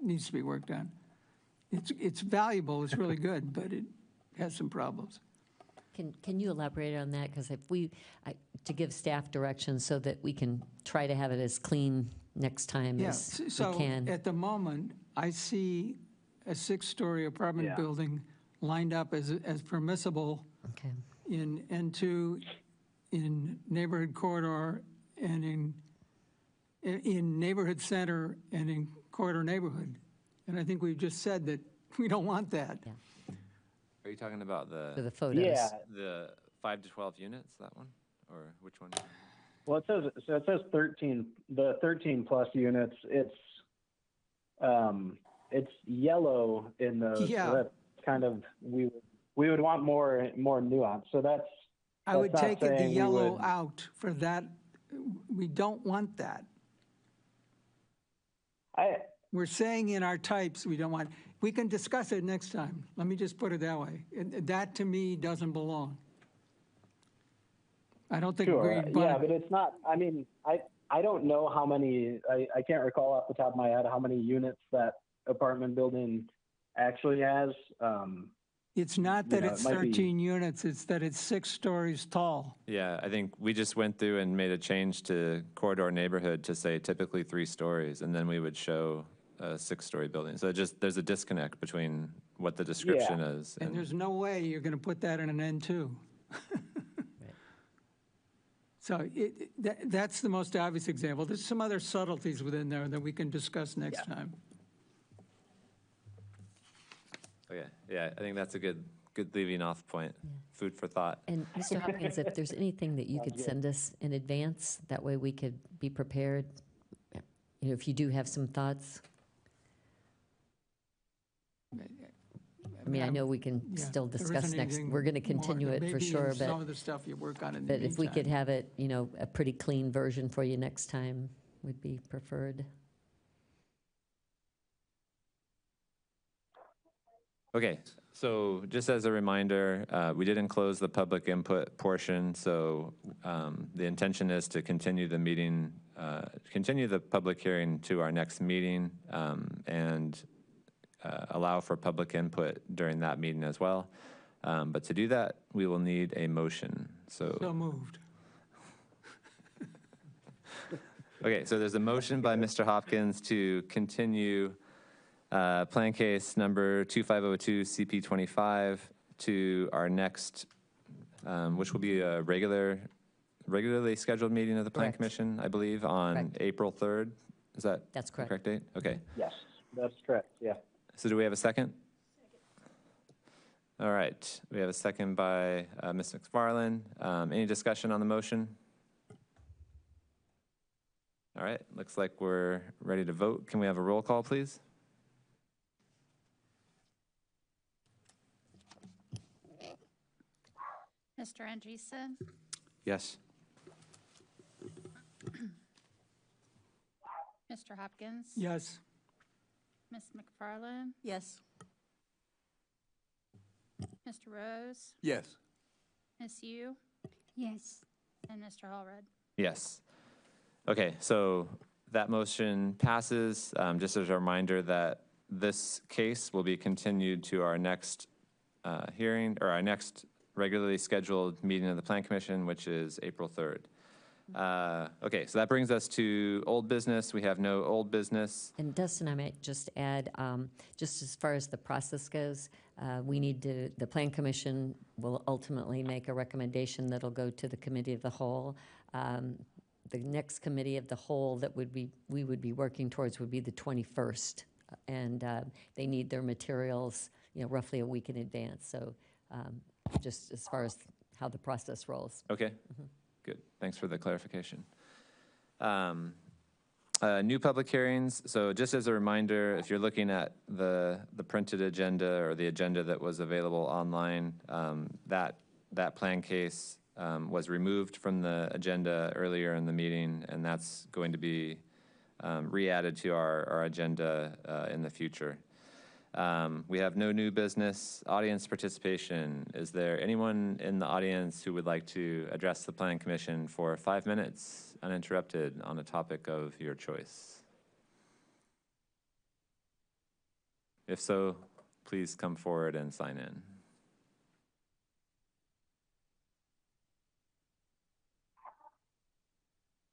Needs to be worked on. It's valuable, it's really good, but it has some problems. Can you elaborate on that? Because to give staff direction so that we can try to have it as clean next time as we can. So at the moment, I see a 6-story apartment building lined up as permissible Okay. in N2, in neighborhood corridor, and in neighborhood center, and in corridor neighborhood. And I think we've just said that we don't want that. Yeah. Are you talking about For the photos. the 5 to 12 units, that one? Or which one? Well, it says 13. The 13 plus units. It's yellow in those. Yeah. So that's kind of we would want more nuance. So that's. I would not take the saying we yellow would- out for that. We don't want that. We're saying in our types we don't want. We can discuss it next time. Let me just put it that way. That to me doesn't belong. I don't think Sure. agreed, but Yeah, but it's not. I mean, I don't know how many. I can't recall off the top of my head how many units that apartment building actually has. it's not that it it's might be- 13 units. It's that it's 6 stories tall. Yeah, I think we just went through and made a change to corridor neighborhood to say typically 3 stories, and then we would show a 6-story building. So there's a disconnect between what the description is. And there's no way you're going to put that in an N2. So that's the most obvious example. There's some other subtleties within there that we can discuss next time. Okay, yeah, I think that's a good leaving off point. Food for thought. And Mr. Hopkins, if there's anything that you could send us in advance, that way we could be prepared, if you do have some thoughts. I mean, I know we can still there discuss isn't next, anything we're going to more. continue There it may for be sure, some but of the stuff you work on in the if we could meantime. have it, a pretty clean version for you next time would be preferred. Okay, so just as a reminder, we didn't close the public input portion, so the intention is to continue the meeting, continue the public hearing to our next meeting, and allow for public input during that meeting as well. But to do that, we will need a motion. So moved. Okay, so there's a motion by Mr. Hopkins to continue plan case number 2502 CP25 to our next, which will be a regularly scheduled meeting of the Plan Correct. Commission, I believe, on Correct. April 3rd. Is that That's the correct. correct date? Okay. Yes, that's correct. Yeah. So do we have a second? All right, we have a second by Ms. McFarland. Any discussion on the motion? All right, looks like we're ready to vote. Can we have a roll call, please? Mr. Andreessen? Yes. Mr. Hopkins? Yes. Ms. McFarland? Yes. Mr. Rose? Yes. Ms. Yu? Yes. And Mr. Allred? Yes. Okay, so that motion passes. Just as a reminder that this case will be continued to our next hearing, or our next regularly scheduled meeting of the Plan Commission, which is April 3rd. Okay, so that brings us to old business. We have no old business. And Dustin, I might just add, just as far as the process goes, the Plan Commission will ultimately make a recommendation that'll go to the Committee of the Whole. The next Committee of the Whole that we would be working towards would be the 21st. And they need their materials, roughly a week in advance. So just as far as how the process rolls. Okay, good. Thanks for the clarification. New public hearings. So just as a reminder, if you're looking at the printed agenda or the agenda that was available online, that plan case was removed from the agenda earlier in the meeting, and that's going to be re-added to our agenda in the future. We have no new business. Audience participation. Is there anyone in the audience who would like to address the Plan Commission for 5 minutes, uninterrupted, on a topic of your choice? If so, please come forward and sign in.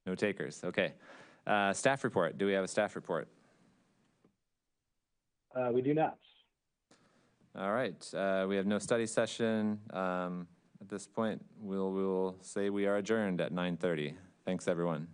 No takers. Okay. Staff report. Do we have a staff report? We do not. All right. We have no study session. At this point, we'll say we are adjourned at 9:30. Thanks, everyone.